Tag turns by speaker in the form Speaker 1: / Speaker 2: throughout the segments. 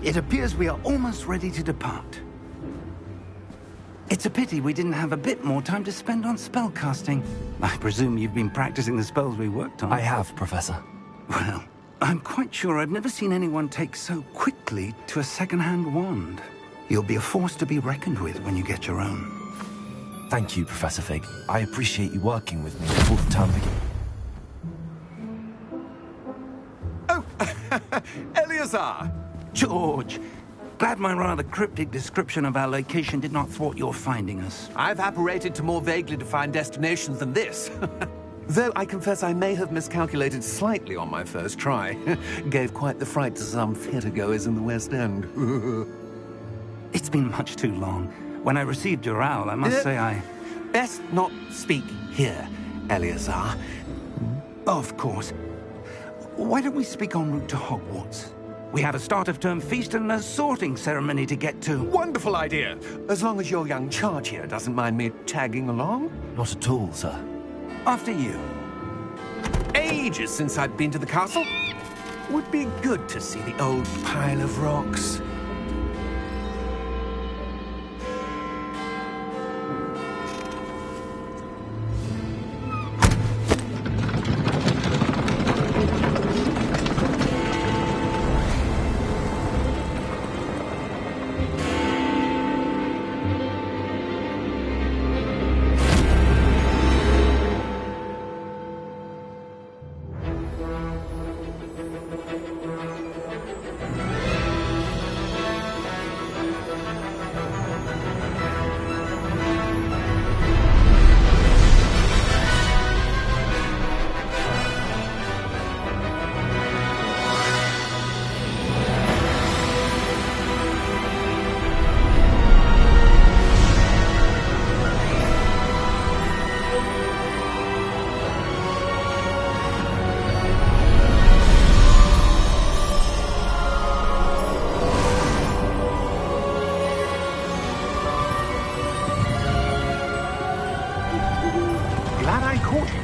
Speaker 1: It appears we are almost ready to depart. It's a pity we didn't have a bit more time to spend on spellcasting. I presume you've been practicing the spells we worked on.
Speaker 2: I have, Professor.
Speaker 1: Well, I'm quite sure I've never seen anyone take so quickly to a second-hand wand. You'll be a force to be reckoned with when you get your own.
Speaker 2: Thank you, Professor Fig. I appreciate you working with me before the term begins.
Speaker 3: Oh, Eleazar!
Speaker 1: George! Glad my rather cryptic description of our location did not thwart your finding us.
Speaker 3: I've apparated to more vaguely defined destinations than this. Though I confess I may have miscalculated slightly on my first try. Gave quite the fright to some theatre-goers in the West End.
Speaker 1: It's been much too long. When I received your owl, I must say I...
Speaker 3: Best not speak here, Eleazar.
Speaker 1: Of course. Why don't we speak en route to Hogwarts? We have a start-of-term feast and a sorting ceremony to get to.
Speaker 3: Wonderful idea! As long as your young charge here doesn't mind me tagging along.
Speaker 2: Not at all, sir.
Speaker 1: After you.
Speaker 3: Ages since I've been to the castle. Would be good to see the old pile of rocks.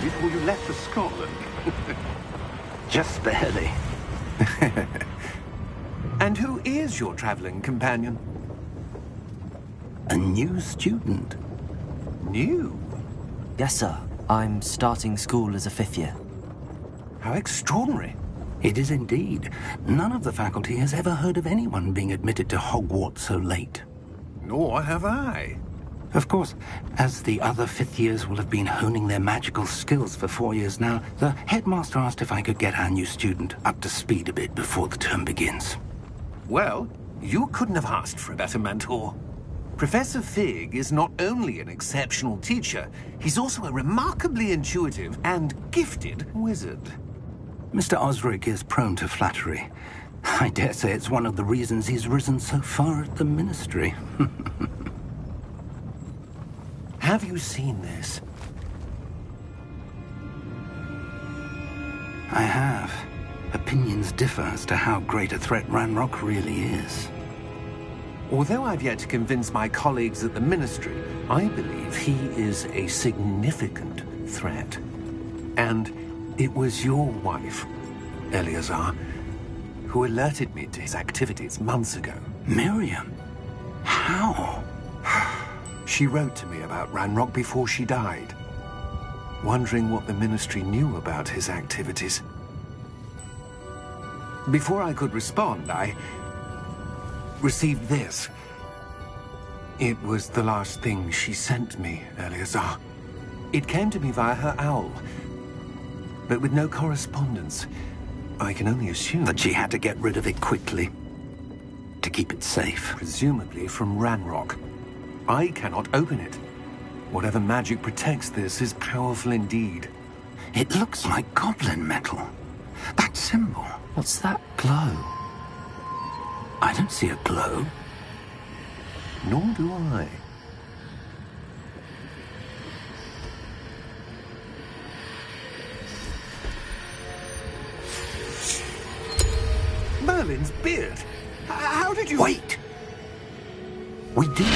Speaker 1: Before you left for Scotland. Just barely.
Speaker 3: And who is your traveling companion?
Speaker 1: A new student.
Speaker 3: New?
Speaker 2: Yes, sir. I'm starting school as a 5th year.
Speaker 3: How extraordinary.
Speaker 1: It is indeed. None of the faculty has ever heard of anyone being admitted to Hogwarts so late.
Speaker 3: Nor have I.
Speaker 1: Of course, as the other 5th years will have been honing their magical skills for 4 years now, the headmaster asked if I could get our new student up to speed a bit before the term begins.
Speaker 3: Well, you couldn't have asked for a better mentor. Professor Fig is not only an exceptional teacher, he's also a remarkably intuitive and gifted wizard.
Speaker 1: Mr. Osric is prone to flattery. I dare say it's one of the reasons he's risen so far at the Ministry.
Speaker 3: Have you seen this?
Speaker 1: I have. Opinions differ as to how great a threat Ranrock really is.
Speaker 3: Although I've yet to convince my colleagues at the Ministry, I believe he is a significant threat. And it was your wife, Eleazar, who alerted me to his activities months ago.
Speaker 1: Miriam? How?
Speaker 3: She wrote to me about Ranrock before she died, wondering what the Ministry knew about his activities. Before I could respond, I received this. It was the last thing she sent me, Eleazar. It came to me via her owl, but with no correspondence. I can only assume
Speaker 1: that she had to get rid of it quickly, to keep it safe.
Speaker 3: Presumably from Ranrock. I cannot open it. Whatever magic protects this is powerful indeed.
Speaker 1: It looks like goblin metal. That symbol.
Speaker 2: What's that glow?
Speaker 1: I don't see a glow.
Speaker 3: Nor do I. Merlin's beard. How did you...
Speaker 1: Wait! We did.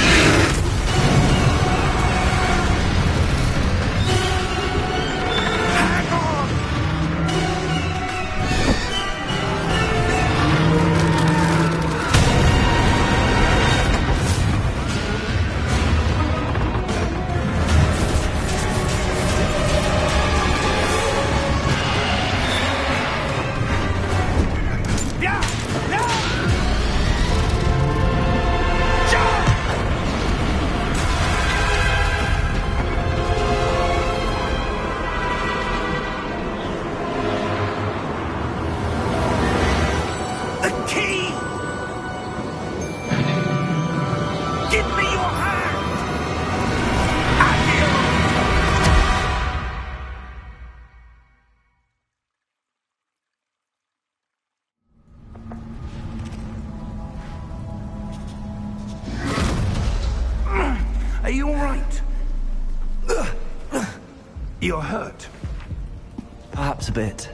Speaker 1: don't. You're hurt.
Speaker 2: Perhaps a bit.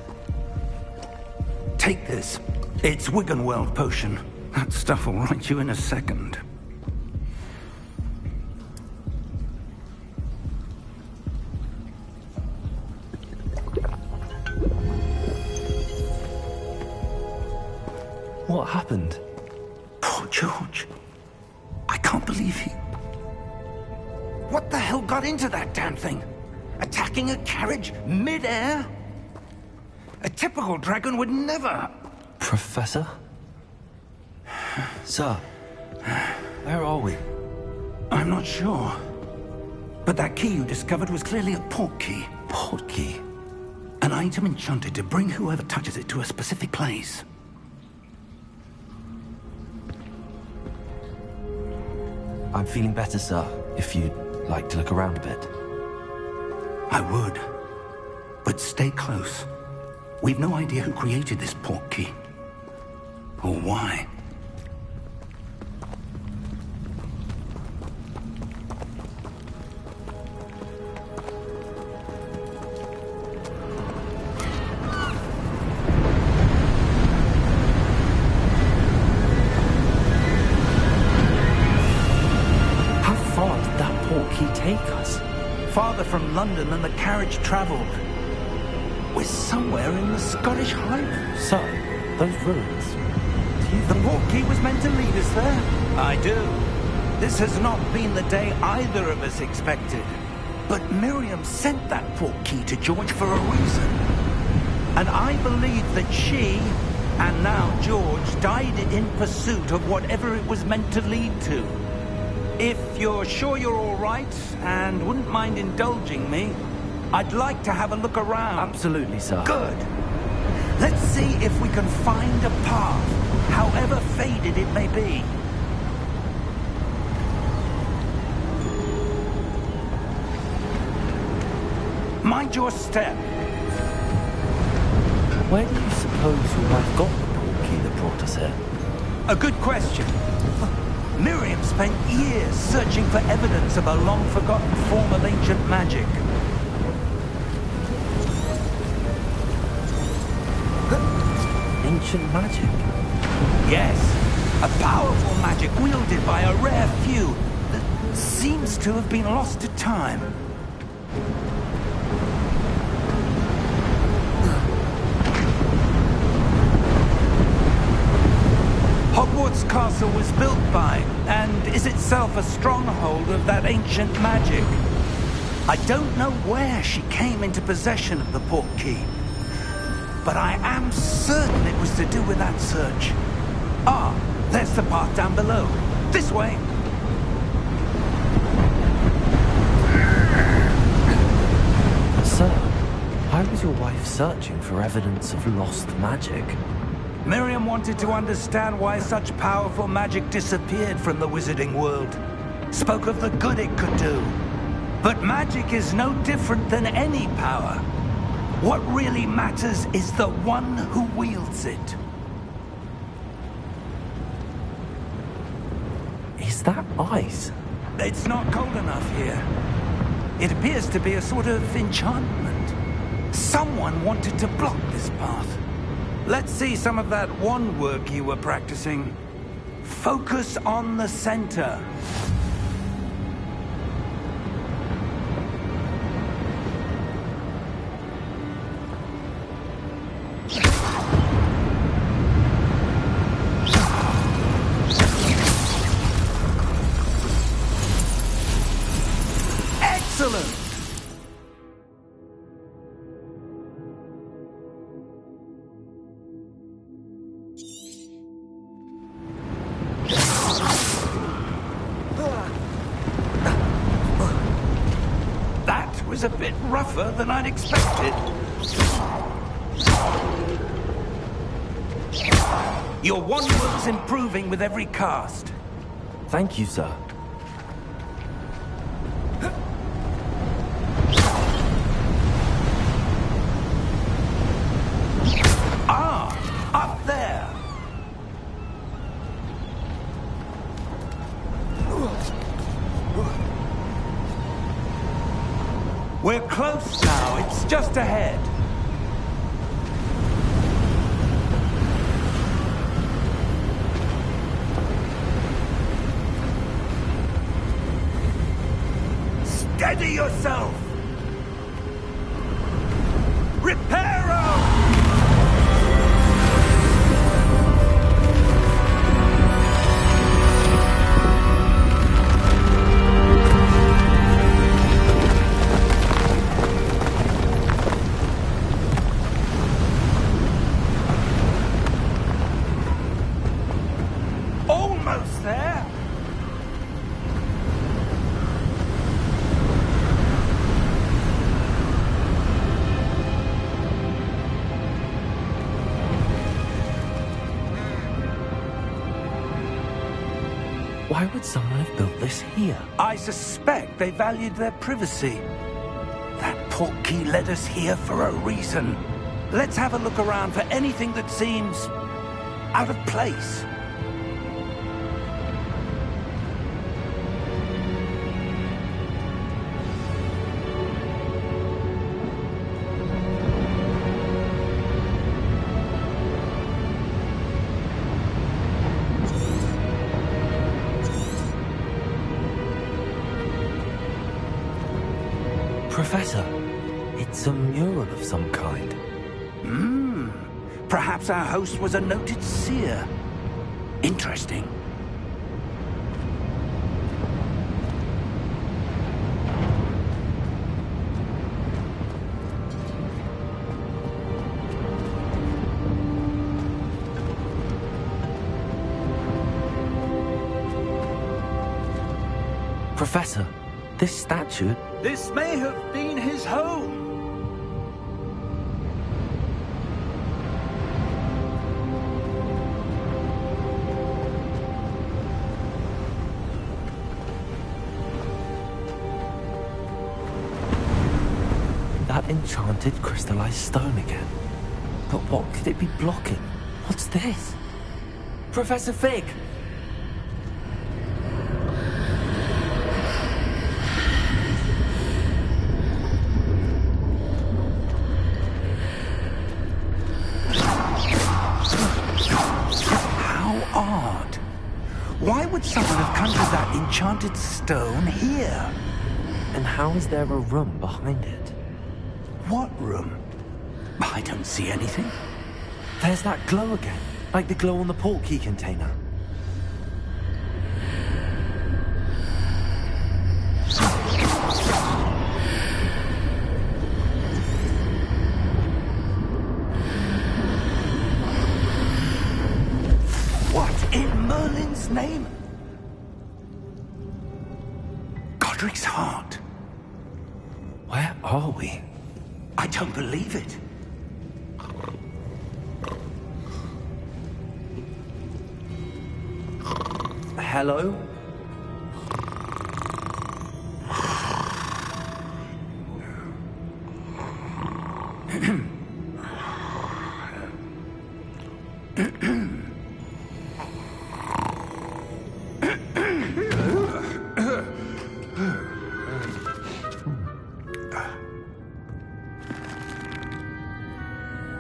Speaker 1: Take this. It's Wiggenweld potion. That stuff will right you in a second.
Speaker 2: What happened?
Speaker 1: Poor George. I can't believe he... What the hell got into that damn thing? Attacking a carriage mid-air? A typical dragon would never...
Speaker 2: Professor? Sir, where are we?
Speaker 1: I'm not sure. But that key you discovered was clearly a port key.
Speaker 2: Port key?
Speaker 1: An item enchanted to bring whoever touches it to a specific place.
Speaker 2: I'm feeling better, sir, if you'd like to look around a bit.
Speaker 1: I would. But stay close. We've no idea who created this port key. Or why. Farther from London than the carriage travelled. We're somewhere in the Scottish Highlands.
Speaker 2: So, those ruins.
Speaker 1: The port key was meant to lead us there? I do. This has not been the day either of us expected. But Miriam sent that port key to George for a reason. And I believe that she, and now George, died in pursuit of whatever it was meant to lead to. If you're sure you're all right, and wouldn't mind indulging me, I'd like to have a look around.
Speaker 2: Absolutely, sir.
Speaker 1: Good. Let's see if we can find a path, however faded it may be. Mind your step.
Speaker 2: Where do you suppose your wife got the port key that brought us here?
Speaker 1: A good question. Miriam spent years searching for evidence of a long-forgotten form of ancient magic.
Speaker 2: Ancient magic?
Speaker 1: Yes, a powerful magic wielded by a rare few that seems to have been lost to time. Hogwarts Castle was built by, and is itself a stronghold of that ancient magic. I don't know where she came into possession of the port key, but I am certain it was to do with that search. Ah, there's the path down below. This way.
Speaker 2: Sir, why was your wife searching for evidence of lost magic?
Speaker 1: Miriam wanted to understand why such powerful magic disappeared from the wizarding world. Spoke of the good it could do. But magic is no different than any power. What really matters is the one who wields it.
Speaker 2: Is that ice?
Speaker 1: It's not cold enough here. It appears to be a sort of enchantment. Someone wanted to block this path. Let's see some of that wand work you were practicing. Focus on the center. Excellent! A bit rougher than I'd expected. Your wand work's improving with every cast.
Speaker 2: Thank you, sir.
Speaker 1: Ah, up there. We're close now. It's just ahead. Steady yourself! Reparo! Almost there!
Speaker 2: Why would someone have built this here?
Speaker 1: I suspect they valued their privacy. That portkey led us here for a reason. Let's have a look around for anything that seems out of place.
Speaker 2: Professor, it's a mural of some kind.
Speaker 1: Perhaps our host was a noted seer. Interesting.
Speaker 2: Professor, this statue...
Speaker 1: This may have been his home.
Speaker 2: That enchanted crystallized stone again. But what could it be blocking? What's this? Professor Fig!
Speaker 1: Why would someone have conjured that enchanted stone here?
Speaker 2: And how is there a room behind it?
Speaker 1: What room? I don't see anything.
Speaker 2: There's that glow again, like the glow on the portkey container.
Speaker 1: What in Merlin's name? Godric's heart.
Speaker 2: Where are we?
Speaker 1: I don't believe it.
Speaker 2: Hello?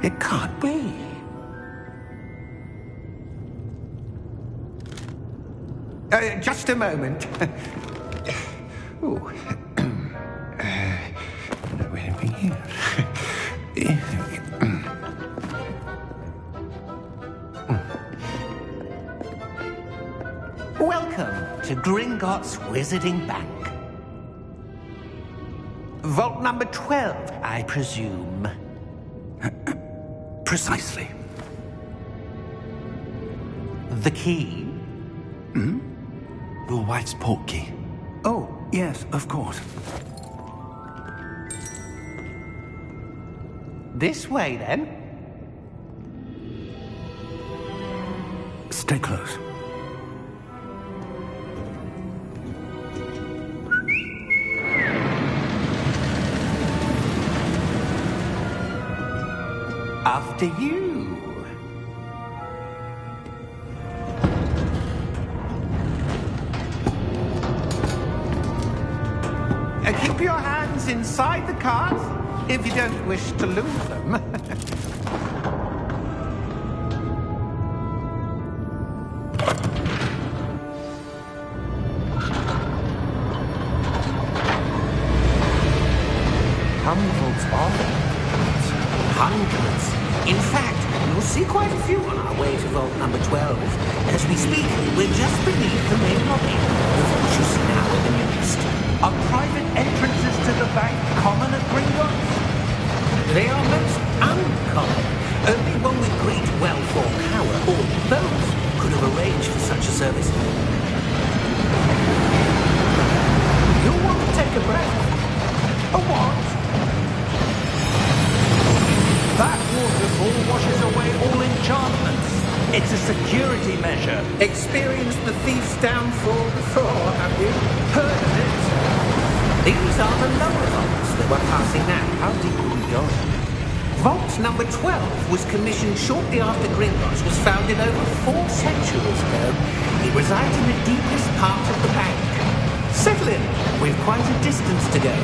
Speaker 1: It can't be.
Speaker 3: Just a moment. Oh. Where are we here?
Speaker 4: Welcome to Gringotts Wizarding Bank. Vault number 12, I presume.
Speaker 1: Precisely.
Speaker 4: The key?
Speaker 2: Your wife's portkey.
Speaker 1: Oh, yes, of course.
Speaker 4: This way, then.
Speaker 1: Stay close.
Speaker 4: After you. Keep your hands inside the cart if you don't wish to lose them.
Speaker 2: How many vaults are there?
Speaker 5: Hundreds. In fact, you'll see quite a few on our way to vault number 12. As we speak, we're just beneath the main lobby. The vault you see now in the east.
Speaker 1: Are private entrances to the bank common at Gringotts?
Speaker 5: They are most uncommon. Only one with great wealth or power, or both, could have arranged for such a service. You'll want to take a breath.
Speaker 1: A what? That waterfall washes away all enchantments. It's a security measure.
Speaker 5: Experienced the thief's downfall before, have you?
Speaker 1: Heard of it?
Speaker 5: These are the lower vaults that we're passing now.
Speaker 2: How deep will we go?
Speaker 5: Vault number 12 was commissioned shortly after Gringotts was founded over 4 centuries ago. It resides in the deepest part of the bank. Settle in. We've quite a distance to go.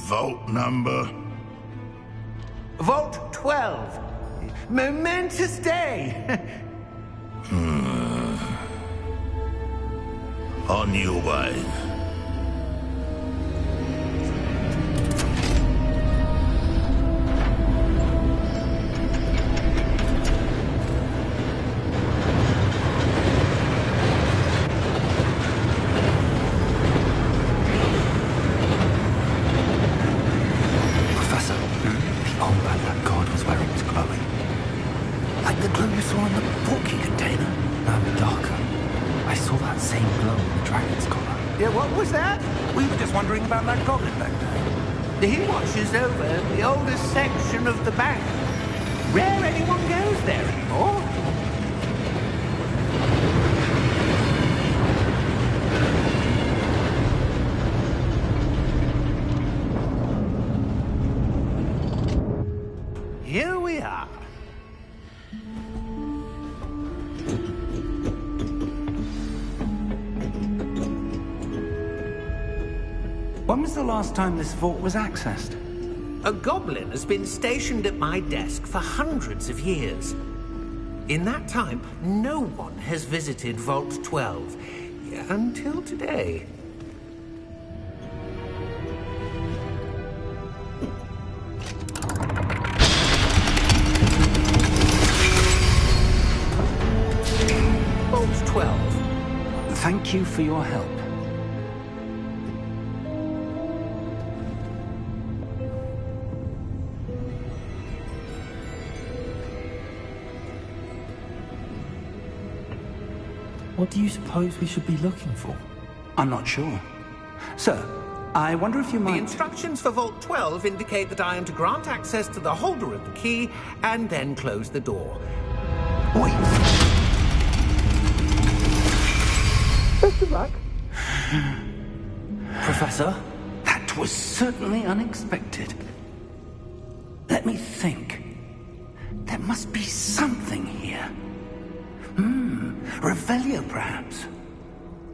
Speaker 6: Vault number?
Speaker 4: Vault 12. Momentous day.
Speaker 6: On your way.
Speaker 2: Professor, the old man that god was wearing was glowing.
Speaker 1: Like the glow you saw in the portkey container?
Speaker 2: No, darker. I saw that same glow in the dragon's collar.
Speaker 4: Yeah, what was that?
Speaker 1: We were just wondering about that goblin back there.
Speaker 4: He watches over the oldest section of the bank. Rare anyone goes there anymore. Here we are.
Speaker 1: When was the last time this vault was accessed?
Speaker 5: A goblin has been stationed at my desk for hundreds of years. In that time, no one has visited Vault 12 until today. Vault 12.
Speaker 1: Thank you for your help.
Speaker 2: What do you suppose we should be looking for?
Speaker 1: I'm not sure. Sir, I wonder if you
Speaker 5: The
Speaker 1: might...
Speaker 5: instructions for Vault 12 indicate that I am to grant access to the holder of the key and then close the door.
Speaker 1: Wait.
Speaker 5: Best of luck.
Speaker 2: Professor?
Speaker 1: That was certainly unexpected. Let me think. There must be something here. Revelio, perhaps?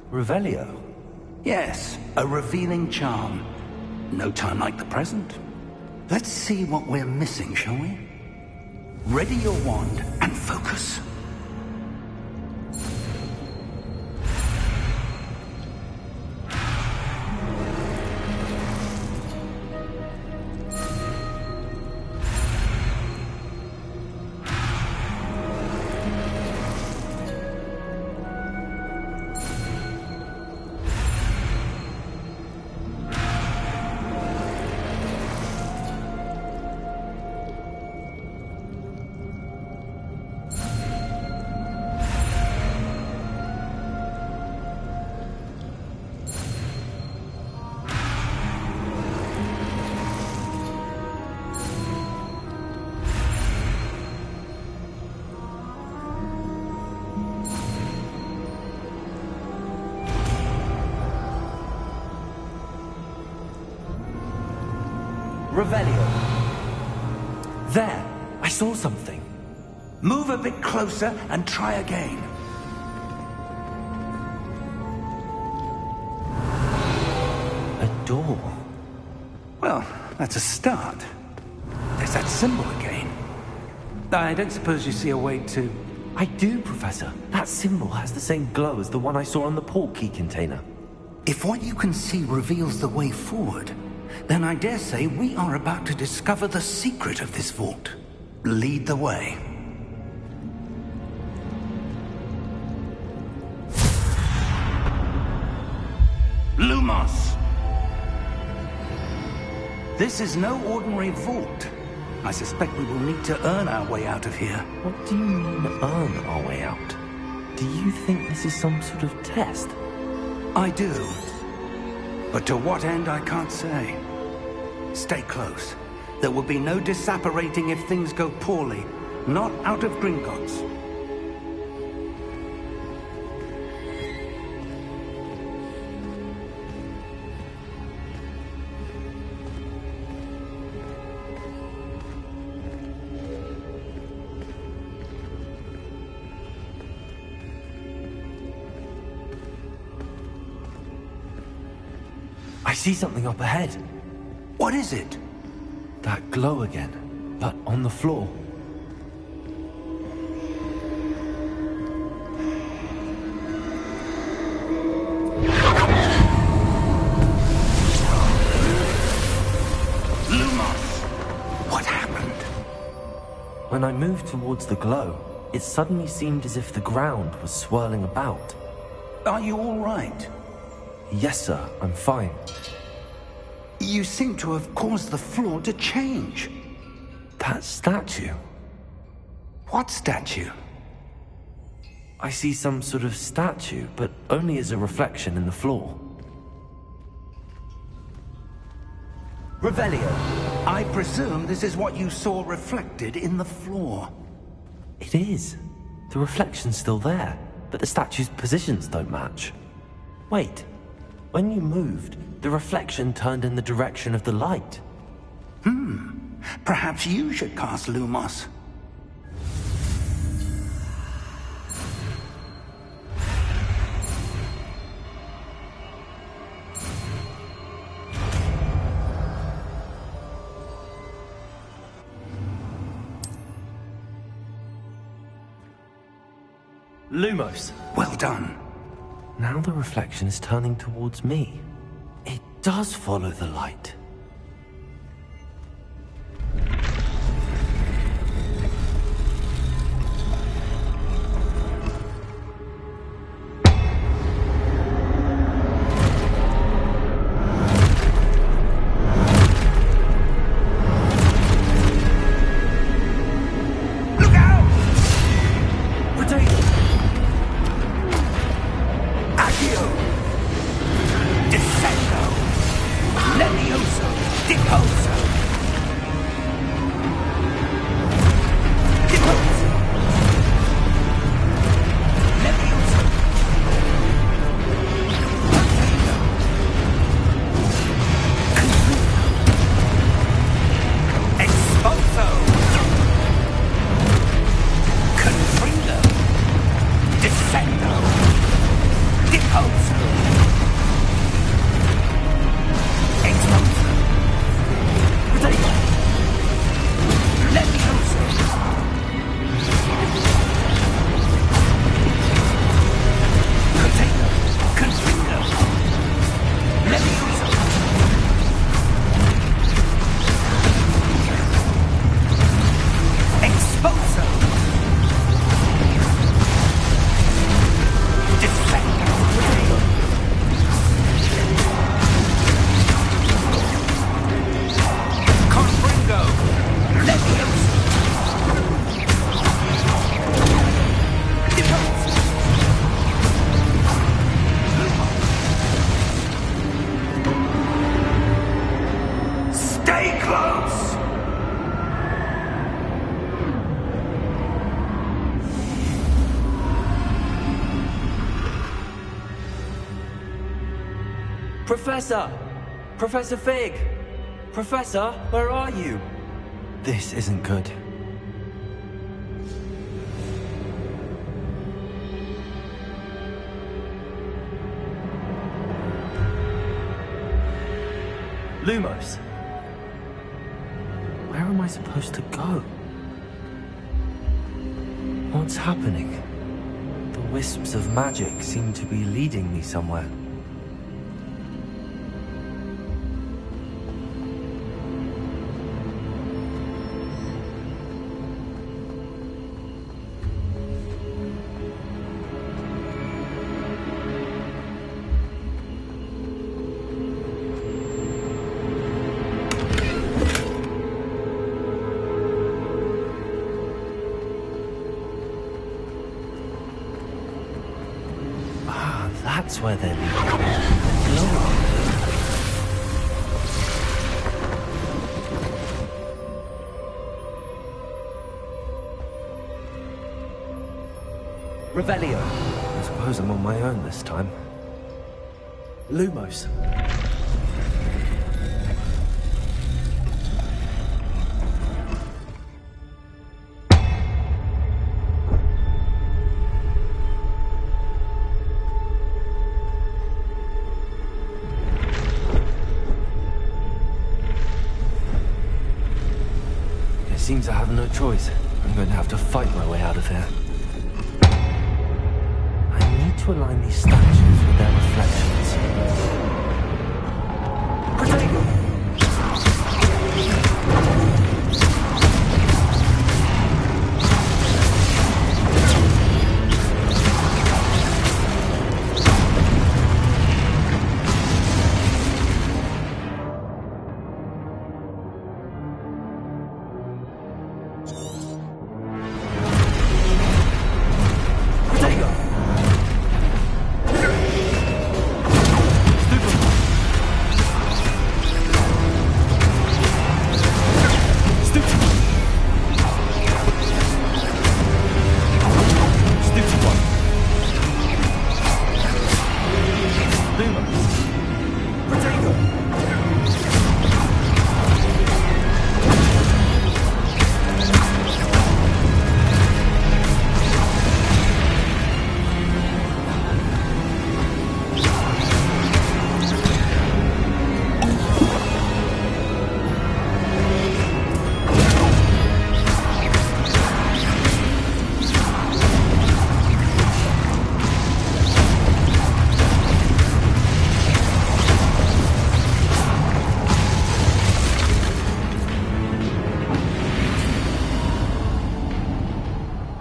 Speaker 2: Revelio?
Speaker 1: Yes, a revealing charm. No time like the present. Let's see what we're missing, shall we? Ready your wand and focus.
Speaker 2: Revelio. There, I saw something.
Speaker 1: Move a bit closer and try again.
Speaker 2: A door.
Speaker 1: Well, that's a start. There's that symbol again. I don't suppose you see a way to...
Speaker 2: I do, Professor. That symbol has the same glow as the one I saw on the port key container.
Speaker 1: If what you can see reveals the way forward, then I dare say we are about to discover the secret of this vault. Lead the way. Lumos! This is no ordinary vault. I suspect we will need to earn our way out of here.
Speaker 2: What do you mean, earn our way out? Do you think this is some sort of test?
Speaker 1: I do. But to what end, I can't say. Stay close. There will be no disapparating if things go poorly. Not out of Gringotts.
Speaker 2: I see something up ahead.
Speaker 1: What is it?
Speaker 2: That glow again, but on the floor.
Speaker 1: Lumos! What happened?
Speaker 2: When I moved towards the glow, it suddenly seemed as if the ground was swirling about.
Speaker 1: Are you all right?
Speaker 2: Yes, sir, I'm fine.
Speaker 1: You seem to have caused the floor to change.
Speaker 2: That statue.
Speaker 1: What statue?
Speaker 2: I see some sort of statue, but only as a reflection in the floor.
Speaker 1: Revelio, I presume this is what you saw reflected in the floor.
Speaker 2: It is. The reflection's still there, but the statue's positions don't match. Wait. When you moved, the reflection turned in the direction of the light.
Speaker 1: Perhaps you should cast Lumos.
Speaker 2: Lumos!
Speaker 1: Well done.
Speaker 2: Now the reflection is turning towards me. It does follow the light. Professor! Professor Fig! Professor, where are you? This isn't good. Lumos! Where am I supposed to go? What's happening? The wisps of magic seem to be leading me somewhere. That's where they're leading. Revelio. I suppose I'm on my own this time. Lumos. Seems I have no choice. I'm going to have to fight my way out of here. I need to align these statues with their reflections. Protego!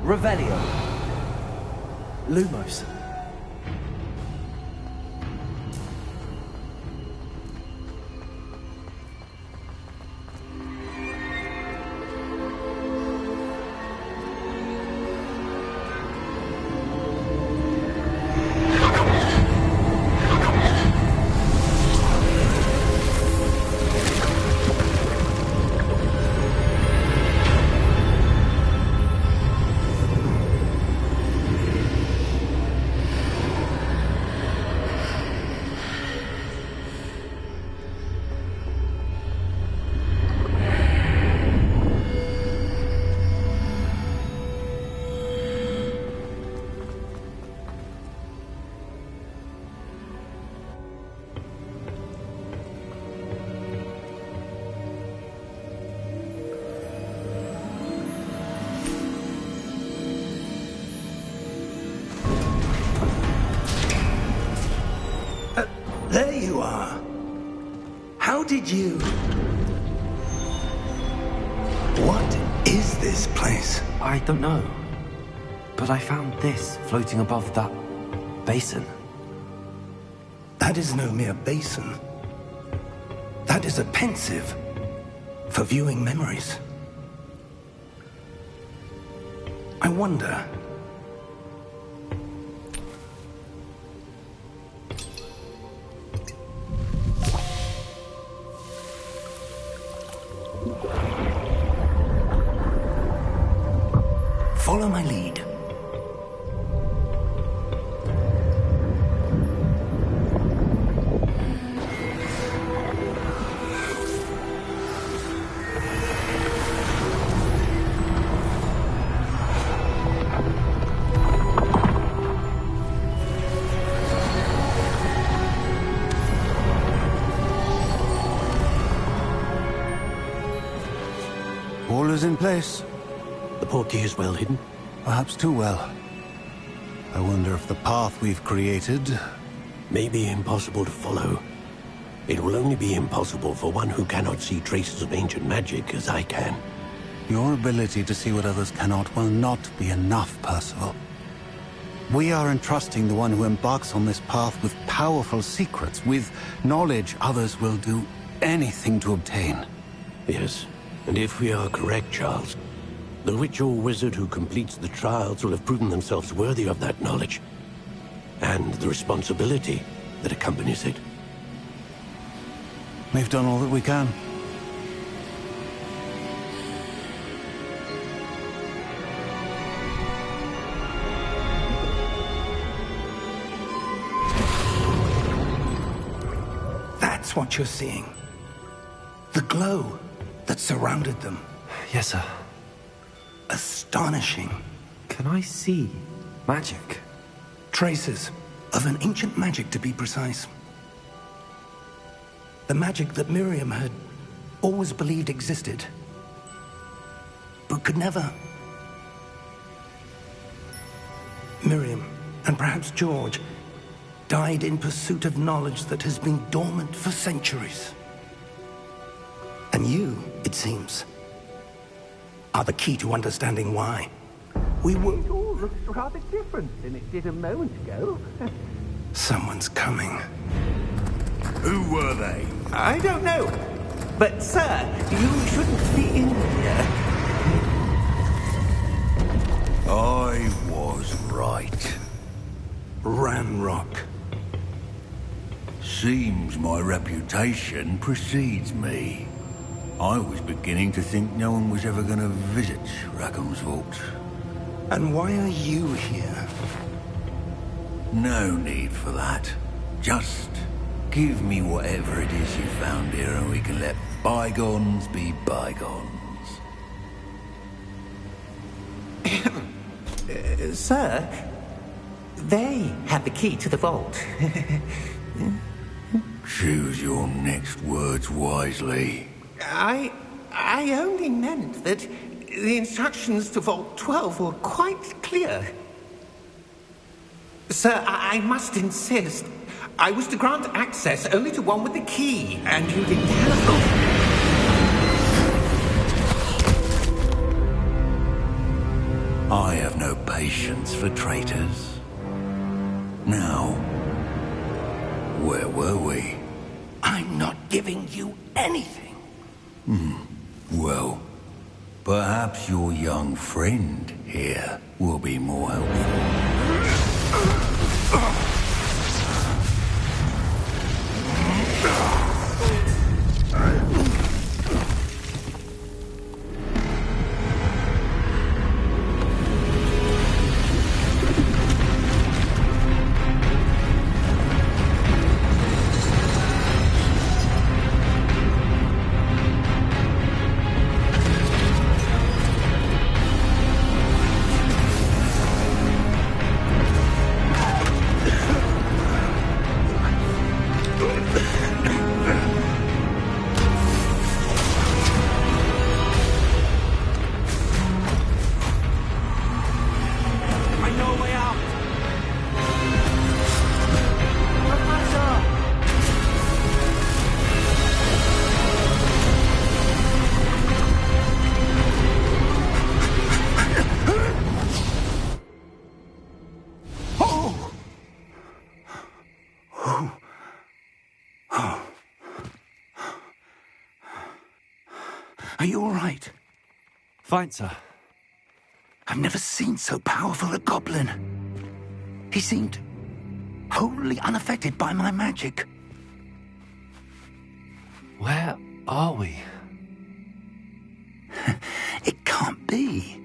Speaker 2: Revelio. Lumos.
Speaker 1: There you are. How did you... What is this place?
Speaker 2: I don't know. But I found this floating above that basin.
Speaker 1: That is no mere basin. That is a pensive for viewing memories. I wonder... Follow my lead.
Speaker 7: All is in place.
Speaker 8: The portkey is well hidden?
Speaker 7: Perhaps too well. I wonder if the path we've created...
Speaker 8: may be impossible to follow. It will only be impossible for one who cannot see traces of ancient magic as I can.
Speaker 7: Your ability to see what others cannot will not be enough, Percival. We are entrusting the one who embarks on this path with powerful secrets, with knowledge others will do anything to obtain.
Speaker 8: Yes, and if we are correct, Charles, the witch or wizard who completes the trials will have proven themselves worthy of that knowledge, and the responsibility that accompanies it.
Speaker 7: We've done all that we can.
Speaker 1: That's what you're seeing. The glow that surrounded them.
Speaker 2: Yes, sir.
Speaker 1: Astonishing.
Speaker 2: Can I see magic?
Speaker 1: Traces of an ancient magic, to be precise. The magic that Miriam had always believed existed, but could never. Miriam, and perhaps George, died in pursuit of knowledge that has been dormant for centuries. And you, it seems, are the key to understanding why. We were...
Speaker 4: It all looks rather different than it did a moment ago.
Speaker 1: Someone's coming.
Speaker 6: Who were they?
Speaker 4: I don't know. But, sir, you shouldn't be in here.
Speaker 6: I was right.
Speaker 1: Ranrock.
Speaker 6: Seems my reputation precedes me. I was beginning to think no one was ever going to visit Rackham's Vault.
Speaker 1: And why are you here?
Speaker 6: No need for that. Just give me whatever it is you found here and we can let bygones be bygones.
Speaker 4: Sir, they have the key to the vault.
Speaker 6: Choose your next words wisely.
Speaker 4: I only meant that the instructions to Vault 12 were quite clear. Sir, I must insist. I was to grant access only to one with the key, and you didn't have...
Speaker 6: I have no patience for traitors. Now, where were we?
Speaker 1: I'm not giving you anything.
Speaker 6: Well, perhaps your young friend here will be more helpful.
Speaker 1: Are you all right?
Speaker 2: Fine, sir.
Speaker 1: I've never seen so powerful a goblin. He seemed wholly unaffected by my magic.
Speaker 2: Where are we?
Speaker 1: It can't be.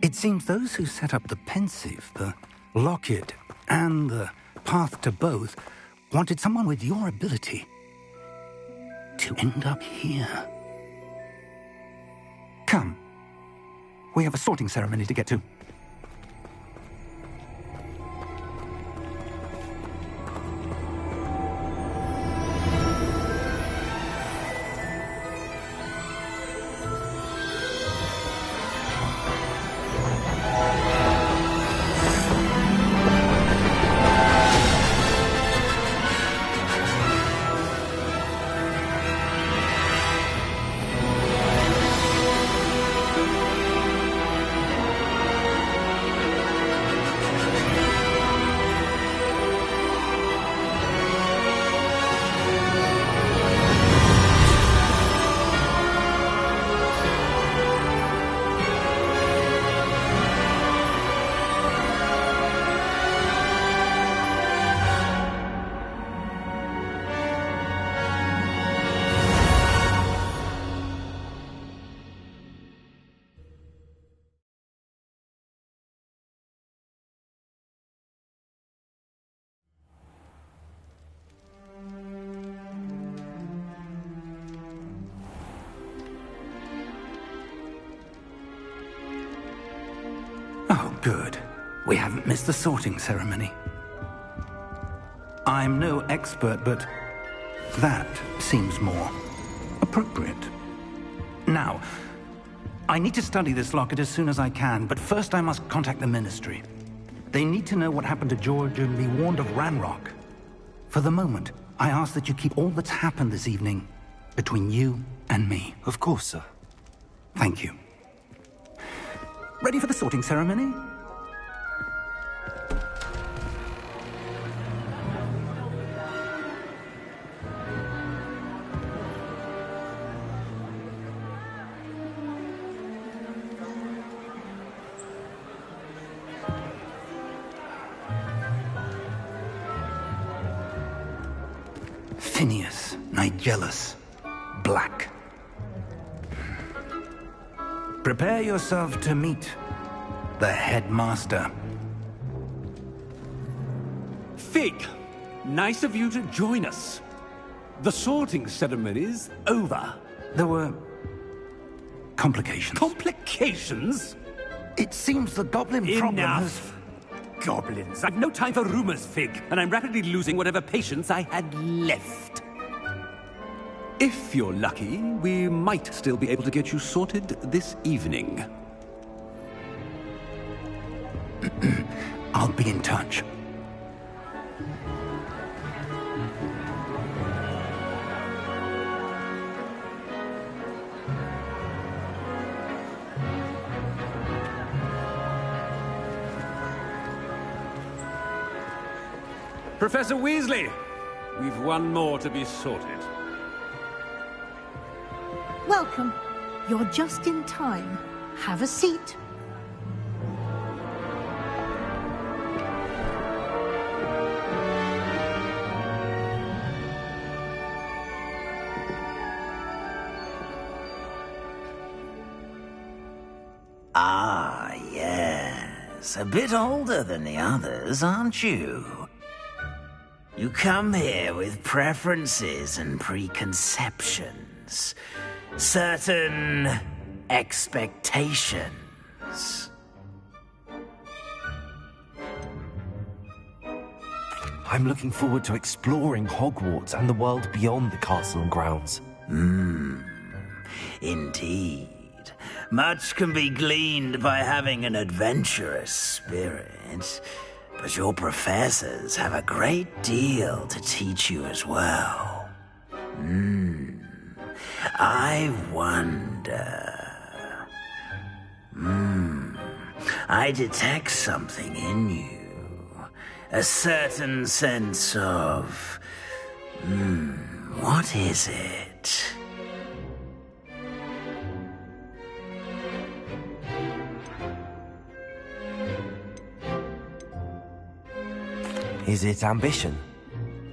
Speaker 1: It seems those who set up the pensive, the locket, and the path to both wanted someone with your ability to end up here. Come. We have a sorting ceremony to get to. Oh, good. We haven't missed the sorting ceremony. I'm no expert, but that seems more appropriate. Now, I need to study this locket as soon as I can, but first I must contact the Ministry. They need to know what happened to George and be warned of Ranrock. For the moment, I ask that you keep all that's happened this evening between you and me.
Speaker 2: Of course, sir.
Speaker 1: Thank you. Ready for the sorting ceremony? Phineas, Nigellus, Black. Prepare yourself to meet the headmaster.
Speaker 9: Fig, nice of you to join us. The sorting ceremony's over.
Speaker 1: There were complications.
Speaker 9: Complications?
Speaker 1: It seems the goblin problem has...
Speaker 9: Enough. Goblins. I've no time for rumors, Fig, and I'm rapidly losing whatever patience I had left. If you're lucky, we might still be able to get you sorted this evening.
Speaker 1: I'll be in touch.
Speaker 9: Professor Weasley, we've one more to be sorted.
Speaker 10: Welcome. You're just in time. Have a seat.
Speaker 11: Ah, yes. A bit older than the others, aren't you? You come here with preferences and preconceptions. Certain expectations.
Speaker 2: I'm looking forward to exploring Hogwarts and the world beyond the castle and grounds.
Speaker 11: Indeed. Much can be gleaned by having an adventurous spirit, but your professors have a great deal to teach you as well. I wonder... I detect something in you. A certain sense of... what is it?
Speaker 2: Is it ambition?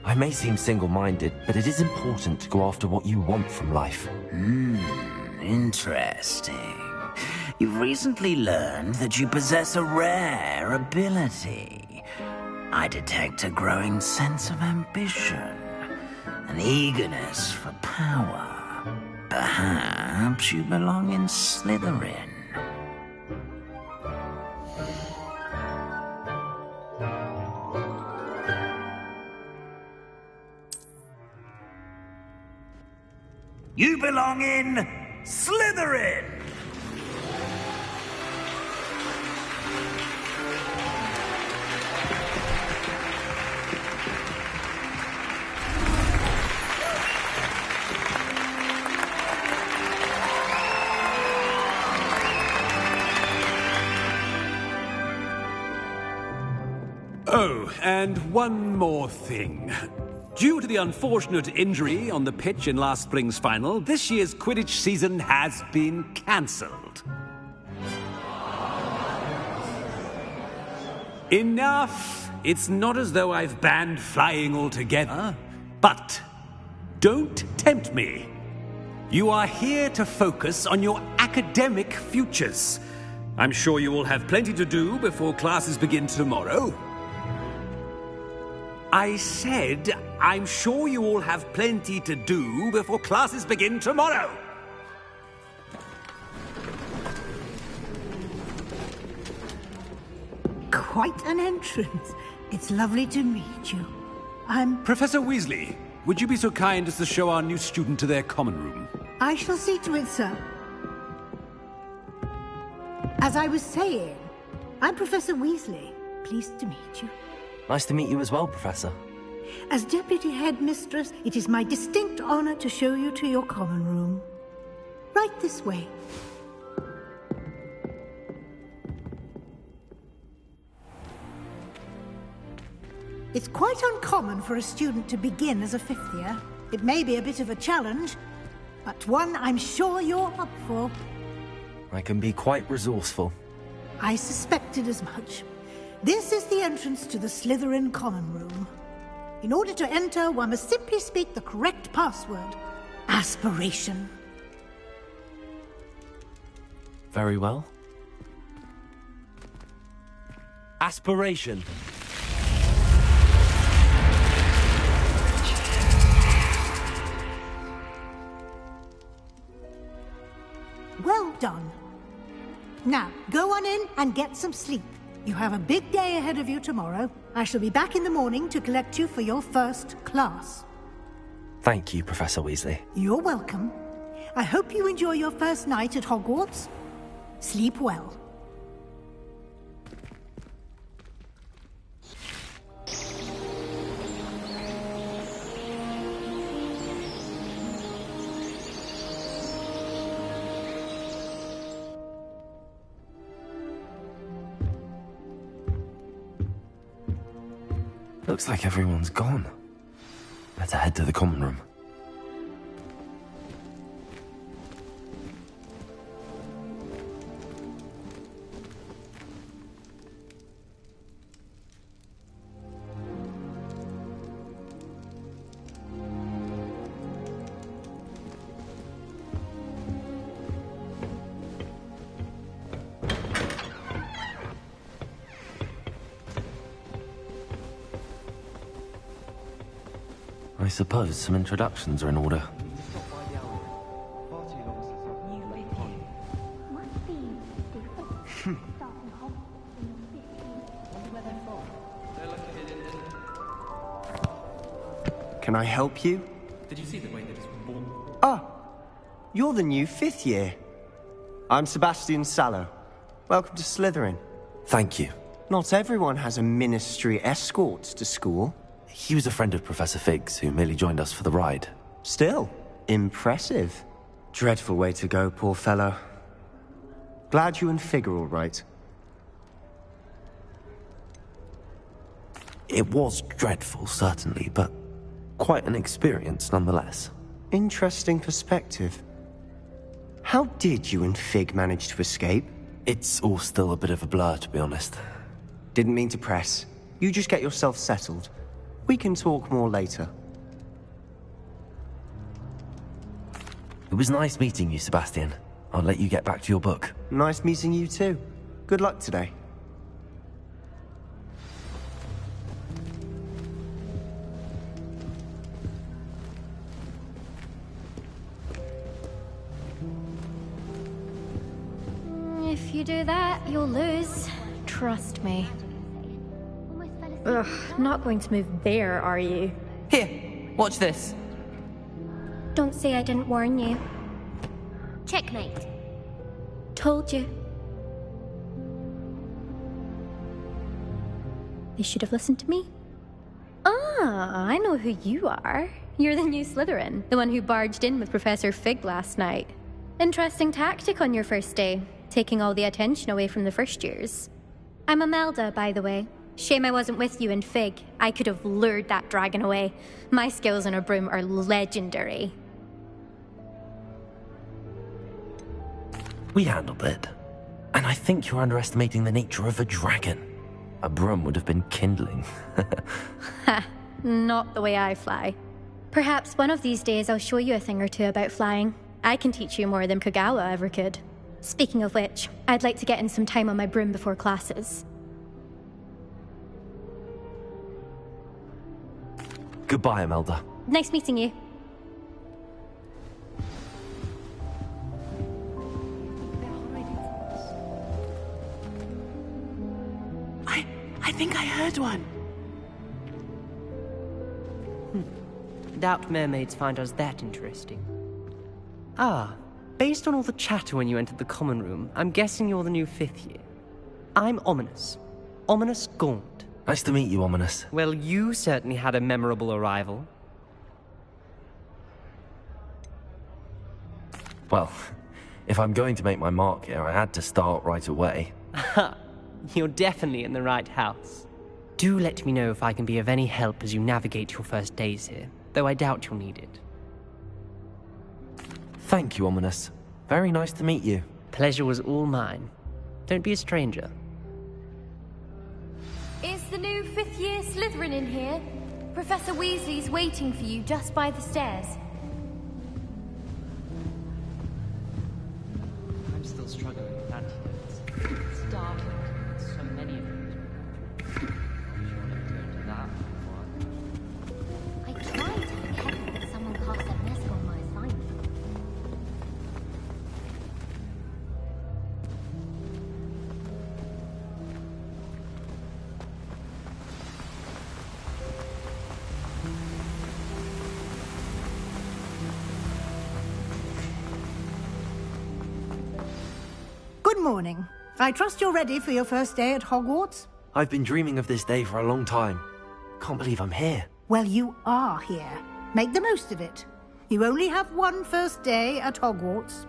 Speaker 2: I may seem single-minded, but it is important to go after what you want from life.
Speaker 11: Interesting. You've recently learned that you possess a rare ability. I detect a growing sense of ambition, an eagerness for power. Perhaps you belong in Slytherin. You belong in Slytherin!
Speaker 9: Oh, and one more thing. Due to the unfortunate injury on the pitch in last spring's final, this year's Quidditch season has been cancelled. Enough! It's not as though I've banned flying altogether. But don't tempt me. You are here to focus on your academic futures. I'm sure you will have plenty to do before classes begin tomorrow. I said, I'm sure you all have plenty to do before classes begin tomorrow.
Speaker 10: Quite an entrance. It's lovely to meet you.
Speaker 9: Professor Weasley, would you be so kind as to show our new student to their common room?
Speaker 10: I shall see to it, sir. As I was saying, I'm Professor Weasley. Pleased to meet you.
Speaker 2: Nice to meet you as well, Professor.
Speaker 10: As Deputy Headmistress, it is my distinct honor to show you to your common room. Right this way. It's quite uncommon for a student to begin as a fifth year. It may be a bit of a challenge, but one I'm sure you're up for.
Speaker 2: I can be quite resourceful.
Speaker 10: I suspected as much. This is the entrance to the Slytherin common room. In order to enter, one must simply speak the correct password. Aspiration.
Speaker 2: Very well. Aspiration.
Speaker 10: Well done. Now, go on in and get some sleep. You have a big day ahead of you tomorrow. I shall be back in the morning to collect you for your first class.
Speaker 2: Thank you, Professor Weasley.
Speaker 10: You're welcome. I hope you enjoy your first night at Hogwarts. Sleep well.
Speaker 2: Looks like everyone's gone. Better head to the common room. I suppose some introductions are in order.
Speaker 12: Can I help you?
Speaker 13: Did you see the way that it's born?
Speaker 12: Ah, you're the new fifth year. I'm Sebastian Sallow. Welcome to Slytherin.
Speaker 2: Thank you.
Speaker 12: Not everyone has a ministry escort to school.
Speaker 2: He was a friend of Professor Fig's, who merely joined us for the ride.
Speaker 12: Still, impressive. Dreadful way to go, poor fellow. Glad you and Fig are all right.
Speaker 2: It was dreadful, certainly, but quite an experience nonetheless.
Speaker 12: Interesting perspective. How did you and Fig manage to escape?
Speaker 2: It's all still a bit of a blur, to be honest.
Speaker 12: Didn't mean to press. You just get yourself settled. We can talk more later.
Speaker 2: It was nice meeting you, Sebastian. I'll let you get back to your book.
Speaker 12: Nice meeting you too. Good luck today.
Speaker 14: If you do that, you'll lose. Trust me. Ugh, not going to move there, are you?
Speaker 15: Here, watch this.
Speaker 14: Don't say I didn't warn you.
Speaker 16: Checkmate.
Speaker 14: Told you. They should have listened to me. Ah, I know who you are. You're the new Slytherin, the one who barged in with Professor Fig last night. Interesting tactic on your first day, taking all the attention away from the first years. I'm Imelda, by the way. Shame I wasn't with you in Fig. I could have lured that dragon away. My skills on a broom are legendary.
Speaker 2: We handled it. And I think you're underestimating the nature of a dragon. A broom would have been kindling.
Speaker 14: Ha, not the way I fly. Perhaps one of these days I'll show you a thing or two about flying. I can teach you more than Kagawa ever could. Speaking of which, I'd like to get in some time on my broom before classes.
Speaker 2: Goodbye, Imelda.
Speaker 14: Nice meeting you.
Speaker 17: I think I heard one.
Speaker 15: Doubt mermaids find us that interesting. Ah, based on all the chatter when you entered the common room, I'm guessing you're the new 5th year. I'm Ominous. Ominous Gaunt.
Speaker 2: Nice to meet you, Ominous.
Speaker 15: Well, you certainly had a memorable arrival.
Speaker 2: Well, if I'm going to make my mark here, I had to start right away.
Speaker 15: You're definitely in the right house. Do let me know if I can be of any help as you navigate your first days here, though I doubt you'll need it.
Speaker 2: Thank you, Ominous. Very nice to meet you.
Speaker 15: Pleasure was all mine. Don't be a stranger.
Speaker 16: Is the new 5th year Slytherin in here? Professor Weasley's waiting for you just by the stairs.
Speaker 13: I'm still struggling with antidotes. It's startling that so many of them. I'm sure I'll go into that before.
Speaker 16: I tried telling Heather that someone cast a mask on my assignment.
Speaker 10: Good morning. I trust you're ready for your first day at Hogwarts?
Speaker 2: I've been dreaming of this day for a long time. Can't believe I'm here.
Speaker 10: Well, you are here. Make the most of it. You only have one first day at Hogwarts.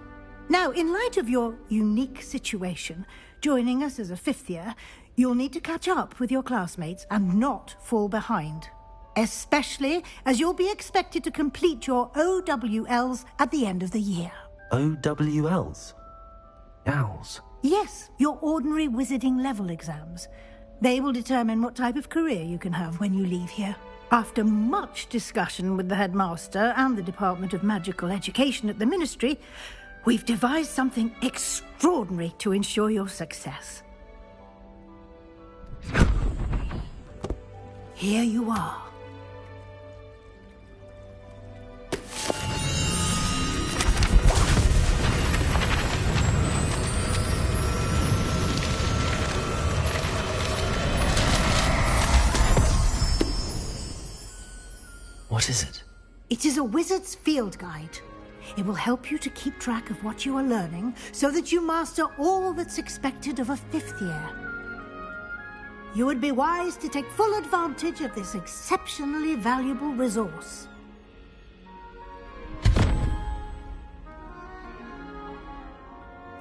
Speaker 10: Now, in light of your unique situation, joining us as a 5th year, you'll need to catch up with your classmates and not fall behind. Especially as you'll be expected to complete your OWLs at the end of the year.
Speaker 2: OWLs? Owls?
Speaker 10: Yes, your ordinary wizarding level exams. They will determine what type of career you can have when you leave here. After much discussion with the headmaster and the Department of Magical Education at the Ministry, we've devised something extraordinary to ensure your success. Here you are.
Speaker 2: What is it?
Speaker 10: It is a wizard's field guide. It will help you to keep track of what you are learning so that you master all that's expected of a 5th year. You would be wise to take full advantage of this exceptionally valuable resource.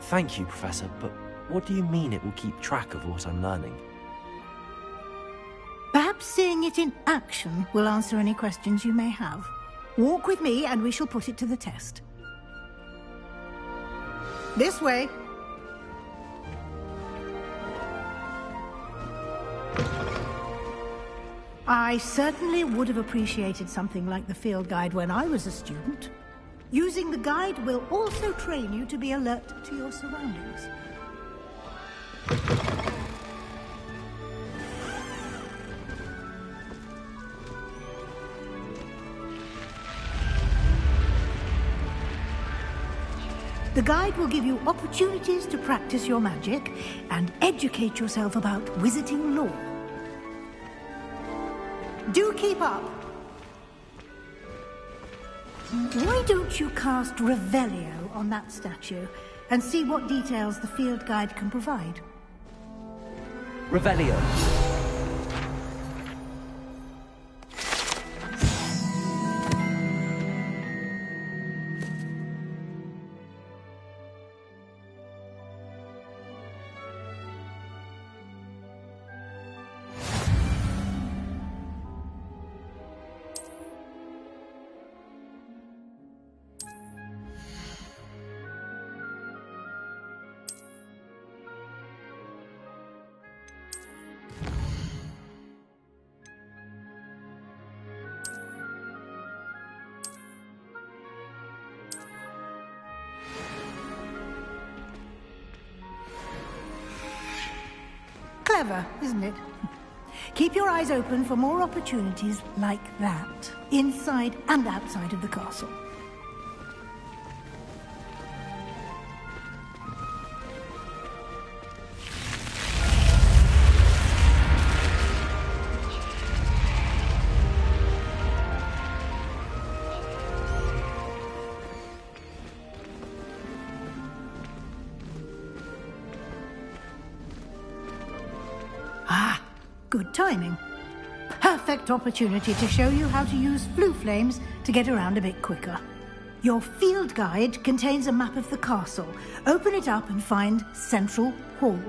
Speaker 2: Thank you, Professor, but what do you mean it will keep track of what I'm learning?
Speaker 10: Perhaps seeing it in action will answer any questions you may have. Walk with me and we shall put it to the test. This way. I certainly would have appreciated something like the field guide when I was a student. Using the guide will also train you to be alert to your surroundings. The guide will give you opportunities to practice your magic and educate yourself about wizarding lore. Do keep up. Why don't you cast Revelio on that statue and see what details the field guide can provide?
Speaker 15: Revelio.
Speaker 10: Clever, isn't it? Keep your eyes open for more opportunities like that, inside and outside of the castle. Good timing. Perfect opportunity to show you how to use flue flames to get around a bit quicker. Your field guide contains a map of the castle. Open it up and find Central Hall.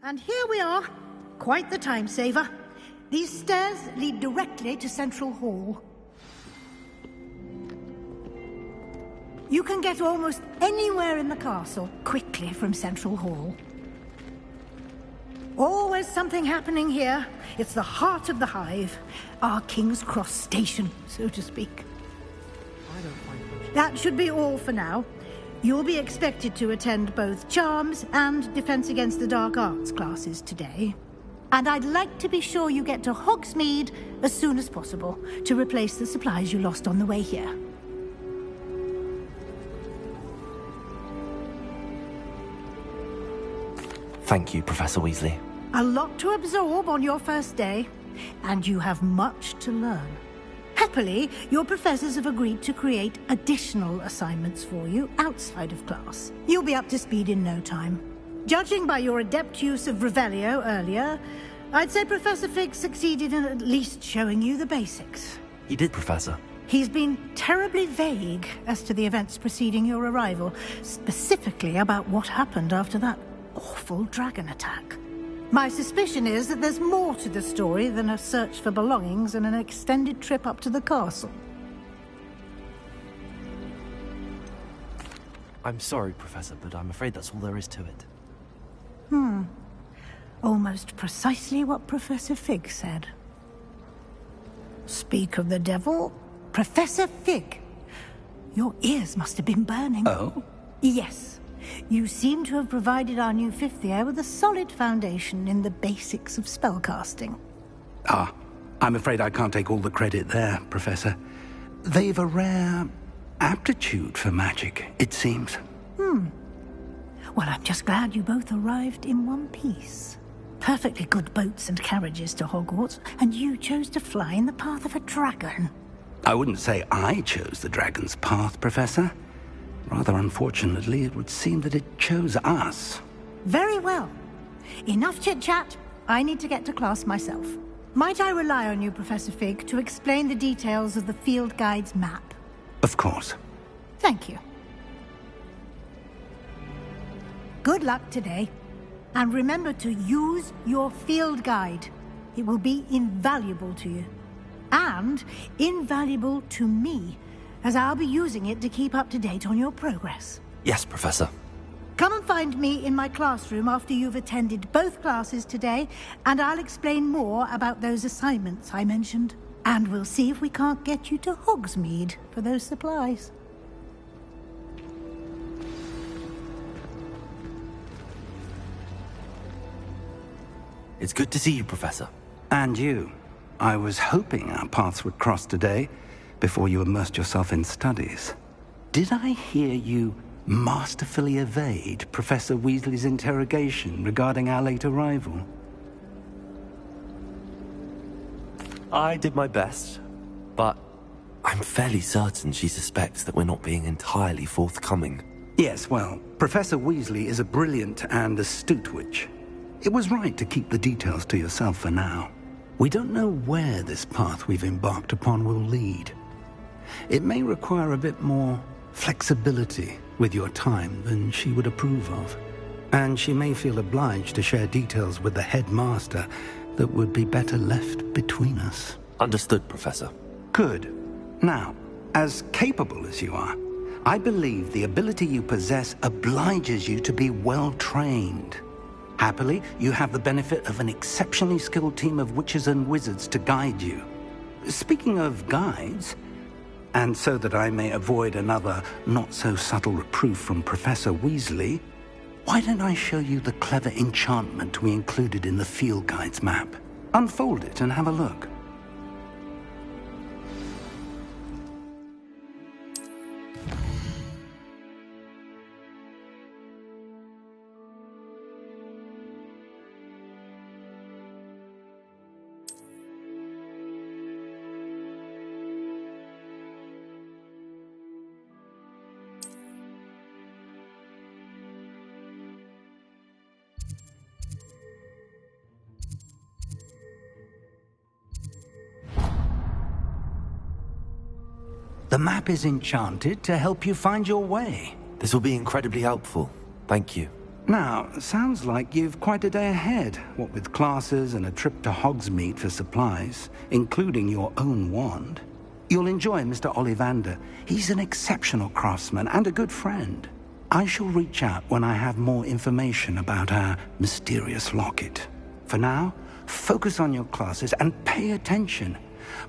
Speaker 10: And here we are. Quite the time saver. These stairs lead directly to Central Hall. You can get almost anywhere in the castle quickly from Central Hall. Always something happening here. It's the heart of the hive. Our King's Cross station, so to speak. That should be all for now. You'll be expected to attend both Charms and Defense Against the Dark Arts classes today. And I'd like to be sure you get to Hogsmeade as soon as possible to replace the supplies you lost on the way here.
Speaker 2: Thank you, Professor Weasley.
Speaker 10: A lot to absorb on your first day, and you have much to learn. Happily, your professors have agreed to create additional assignments for you outside of class. You'll be up to speed in no time. Judging by your adept use of Revelio earlier, I'd say Professor Fig succeeded in at least showing you the basics.
Speaker 2: He did, Professor.
Speaker 10: He's been terribly vague as to the events preceding your arrival, specifically about what happened after that awful dragon attack. My suspicion is that there's more to the story than a search for belongings and an extended trip up to the castle.
Speaker 2: I'm sorry, Professor, but I'm afraid that's all there is to it.
Speaker 10: Almost precisely what Professor Fig said. Speak of the devil, Professor Fig. Your ears must have been burning.
Speaker 1: Oh?
Speaker 10: Yes. You seem to have provided our new fifth year with a solid foundation in the basics of spellcasting.
Speaker 1: Ah, I'm afraid I can't take all the credit there, Professor. They've a rare aptitude for magic, it seems.
Speaker 10: Well, I'm just glad you both arrived in one piece. Perfectly good boats and carriages to Hogwarts, and you chose to fly in the path of a dragon.
Speaker 1: I wouldn't say I chose the dragon's path, Professor. Rather unfortunately, it would seem that it chose us.
Speaker 10: Very well. Enough chit-chat. I need to get to class myself. Might I rely on you, Professor Fig, to explain the details of the field guide's map?
Speaker 1: Of course.
Speaker 10: Thank you. Good luck today. And remember to use your field guide. It will be invaluable to you. And invaluable to me, as I'll be using it to keep up to date on your progress.
Speaker 2: Yes, Professor.
Speaker 10: Come and find me in my classroom after you've attended both classes today, and I'll explain more about those assignments I mentioned. And we'll see if we can't get you to Hogsmeade for those supplies.
Speaker 2: It's good to see you, Professor.
Speaker 1: And you. I was hoping our paths would cross today, before you immersed yourself in studies. Did I hear you masterfully evade Professor Weasley's interrogation regarding our late arrival?
Speaker 2: I did my best, but I'm fairly certain she suspects that we're not being entirely forthcoming.
Speaker 1: Yes, well, Professor Weasley is a brilliant and astute witch. It was right to keep the details to yourself for now. We don't know where this path we've embarked upon will lead. It may require a bit more flexibility with your time than she would approve of. And she may feel obliged to share details with the headmaster that would be better left between us.
Speaker 2: Understood, Professor.
Speaker 1: Good. Now, as capable as you are, I believe the ability you possess obliges you to be well-trained. Happily, you have the benefit of an exceptionally skilled team of witches and wizards to guide you. Speaking of guides, and so that I may avoid another not-so-subtle reproof from Professor Weasley, why don't I show you the clever enchantment we included in the field guide's map? Unfold it and have a look. The map is enchanted to help you find your way.
Speaker 2: This will be incredibly helpful. Thank you.
Speaker 1: Now, sounds like you've quite a day ahead, what with classes and a trip to Hogsmeade for supplies, including your own wand. You'll enjoy Mr. Ollivander. He's an exceptional craftsman and a good friend. I shall reach out when I have more information about our mysterious locket. For now, focus on your classes and pay attention.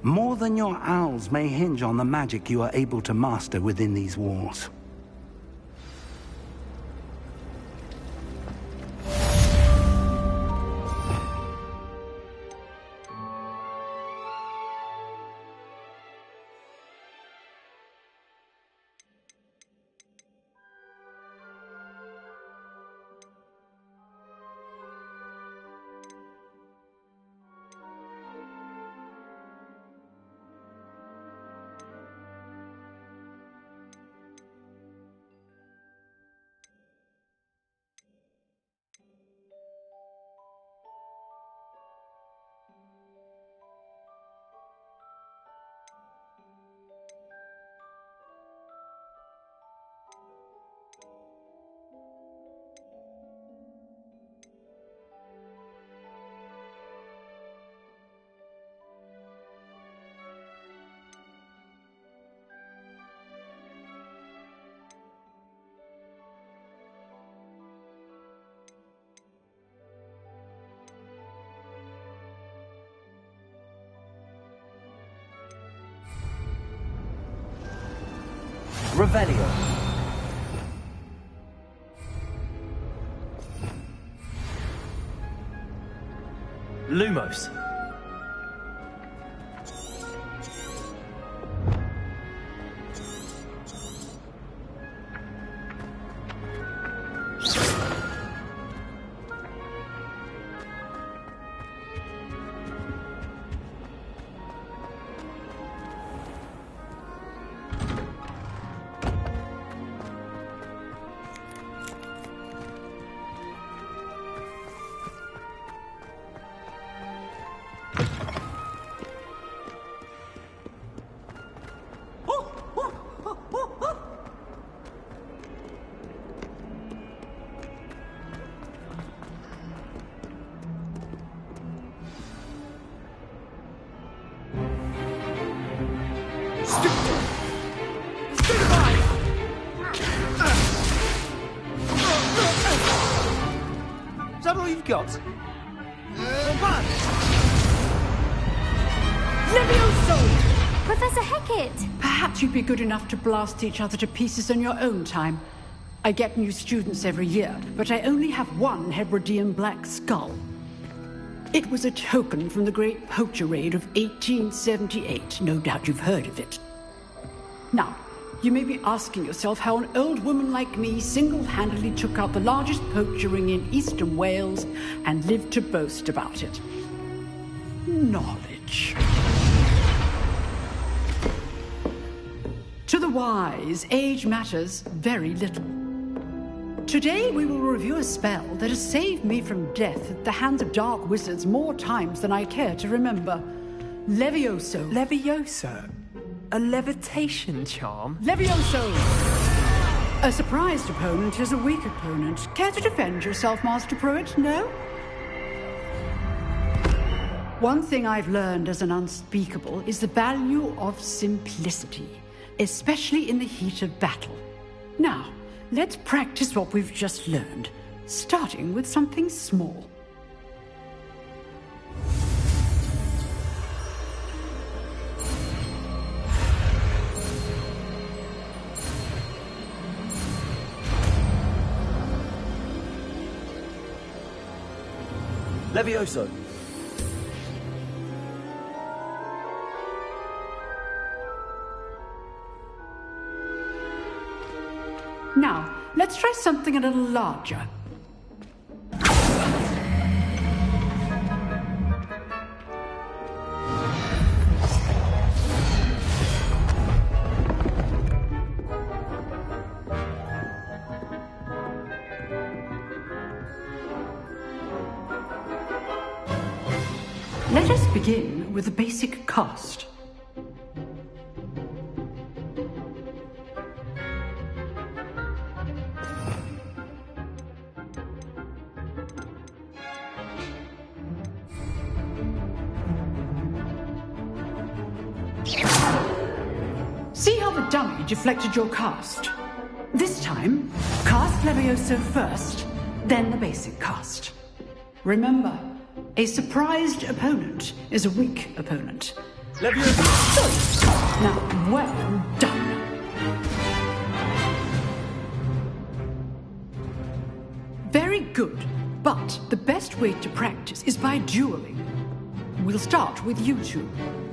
Speaker 1: More than your owls may hinge on the magic you are able to master within these walls.
Speaker 2: Revelio. Lumos.
Speaker 15: Is that all you've got?
Speaker 17: Levioso!
Speaker 16: Professor Hecat!
Speaker 17: Perhaps you'd be good enough to blast each other to pieces in your own time. I get new students every year, but I only have one Hebridean black skull. It was a token from the Great Poacher Raid of 1878. No doubt you've heard of it. Now, you may be asking yourself how an old woman like me single-handedly took out the largest poacher ring in eastern Wales and lived to boast about it. Knowledge. To the wise, age matters very little. Today we will review a spell that has saved me from death at the hands of dark wizards more times than I care to remember. Levioso.
Speaker 15: Levioso? A levitation charm?
Speaker 17: Levioso! A surprised opponent is a weak opponent. Care to defend yourself, Master Pruitt? No? One thing I've learned as an unspeakable is the value of simplicity. especially in the heat of battle. Now, let's practice what we've just learned, starting with something small.
Speaker 2: Levioso!
Speaker 17: Now, let's try something a little larger. Let us begin with the basic cast. See how the dummy deflected your cast? This time, cast Levioso first, then the basic cast. Remember, a surprised opponent is a weak opponent. Levioso! Now, well done. Very good, but the best way to practice is by dueling. We'll start with you two.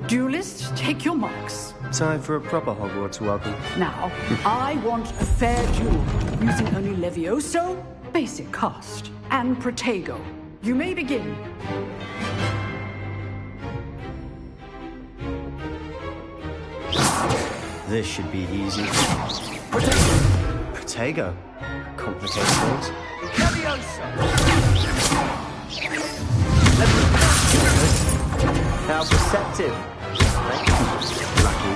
Speaker 17: Duelists, take your marks.
Speaker 12: Time for a proper Hogwarts welcome.
Speaker 17: Now, I want a fair duel, using only Levioso, basic cast, and Protego. You may begin.
Speaker 12: This should be easy. Protego. Complicated things. How perceptive. Lucky.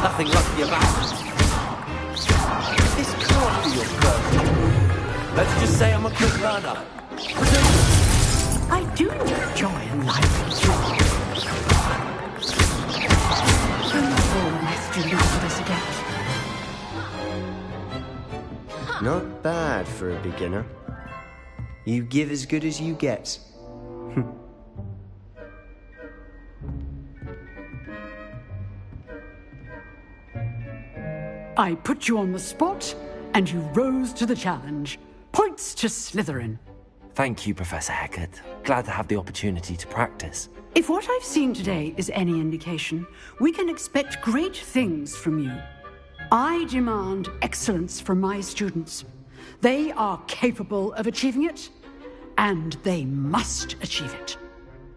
Speaker 2: Nothing lucky about it.
Speaker 12: This can't be your first.
Speaker 2: Let's just say I'm a quick learner.
Speaker 17: I do enjoy enlightening you. I'm not all my students for this again.
Speaker 12: Not bad for a beginner. You give as good as you get.
Speaker 17: I put you on the spot, and you rose to the challenge. Points to Slytherin.
Speaker 2: Thank you, Professor Hecat. Glad to have the opportunity to practice.
Speaker 17: If what I've seen today is any indication, we can expect great things from you. I demand excellence from my students. They are capable of achieving it, and they must achieve it.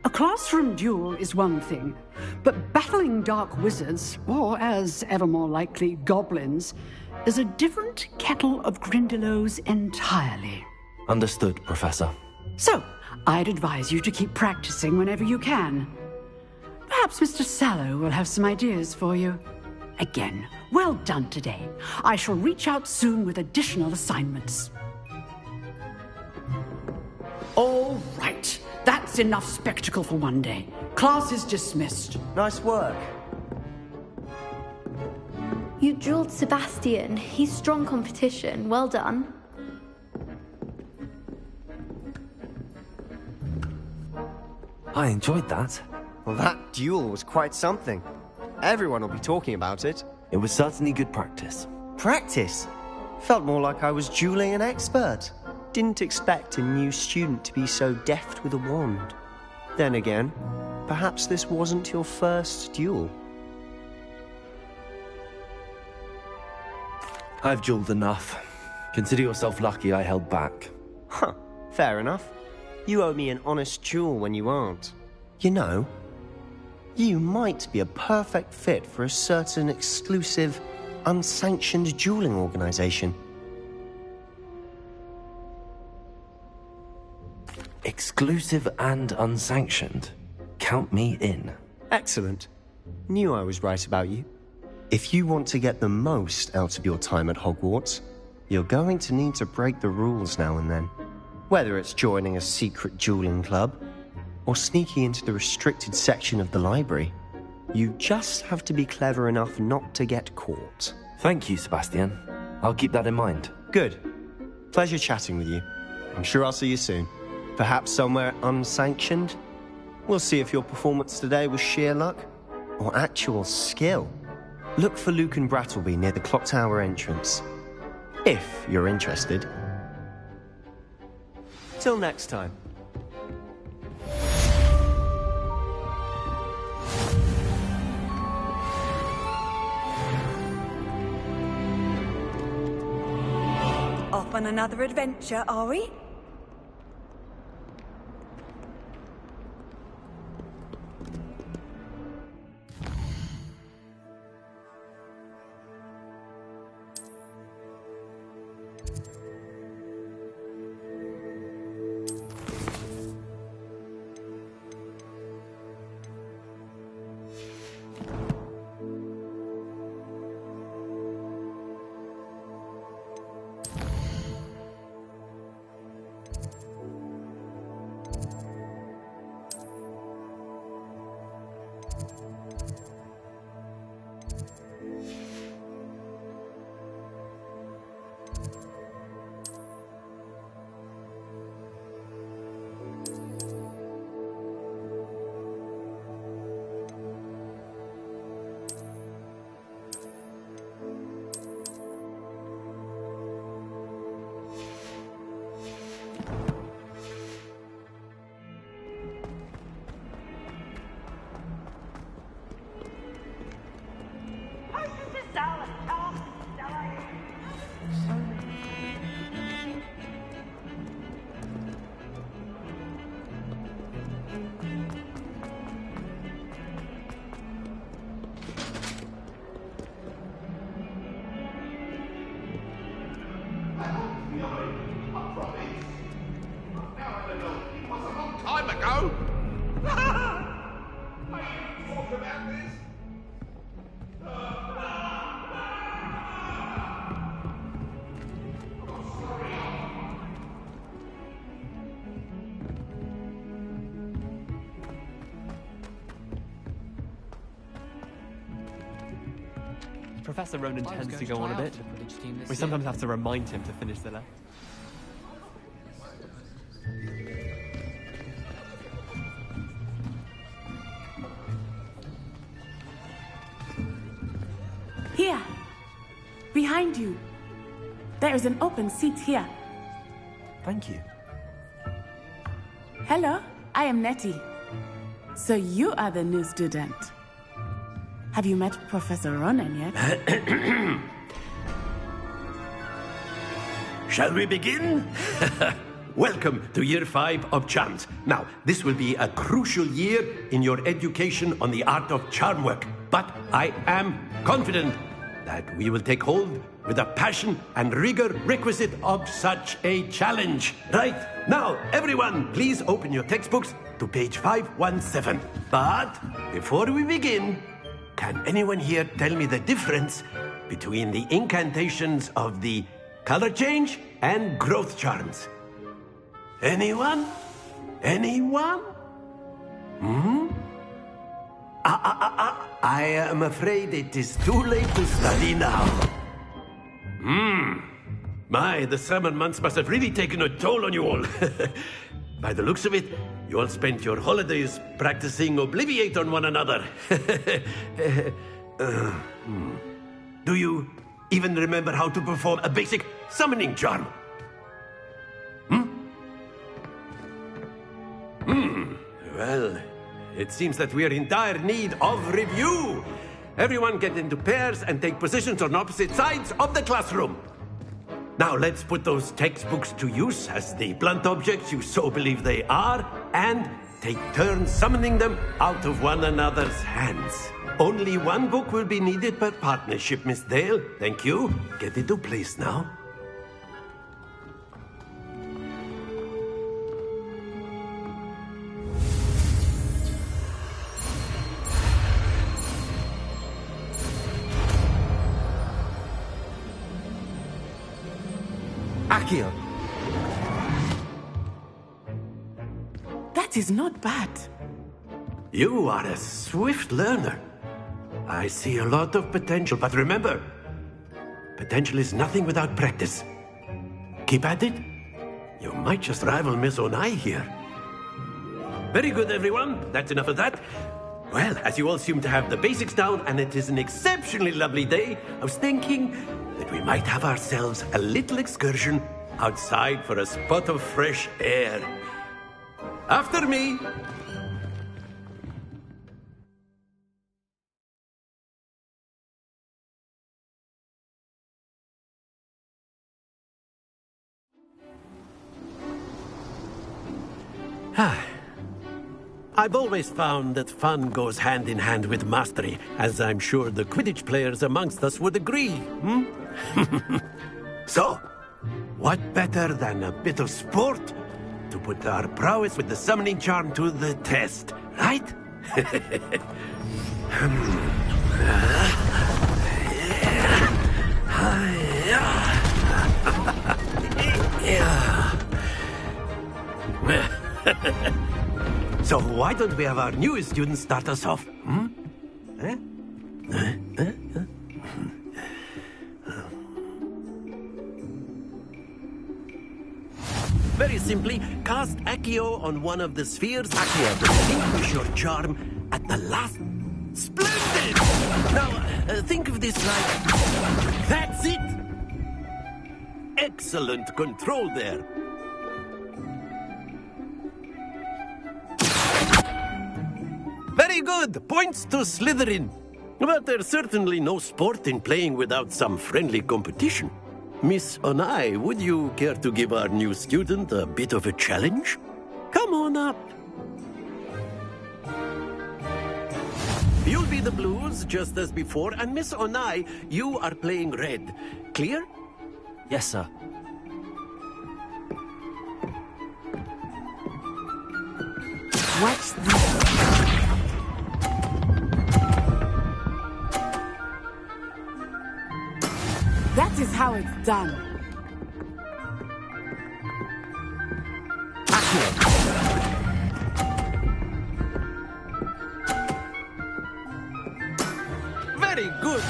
Speaker 17: A classroom duel is one thing, but battling dark wizards, or as ever more likely, goblins, is a different kettle of Grindylows entirely.
Speaker 2: Understood, Professor.
Speaker 17: So, I'd advise you to keep practicing whenever you can. Perhaps Mr. Sallow will have some ideas for you. Again, well done today. I shall reach out soon with additional assignments. All right. That's enough spectacle for one day. Class is dismissed.
Speaker 12: Nice work.
Speaker 14: You dueled Sebastian. He's strong competition. Well done.
Speaker 2: I enjoyed that.
Speaker 12: Well, that duel was quite something. Everyone will be talking about it.
Speaker 2: It was certainly good practice.
Speaker 12: Practice? Felt more like I was dueling an expert. Didn't expect a new student to be so deft with a wand. Then again, perhaps this wasn't your first duel.
Speaker 2: I've dueled enough. Consider yourself lucky I held back.
Speaker 12: Huh, fair enough. You owe me an honest duel when you aren't. You know, you might be a perfect fit for a certain exclusive, unsanctioned dueling organization.
Speaker 2: Exclusive and unsanctioned. Count me in.
Speaker 12: Excellent. Knew I was right about you. If you want to get the most out of your time at Hogwarts, you're going to need to break the rules now and then. Whether it's joining a secret dueling club, or sneaking into the restricted section of the library. You just have to be clever enough not to get caught.
Speaker 2: Thank you, Sebastian. I'll keep that in mind.
Speaker 12: Good. Pleasure chatting with you. I'm sure I'll see you soon. Perhaps somewhere unsanctioned? We'll see if your performance today was sheer luck or actual skill. Look for Luke and Brattleby near the clock tower entrance. If you're interested. Till next time.
Speaker 18: Off on another adventure, are we?
Speaker 15: Professor Ronan tends to go on a bit. We sometimes have to remind him to finish the lesson.
Speaker 19: Here! Behind you! There is an open seat here.
Speaker 2: Thank you.
Speaker 19: Hello, I am Nettie. So you are the new student. Have you met Professor Ronan yet?
Speaker 8: Shall we begin? Welcome to Year 5 of Charms. Now, this will be a crucial year in your education on the art of charm work. But I am confident that we will take hold with the passion and rigor requisite of such a challenge. Right, now, everyone, please open your textbooks to page 517. But before we begin, can anyone here tell me the difference between the incantations of the color change and growth charms? Anyone? Anyone? I am afraid it is too late to study now. My, the summer months must have really taken a toll on you all. By the looks of it, you all spent your holidays practicing Obliviate on one another. Do you even remember how to perform a basic summoning charm? Well, it seems that we are in dire need of review. Everyone get into pairs and take positions on opposite sides of the classroom. Now let's put those textbooks to use as the blunt objects you so believe they are, and take turns summoning them out of one another's hands. Only one book will be needed per partnership, Miss Dale. Thank you. Get into place now.
Speaker 19: Akio. That is not bad.
Speaker 8: You are a swift learner. I see a lot of potential, but remember, potential is nothing without practice. Keep at it. You might just rival Miss Onai here. Very good, everyone. That's enough of that. Well, as you all seem to have the basics down, and it is an exceptionally lovely day, I was thinking that we might have ourselves a little excursion outside for a spot of fresh air. After me. I've always found that fun goes hand in hand with mastery, as I'm sure the Quidditch players amongst us would agree, So, what better than a bit of sport to put our prowess with the summoning charm to the test, right? So why don't we have our newest student start us off? Very simply, cast Accio on one of the spheres. Accio, relinquish your charm at the last. Splendid! Now, think of this like... That's it! Excellent control there. Very good! Points to Slytherin. But there's certainly no sport in playing without some friendly competition. Miss Onai, would you care to give our new student a bit of a challenge? Come on up. You'll be the blues, just as before, and Miss Onai, you are playing red. Clear?
Speaker 2: Yes, sir.
Speaker 19: Watch this. That is how it's done.
Speaker 8: Very good.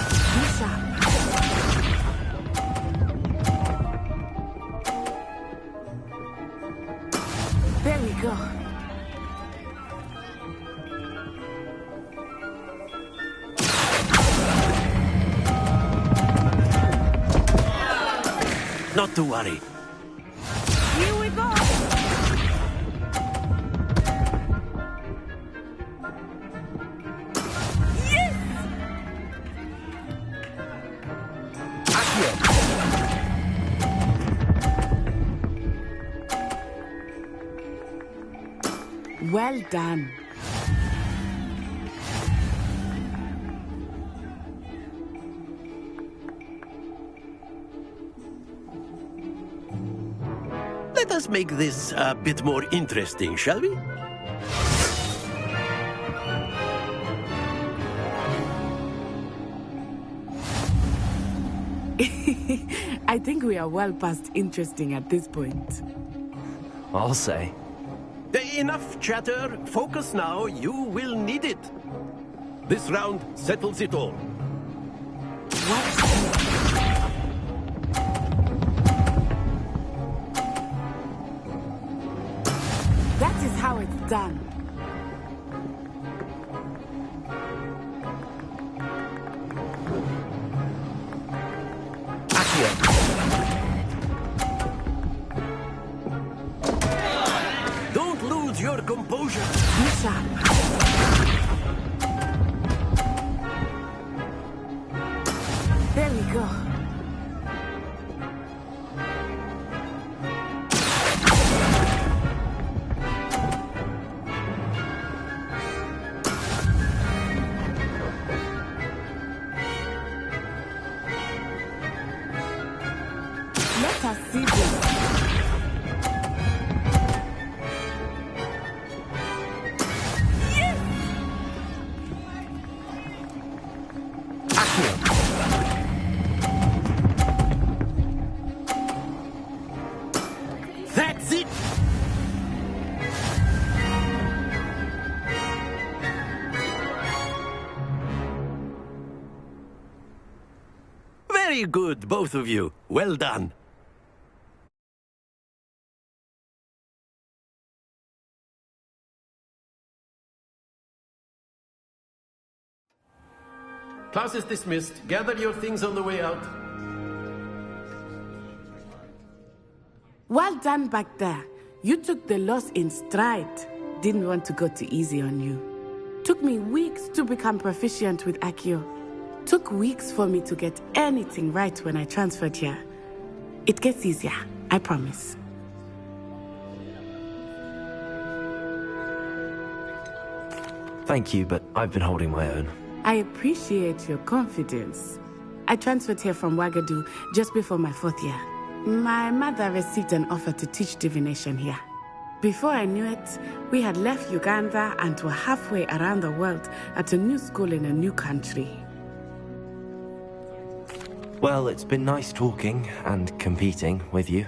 Speaker 19: There we go.
Speaker 8: Not to worry.
Speaker 19: Here we go. Yes! Well done.
Speaker 8: Let us make this a bit more interesting, shall we?
Speaker 19: I think we are well past interesting at this point.
Speaker 2: I'll say.
Speaker 8: Enough chatter. Focus now. You will need it. This round settles it all.
Speaker 19: That is how it's done.
Speaker 8: Don't lose your composure.
Speaker 19: There we go. Let us see this.
Speaker 8: That's it! Very good, both of you. Well done.
Speaker 20: Class is dismissed. Gather your things on the way out.
Speaker 19: Well done back there. You took the loss in stride. Didn't want to go too easy on you. Took me weeks to become proficient with Accio. Took weeks for me to get anything right when I transferred here. It gets easier, I promise.
Speaker 2: Thank you, but I've been holding my own.
Speaker 19: I appreciate your confidence. I transferred here from Wagadu just before my 4th year. My mother received an offer to teach divination here. Before I knew it, we had left Uganda and were halfway around the world at a new school in a new country.
Speaker 2: Well, it's been nice talking and competing with you.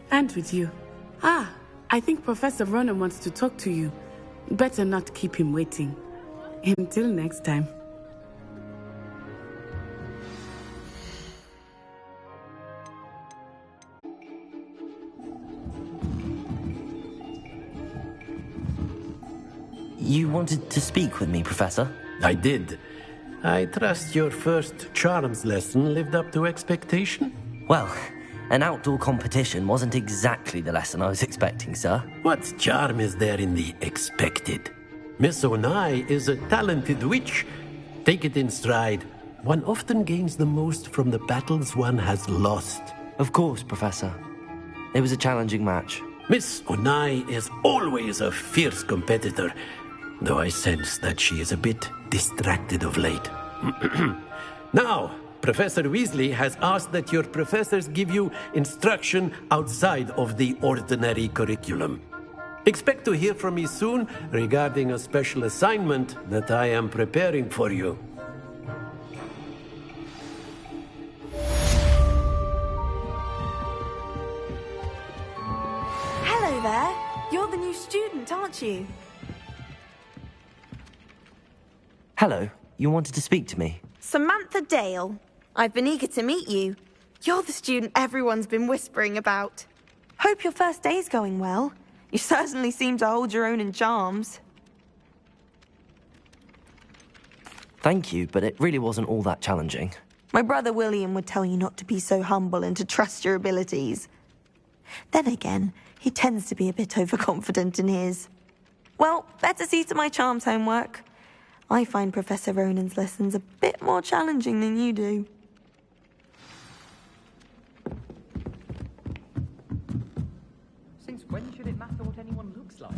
Speaker 19: And with you. I think Professor Ronan wants to talk to you. Better not keep him waiting. Until next time.
Speaker 2: You wanted to speak with me, Professor?
Speaker 20: I did. I trust your first charms lesson lived up to expectation?
Speaker 2: Well, an outdoor competition wasn't exactly the lesson I was expecting, sir.
Speaker 20: What charm is there in the expected? Miss Onai is a talented witch. Take it in stride. One often gains the most from the battles one has lost.
Speaker 2: Of course, Professor. It was a challenging match.
Speaker 20: Miss Onai is always a fierce competitor, though I sense that she is a bit distracted of late. Now, Professor Weasley has asked that your professors give you instruction outside of the ordinary curriculum. Expect to hear from me soon regarding a special assignment that I am preparing for you.
Speaker 18: Hello there. You're the new student, aren't you?
Speaker 2: Hello, you wanted to speak to me?
Speaker 18: Samantha Dale. I've been eager to meet you. You're the student everyone's been whispering about. Hope your first day's going well. You certainly seem to hold your own in charms.
Speaker 2: Thank you, but it really wasn't all that challenging.
Speaker 18: My brother William would tell you not to be so humble and to trust your abilities. Then again, he tends to be a bit overconfident in his. Well, better see to my charms homework. I find Professor Ronan's lessons a bit more challenging than you do.
Speaker 13: Since when should it matter what anyone looks like?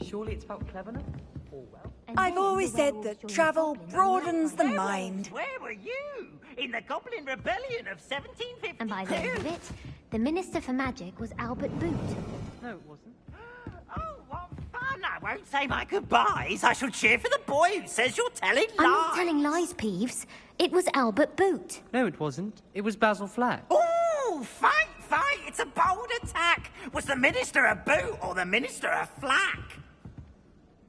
Speaker 13: Surely it's about cleverness? Or well?
Speaker 18: I've always said that travel broadens the mind.
Speaker 21: Where were you? In the Goblin Rebellion of 1752?
Speaker 22: And by the end of it, the Minister for Magic was Albert Boot.
Speaker 13: No, it wasn't.
Speaker 21: Oh, what fun! I won't say my goodbyes. I shall cheer for the boy who says you're telling lies.
Speaker 22: I'm not telling lies, Peeves. It was Albert Boot.
Speaker 13: No, it wasn't. It was Basil Flack.
Speaker 21: Oh, fight! It's a bold attack. Was the Minister a boot or the Minister a flack?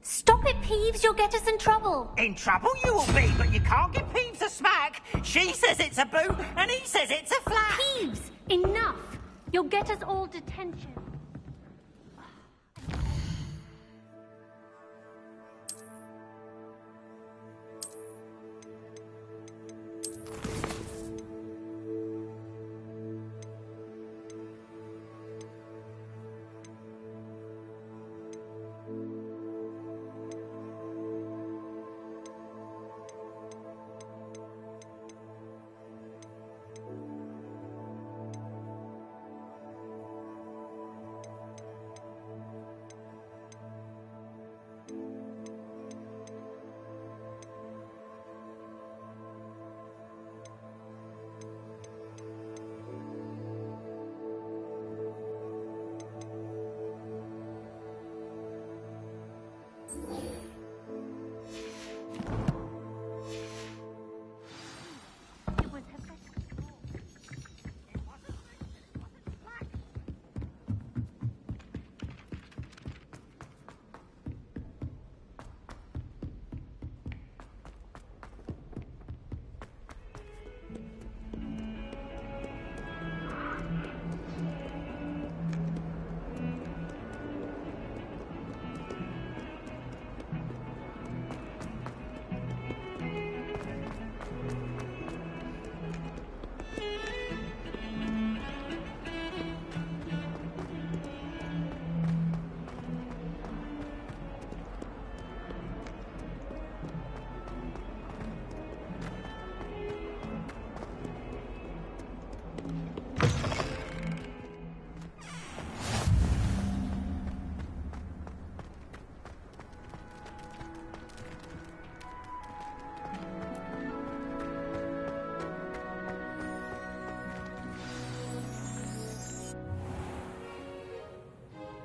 Speaker 22: Stop it, Peeves. You'll get us in trouble.
Speaker 21: In trouble you will be, but you can't give Peeves a smack. She says it's a boot and he says it's a flack.
Speaker 22: Peeves, enough. You'll get us all detention.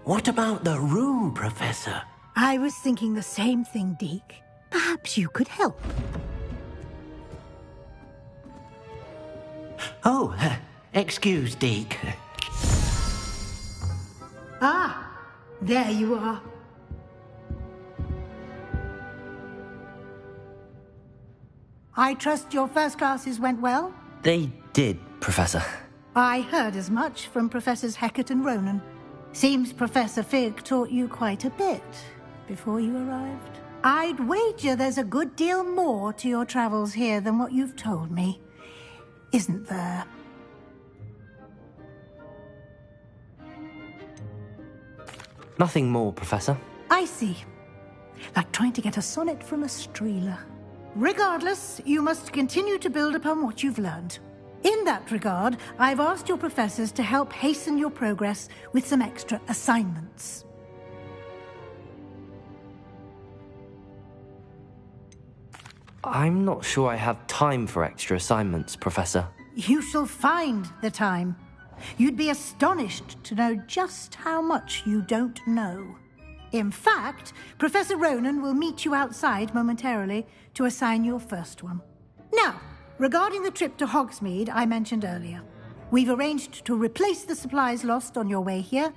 Speaker 20: What about the room, Professor?
Speaker 10: I was thinking the same thing, Deke. Perhaps you could help.
Speaker 20: Oh, excuse, Deke.
Speaker 10: Ah, there you are. I trust your first classes went well?
Speaker 2: They did, Professor.
Speaker 10: I heard as much from Professors Hecat and Ronan. Seems Professor Fig taught you quite a bit before you arrived. I'd wager there's a good deal more to your travels here than what you've told me. Isn't there?
Speaker 2: Nothing more, Professor.
Speaker 10: I see. Like trying to get a sonnet from a streeler. Regardless, you must continue to build upon what you've learned. In that regard, I've asked your professors to help hasten your progress with some extra assignments.
Speaker 2: I'm not sure I have time for extra assignments, Professor.
Speaker 10: You shall find the time. You'd be astonished to know just how much you don't know. In fact, Professor Ronan will meet you outside momentarily to assign your first one. Now, regarding the trip to Hogsmeade I mentioned earlier, we've arranged to replace the supplies lost on your way here,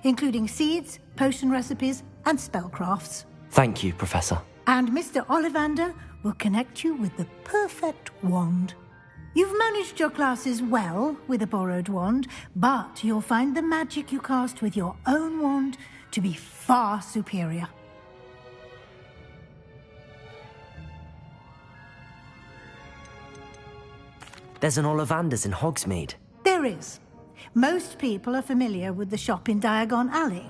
Speaker 10: including seeds, potion recipes, and spellcrafts.
Speaker 2: Thank you, Professor.
Speaker 10: And Mr. Ollivander will connect you with the perfect wand. You've managed your classes well with a borrowed wand, but you'll find the magic you cast with your own wand to be far superior.
Speaker 2: There's an Ollivander's in Hogsmeade.
Speaker 10: There is. Most people are familiar with the shop in Diagon Alley.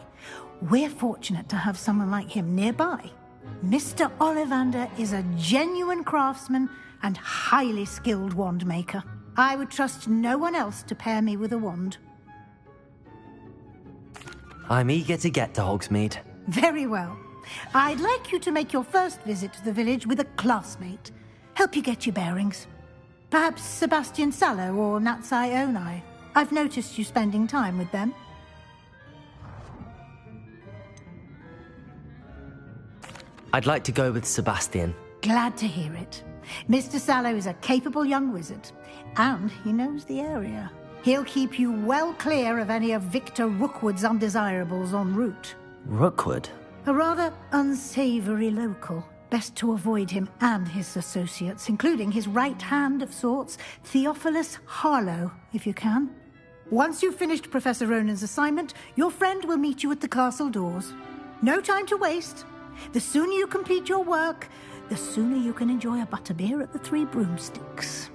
Speaker 10: We're fortunate to have someone like him nearby. Mr. Ollivander is a genuine craftsman and highly skilled wand maker. I would trust no one else to pair me with a wand.
Speaker 2: I'm eager to get to Hogsmeade.
Speaker 10: Very well. I'd like you to make your first visit to the village with a classmate. Help you get your bearings. Perhaps Sebastian Sallow or Natsai Onai. I've noticed you spending time with them.
Speaker 2: I'd like to go with Sebastian.
Speaker 10: Glad to hear it. Mr. Sallow is a capable young wizard, and he knows the area. He'll keep you well clear of any of Victor Rookwood's undesirables en route.
Speaker 2: Rookwood?
Speaker 10: A rather unsavory local. Best to avoid him and his associates, including his right hand of sorts, Theophilus Harlow, if you can. Once you've finished Professor Ronan's assignment, your friend will meet you at the castle doors. No time to waste. The sooner you complete your work, the sooner you can enjoy a butterbeer at the Three Broomsticks.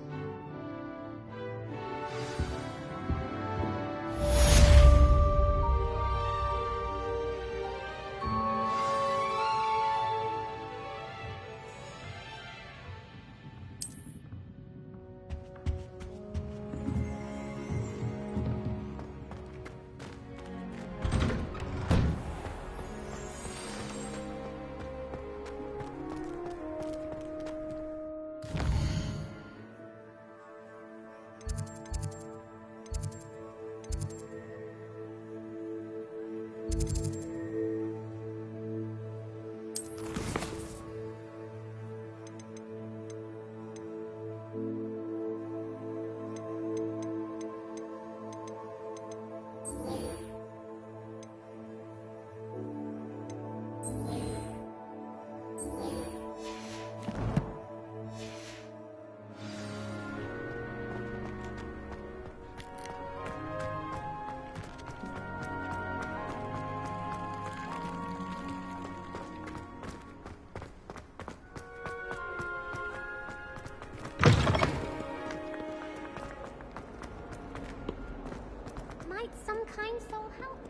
Speaker 22: Some kind soul help me.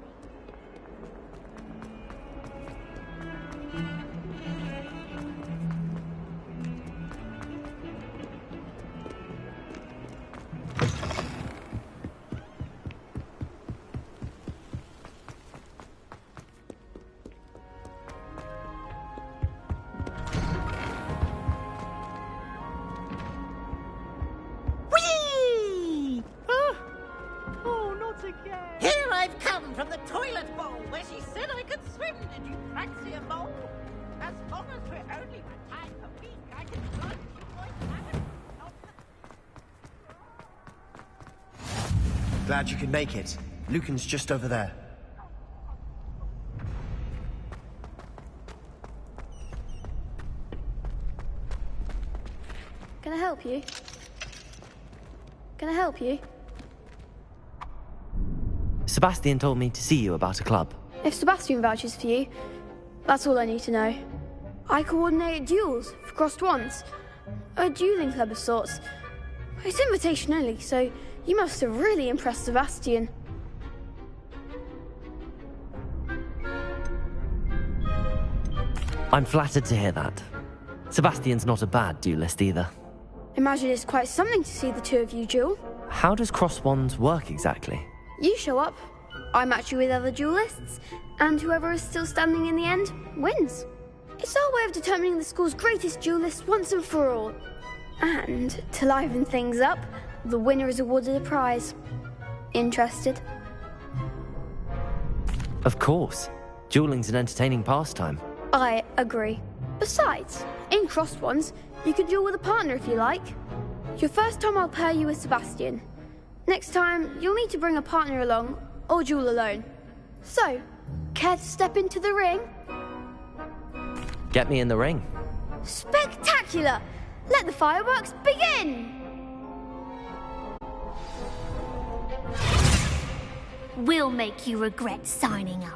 Speaker 3: Here I
Speaker 21: I've come from the toilet bowl where she said I could swim. Did you fancy a bowl? As long as we're only my time a week, I can plunge you boys have it.
Speaker 12: Glad you could make it. Lucan's just over there.
Speaker 3: Can I help you? Can I help you?
Speaker 2: Sebastian told me to see you about a club.
Speaker 3: If Sebastian vouches for you, that's all I need to know. I coordinate duels for crossed wands. A dueling club of sorts. It's invitation only, so you must have really impressed Sebastian.
Speaker 2: I'm flattered to hear that. Sebastian's not a bad duelist either.
Speaker 3: Imagine it's quite something to see the two of you duel.
Speaker 2: How does cross wands work exactly?
Speaker 3: You show up, I match you with other duelists, and whoever is still standing in the end wins. It's our way of determining the school's greatest duelist once and for all. And to liven things up, the winner is awarded a prize. Interested?
Speaker 2: Of course. Dueling's an entertaining pastime.
Speaker 3: I agree. Besides, in crossed ones, you can duel with a partner if you like. Your first time I'll pair you with Sebastian. Next time, you'll need to bring a partner along, or duel alone. So, care to step into the ring?
Speaker 2: Get me in the ring.
Speaker 3: Spectacular! Let the fireworks begin!
Speaker 22: We'll make you regret signing up.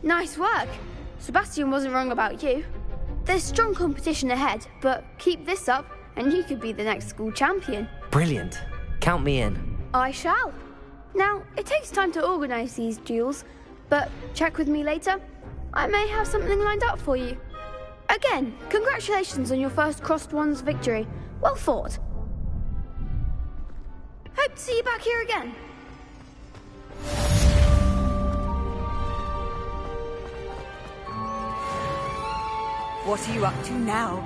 Speaker 3: Nice work. Sebastian wasn't wrong about you. There's strong competition ahead, but keep this up and you could be the next school champion.
Speaker 2: Brilliant. Count me in.
Speaker 3: I shall. Now, it takes time to organise these duels, but check with me later. I may have something lined up for you. Again, congratulations on your first crossed wands victory. Well fought. Hope to see you back here again.
Speaker 5: What are you up to now?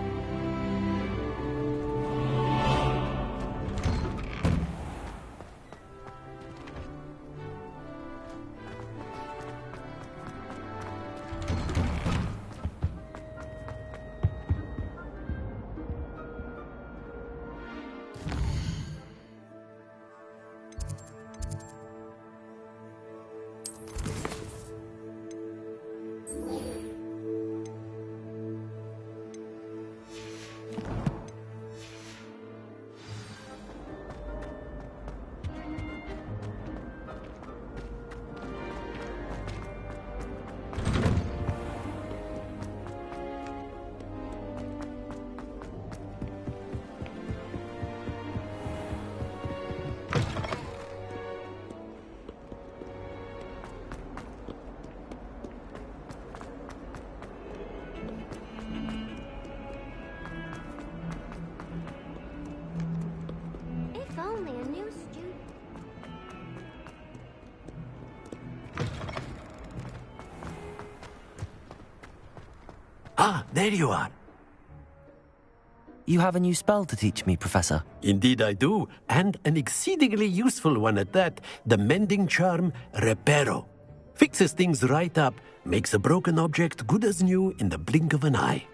Speaker 20: Ah, there you are.
Speaker 2: You have a new spell to teach me, Professor.
Speaker 20: Indeed I do, and an exceedingly useful one at that. The mending charm, Reparo. Fixes things right up, makes a broken object good as new in the blink of an eye.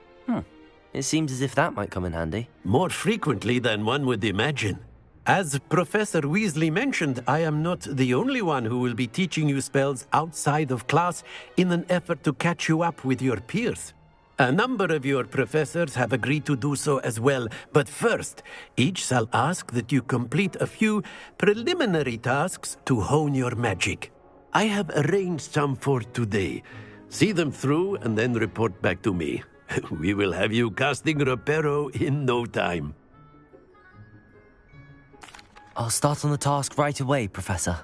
Speaker 2: It seems as if that might come in handy.
Speaker 20: More frequently than one would imagine. As Professor Weasley mentioned, I am not the only one who will be teaching you spells outside of class in an effort to catch you up with your peers. A number of your professors have agreed to do so as well, but first, each shall ask that you complete a few preliminary tasks to hone your magic. I have arranged some for today. See them through and then report back to me. We will have you casting Reparo in no time.
Speaker 2: I'll start on the task right away, Professor.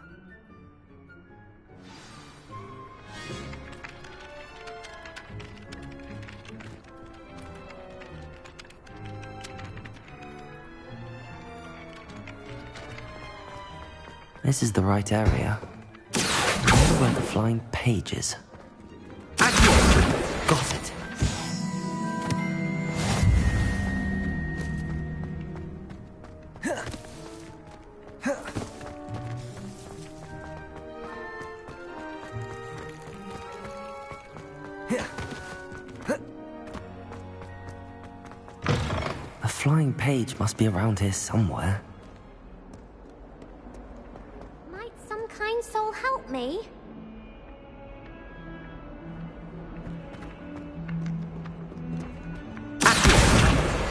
Speaker 2: This is the right area. I wonder where the flying page is. Got it. A flying page must be around here somewhere.
Speaker 22: Might some kind soul help me?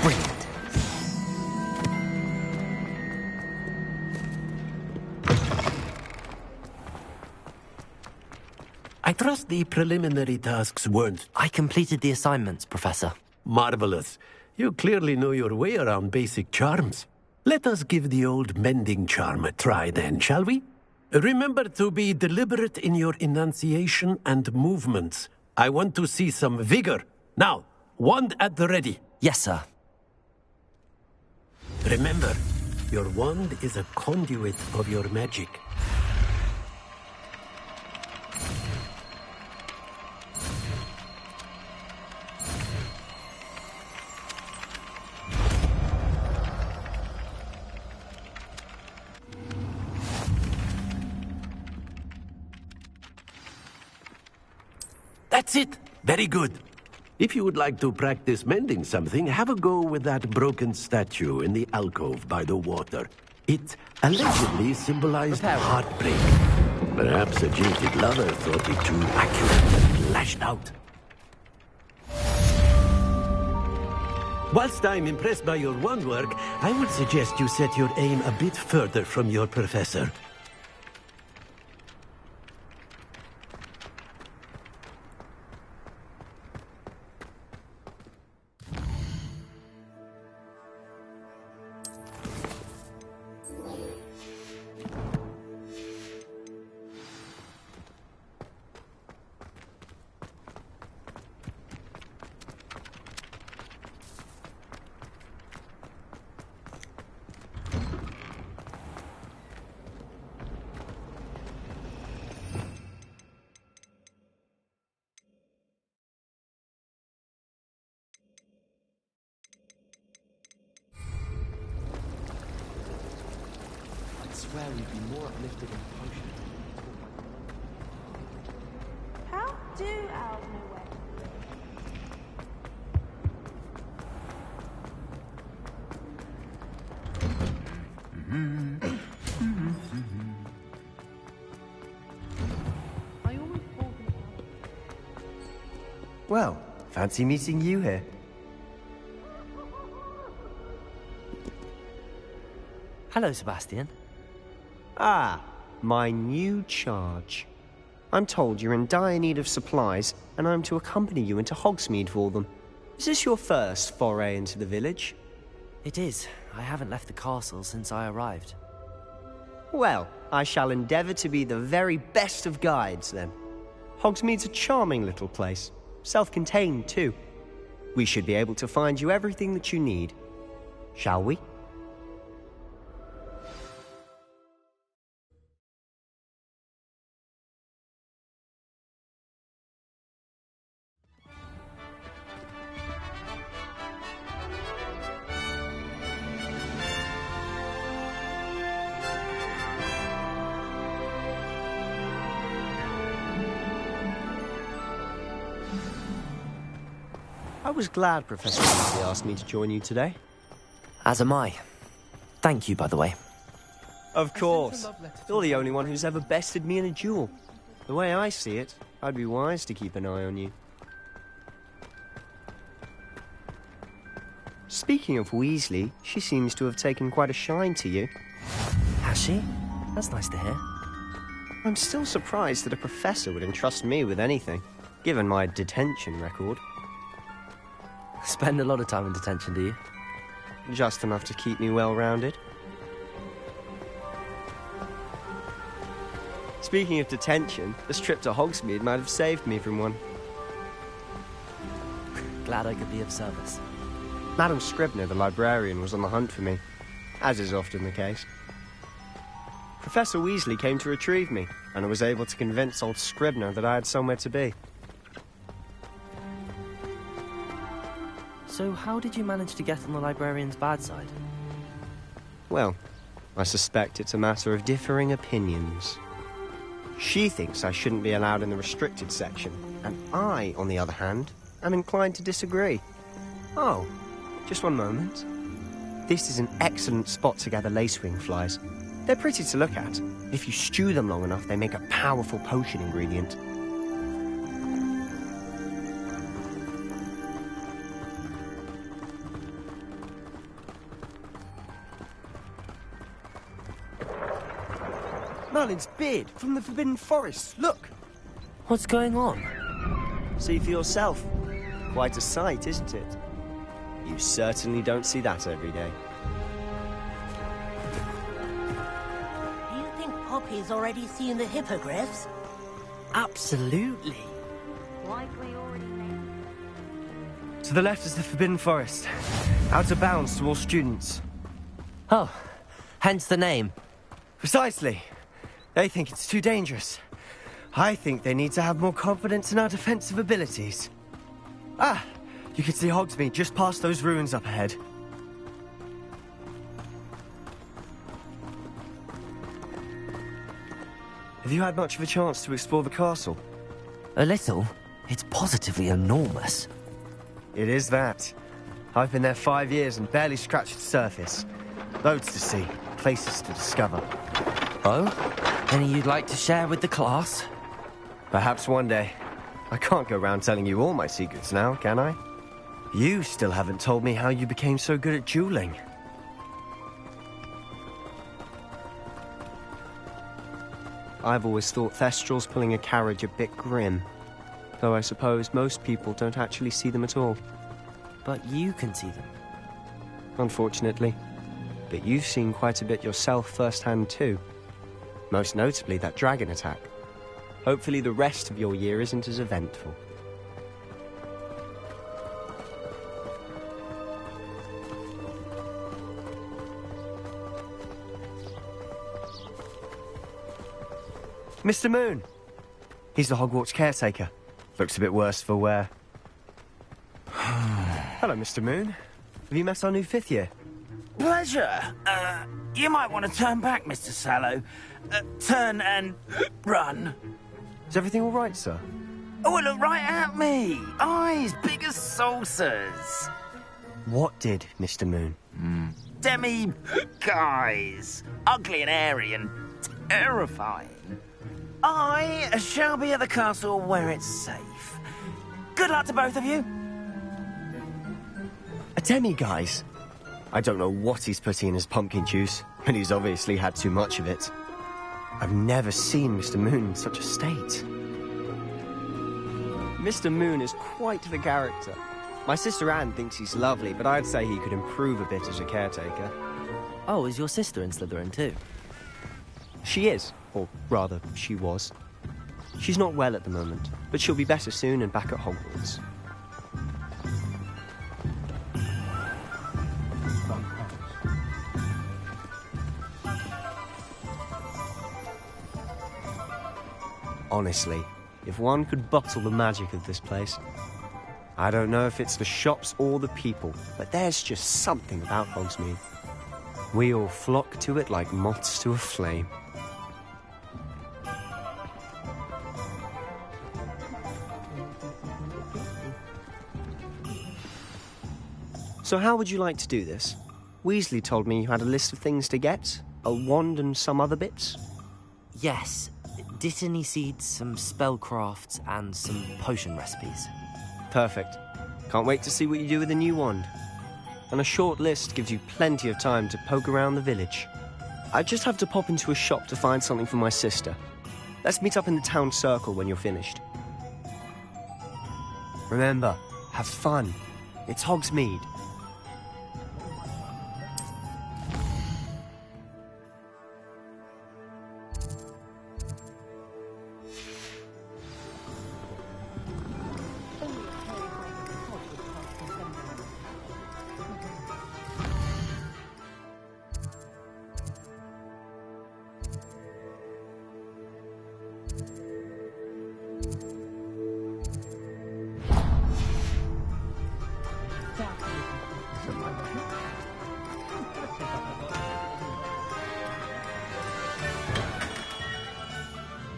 Speaker 2: Brilliant.
Speaker 20: I trust the preliminary tasks weren't...
Speaker 2: I completed the assignments, Professor.
Speaker 20: Marvelous. You clearly know your way around basic charms. Let us give the old mending charm a try then, shall we? Remember to be deliberate in your enunciation and movements. I want to see some vigor. Now, wand at the ready.
Speaker 2: Yes, sir.
Speaker 20: Remember, your wand is a conduit of your magic. That's it! Very good. If you would like to practice mending something, have a go with that broken statue in the alcove by the water. It allegedly symbolized heartbreak. Perhaps a jilted lover thought it too accurate and lashed out. Whilst I'm impressed by your wand work, I would suggest you set your aim a bit further from your professor.
Speaker 2: I swear we'd be more uplifted in potion.
Speaker 4: How do owls know where?
Speaker 12: Well, fancy meeting you here.
Speaker 2: Hello, Sebastian.
Speaker 12: Ah, my new charge. I'm told you're in dire need of supplies, and I'm to accompany you into Hogsmeade for them. Is this your first foray into the village?
Speaker 2: It is. I haven't left the castle since I arrived.
Speaker 12: Well, I shall endeavour to be the very best of guides, then. Hogsmeade's a charming little place. Self-contained, too. We should be able to find you everything that you need. Shall we? I was glad Professor Weasley asked me to join you today.
Speaker 2: As am I. Thank you, by the way.
Speaker 12: Of course. You're the only one who's ever bested me in a duel. The way I see it, I'd be wise to keep an eye on you. Speaking of Weasley, she seems to have taken quite a shine to you.
Speaker 2: Has she? That's nice to hear.
Speaker 12: I'm still surprised that a professor would entrust me with anything, given my detention record.
Speaker 2: Spend a lot of time in detention, do you?
Speaker 12: Just enough to keep me well-rounded. Speaking of detention, this trip to Hogsmeade might have saved me from one.
Speaker 2: Glad I could be of service.
Speaker 12: Madam Scribner, the librarian, was on the hunt for me, as is often the case. Professor Weasley came to retrieve me, and I was able to convince old Scribner that I had somewhere to be.
Speaker 2: So how did you manage to get on the librarian's bad side?
Speaker 12: Well, I suspect it's a matter of differing opinions. She thinks I shouldn't be allowed in the restricted section, and I, on the other hand, am inclined to disagree. Oh, just one moment. This is an excellent spot to gather lacewing flies. They're pretty to look at. If you stew them long enough, they make a powerful potion ingredient. Merlin's beard from the Forbidden Forest. Look!
Speaker 2: What's going on?
Speaker 12: See for yourself. Quite a sight, isn't it? You certainly don't see that every day.
Speaker 21: Do you think Poppy's already seen the hippogriffs?
Speaker 15: Absolutely.
Speaker 21: Likely already made.
Speaker 12: To the left is the Forbidden Forest. Out of bounds to all students.
Speaker 2: Oh, hence the name.
Speaker 12: Precisely. They think it's too dangerous. I think they need to have more confidence in our defensive abilities. Ah, you can see Hogsmeade just past those ruins up ahead. Have you had much of a chance to explore the castle?
Speaker 2: A little. It's positively enormous.
Speaker 12: It is that. I've been there 5 years and barely scratched the surface. Loads to see, places to discover.
Speaker 2: Oh? Any you'd like to share with the class?
Speaker 12: Perhaps one day. I can't go around telling you all my secrets now, can I? You still haven't told me how you became so good at dueling. I've always thought Thestrals pulling a carriage a bit grim. Though I suppose most people don't actually see them at all.
Speaker 2: But you can see them.
Speaker 12: Unfortunately. But you've seen quite a bit yourself firsthand too. Most notably that dragon attack. Hopefully the rest of your year isn't as eventful. Mr. Moon! He's the Hogwarts caretaker. Looks a bit worse for wear. Hello, Mr. Moon. Have you met our new 5th year?
Speaker 6: Pleasure. You might want to turn back, Mr. Sallow. Turn and run.
Speaker 12: Is everything all right, sir?
Speaker 6: Oh, look right at me. Eyes big as saucers.
Speaker 12: What did, Mr. Moon?
Speaker 6: Demi guys. Ugly and airy and terrifying. I shall be at the castle where it's safe. Good luck to both of you.
Speaker 12: A demi-guise? I don't know what he's putting in his pumpkin juice, but he's obviously had too much of it. I've never seen Mr. Moon in such a state. Mr. Moon is quite the character. My sister Anne thinks he's lovely, but I'd say he could improve a bit as a caretaker.
Speaker 2: Oh, is your sister in Slytherin too?
Speaker 12: She is, or rather, she was. She's not well at the moment, but she'll be better soon and back at Hogwarts. Honestly, if one could bottle the magic of this place. I don't know if it's the shops or the people, but there's just something about Hogsmeade. We all flock to it like moths to a flame. So how would you like to do this? Weasley told me you had a list of things to get. A wand and some other bits.
Speaker 7: Yes. Dittany seeds, some spellcrafts, and some potion recipes.
Speaker 12: Perfect. Can't wait to see what you do with the new wand. And a short list gives you plenty of time to poke around the village. I just have to pop into a shop to find something for my sister. Let's meet up in the town circle when you're finished. Remember, have fun. It's Hogsmeade.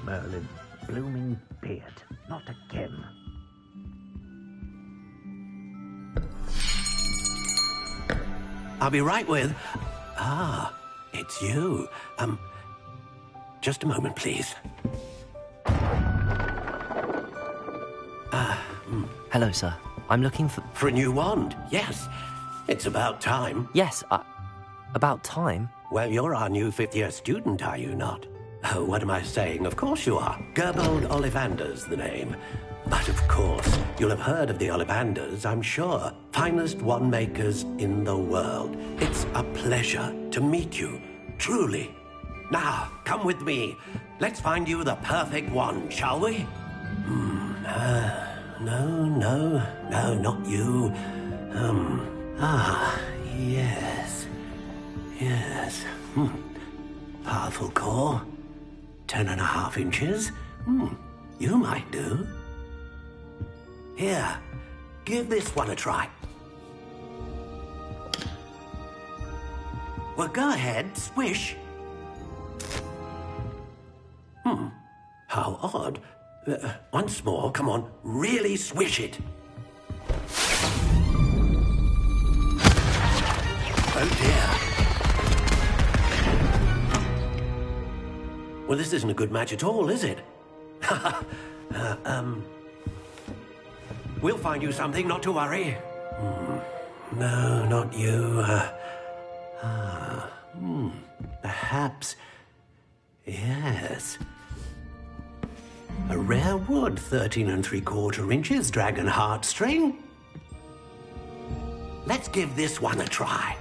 Speaker 20: Merlin's blooming beard. Not again. I'll be right with... Ah, it's you. Just a moment, please.
Speaker 7: Hello, sir. I'm looking for...
Speaker 20: For a new wand, yes. It's about time.
Speaker 7: Yes, about time?
Speaker 20: Well, you're our new fifth-year student, are you not? Oh, what am I saying? Of course you are. Gerbold Ollivander's the name. But of course, you'll have heard of the Ollivanders, I'm sure. Finest wand makers in the world. It's a pleasure to meet you, truly. Now, come with me. Let's find you the perfect wand, shall we? No, not you. Yes. Powerful core. 10.5 inches. You might do. Here, give this one a try. Well, go ahead, swish. How odd. Once more, come on, really swish it. Oh dear. Well, this isn't a good match at all, is it? We'll find you something, not to worry. No, not you. Perhaps. Yes. A rare wood, 13 3/4 inches, dragon heartstring. Let's give this one a try.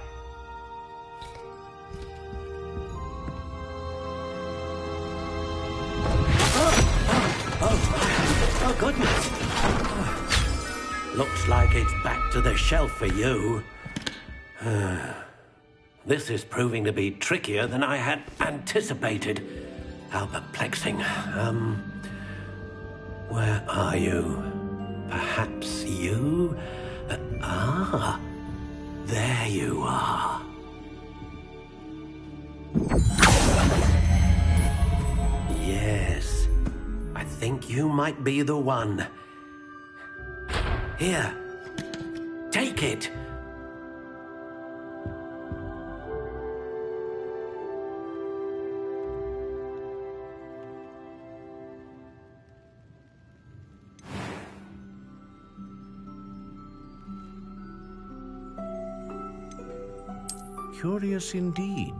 Speaker 20: Oh, goodness. Looks like it's back to the shelf for you. This is proving to be trickier than I had anticipated. How perplexing. Where are you? Perhaps you? There you are. Yes, I think you might be the one. Here, take it.
Speaker 11: Curious indeed.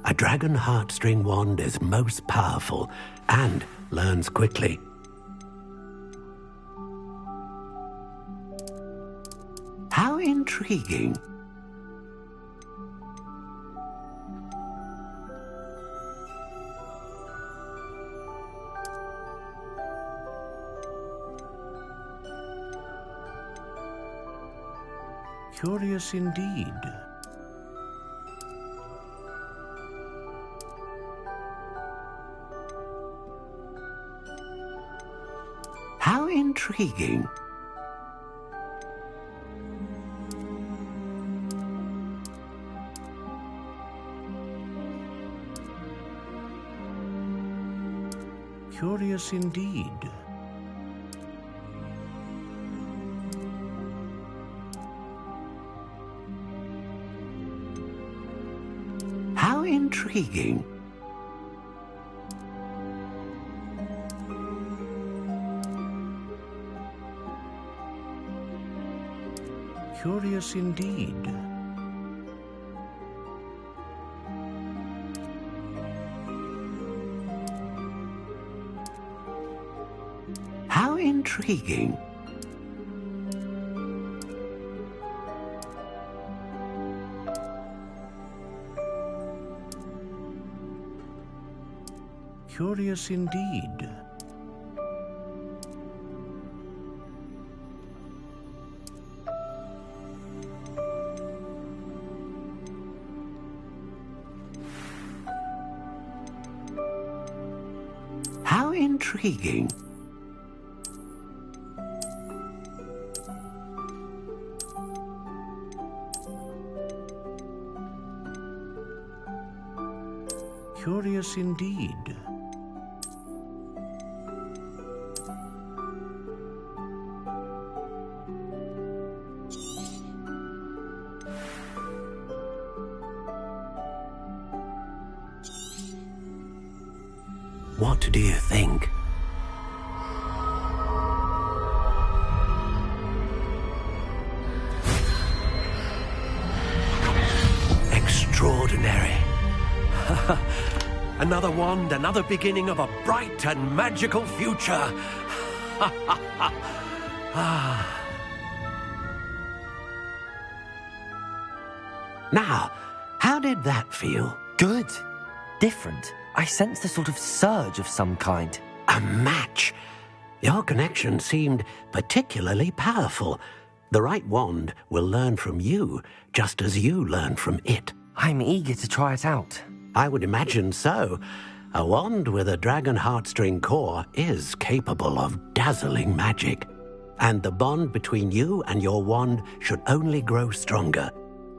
Speaker 20: A dragon heartstring wand is most powerful and learns quickly. How intriguing.
Speaker 11: Curious indeed.
Speaker 8: intriguing. Curious indeed. How intriguing. Curious indeed. How intriguing. Curious indeed. How intriguing. Curious indeed. What do you think? Extraordinary. Another wand, another beginning of a bright and magical future. Now, how did that feel?
Speaker 2: Good. Different. I sensed a sort of surge of some kind.
Speaker 8: A match. Your connection seemed particularly powerful. The right wand will learn from you, just as you learn from it.
Speaker 2: I'm eager to try it out.
Speaker 8: I would imagine so. A wand with a dragon heartstring core is capable of dazzling magic. And the bond between you and your wand should only grow stronger.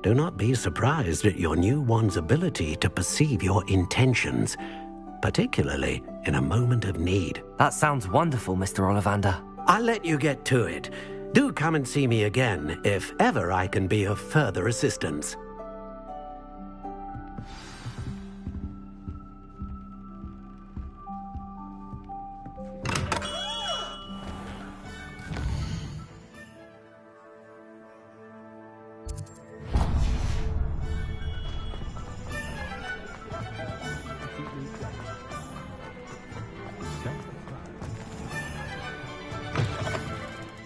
Speaker 8: Do not be surprised at your new wand's ability to perceive your intentions, particularly in a moment of need.
Speaker 2: That sounds wonderful, Mr. Ollivander.
Speaker 8: I'll let you get to it. Do come and see me again if ever I can be of further assistance.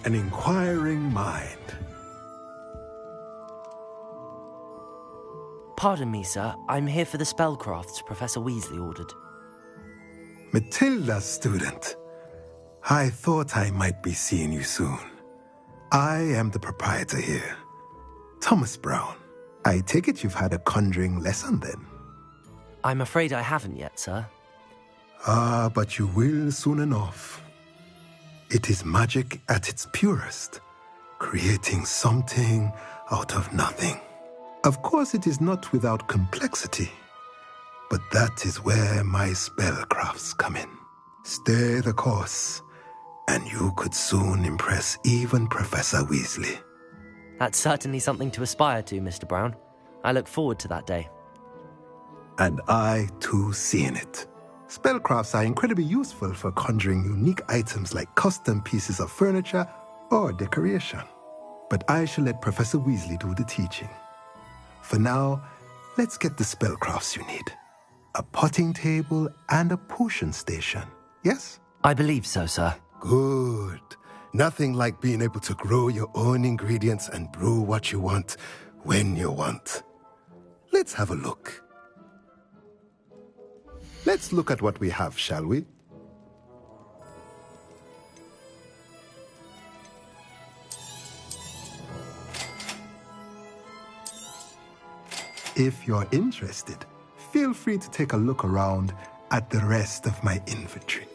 Speaker 9: An inquiring mind.
Speaker 2: Pardon me, sir. I'm here for the spellcrafts Professor Weasley ordered.
Speaker 9: Matilda's student. I thought I might be seeing you soon. I am the proprietor here, Thomas Brown. I take it you've had a conjuring lesson then?
Speaker 2: I'm afraid I haven't yet, sir.
Speaker 9: Ah, but you will soon enough. It is magic at its purest, creating something out of nothing. Of course, it is not without complexity, but that is where my spellcrafts come in. Stay the course, and you could soon impress even Professor Weasley.
Speaker 2: That's certainly something to aspire to, Mr. Brown. I look forward to that day.
Speaker 9: And I, too, seeing it. Spellcrafts are incredibly useful for conjuring unique items like custom pieces of furniture or decoration. But I shall let Professor Weasley do the teaching. For now, let's get the spellcrafts you need. A potting table and a potion station, yes?
Speaker 2: I believe so, sir.
Speaker 9: Good. Nothing like being able to grow your own ingredients and brew what you want when you want. Let's have a look. Let's look at what we have, shall we? If you're interested, feel free to take a look around at the rest of my inventory.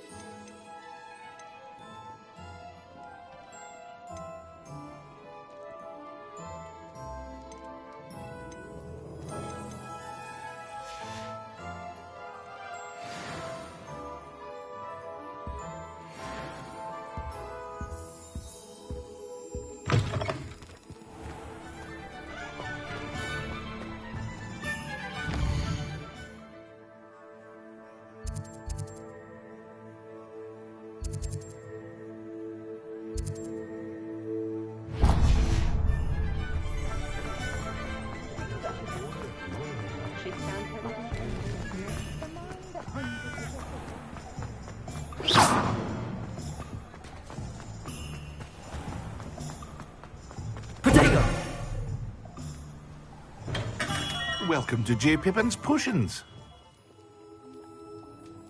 Speaker 1: welcome to J. Pippin's Potions.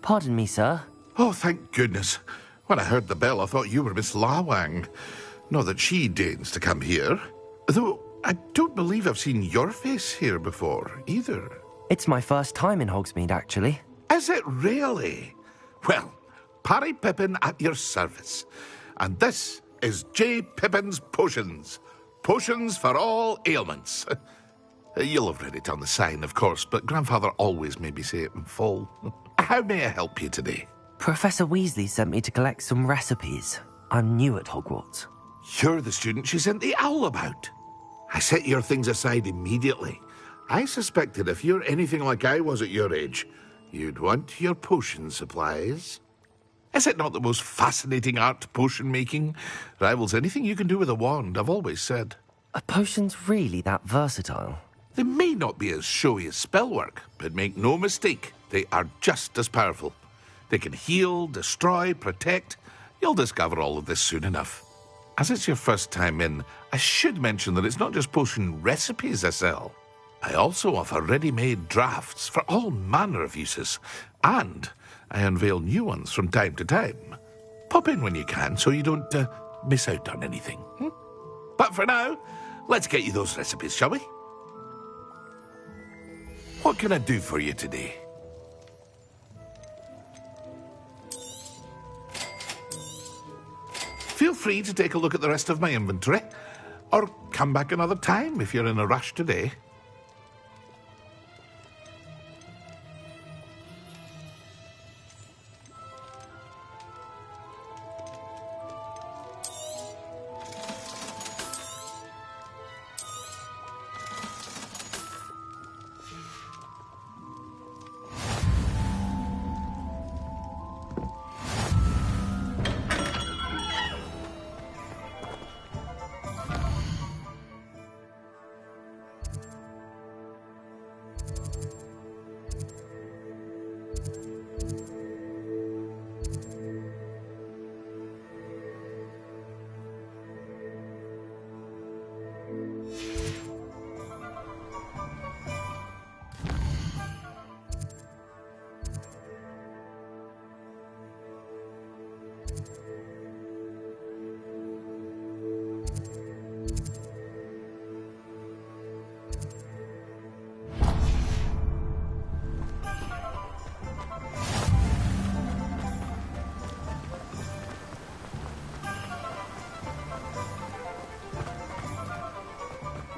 Speaker 2: Pardon me, sir.
Speaker 1: Oh, thank goodness. When I heard the bell, I thought you were Miss Lawang. Not that she deigns to come here. Though, I don't believe I've seen your face here before, either.
Speaker 2: It's my first time in Hogsmeade, actually.
Speaker 1: Is it really? Well, Parry Pippin at your service. And this is J. Pippin's Potions. Potions for all ailments. You'll have read it on the sign, of course, but Grandfather always made me say it in full. How may I help you today?
Speaker 2: Professor Weasley sent me to collect some recipes. I'm new at Hogwarts.
Speaker 1: You're the student she sent the owl about. I set your things aside immediately. I suspected if you're anything like I was at your age, you'd want your potion supplies. Is it not the most fascinating art, potion making? Rivals anything you can do with a wand, I've always said.
Speaker 2: Are potions really that versatile?
Speaker 1: They may not be as showy as spellwork, but make no mistake, they are just as powerful. They can heal, destroy, protect. You'll discover all of this soon enough. As it's your first time in, I should mention that it's not just potion recipes I sell. I also offer ready-made drafts for all manner of uses, and I unveil new ones from time to time. Pop in when you can so you don't miss out on anything. But for now, let's get you those recipes, shall we? What can I do for you today? Feel free to take a look at the rest of my inventory, or come back another time if you're in a rush today.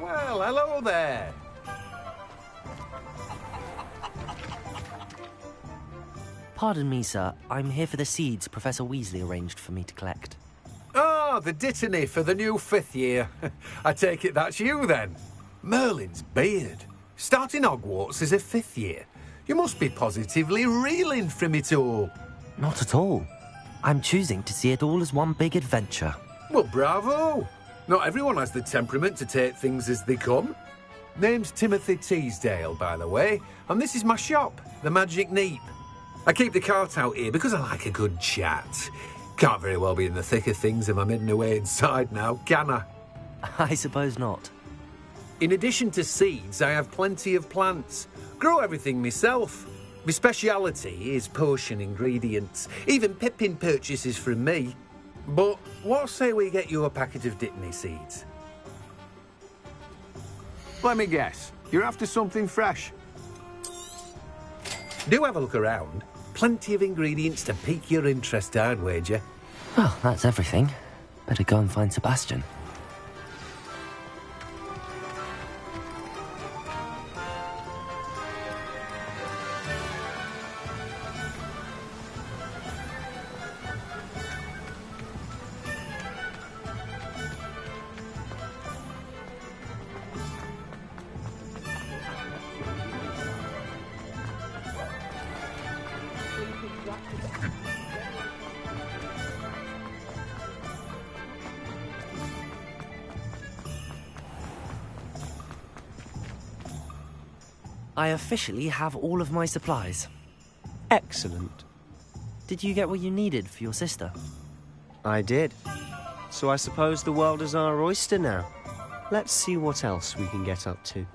Speaker 11: Well, hello there.
Speaker 2: Pardon me, sir. I'm here for the seeds Professor Weasley arranged for me to collect.
Speaker 11: Oh, the dittany for the new 5th year. I take it that's you, then. Merlin's beard. Starting Hogwarts as a 5th year. You must be positively reeling from it all.
Speaker 2: Not at all. I'm choosing to see it all as one big adventure.
Speaker 11: Well, bravo. Not everyone has the temperament to take things as they come. Name's Timothy Teasdale, by the way, and this is my shop, the Magic Neep. I keep the cart out here because I like a good chat. Can't very well be in the thick of things if I'm hidden away inside now, can I?
Speaker 2: I suppose not.
Speaker 11: In addition to seeds, I have plenty of plants. Grow everything myself. My speciality is potion ingredients. Even Pippin purchases from me. But what say we get you a packet of dittany seeds?
Speaker 23: Let me guess. You're after something fresh.
Speaker 11: Do have a look around. Plenty of ingredients to pique your interest, I'd wager.
Speaker 2: Well, that's everything. Better go and find Sebastian. I officially have all of my supplies.
Speaker 12: Excellent.
Speaker 2: Did you get what you needed for your sister?
Speaker 12: I did. So I suppose the world is our oyster now. Let's see what else we can get up to.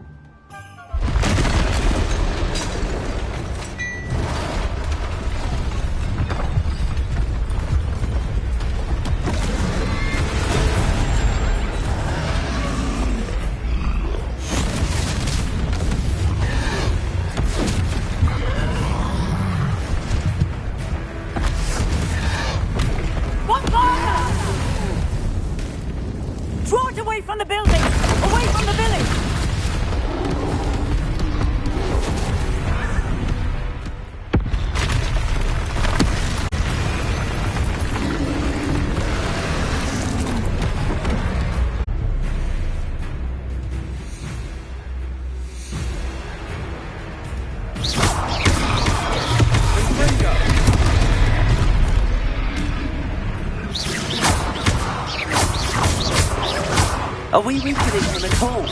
Speaker 2: Are we weakening him at all?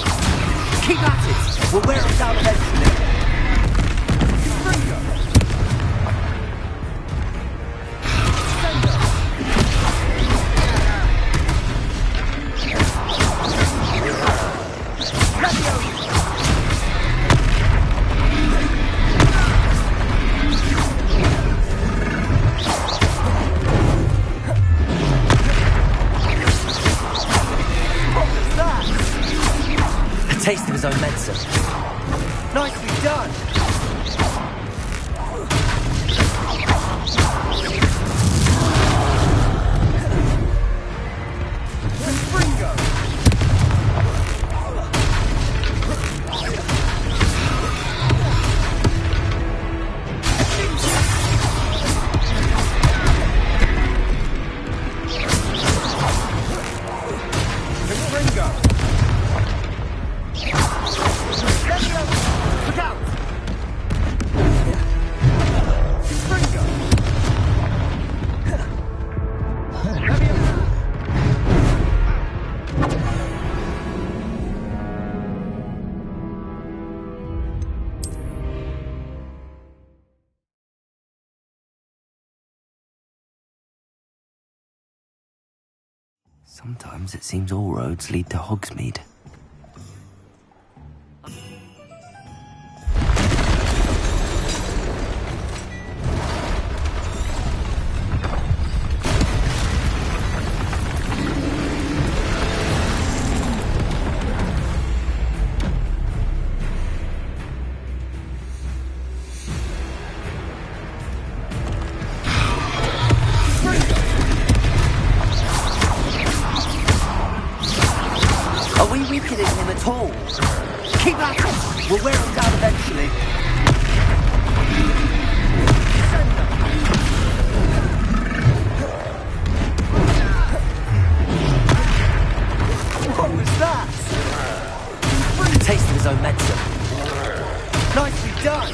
Speaker 2: Keep at it! We'll wear him down eventually. Taste of his own medicine. Nicely done! Sometimes it seems all roads lead to Hogsmeade. Keep at it! We'll wear him down eventually. What was that? A taste of his own medicine. Nicely done!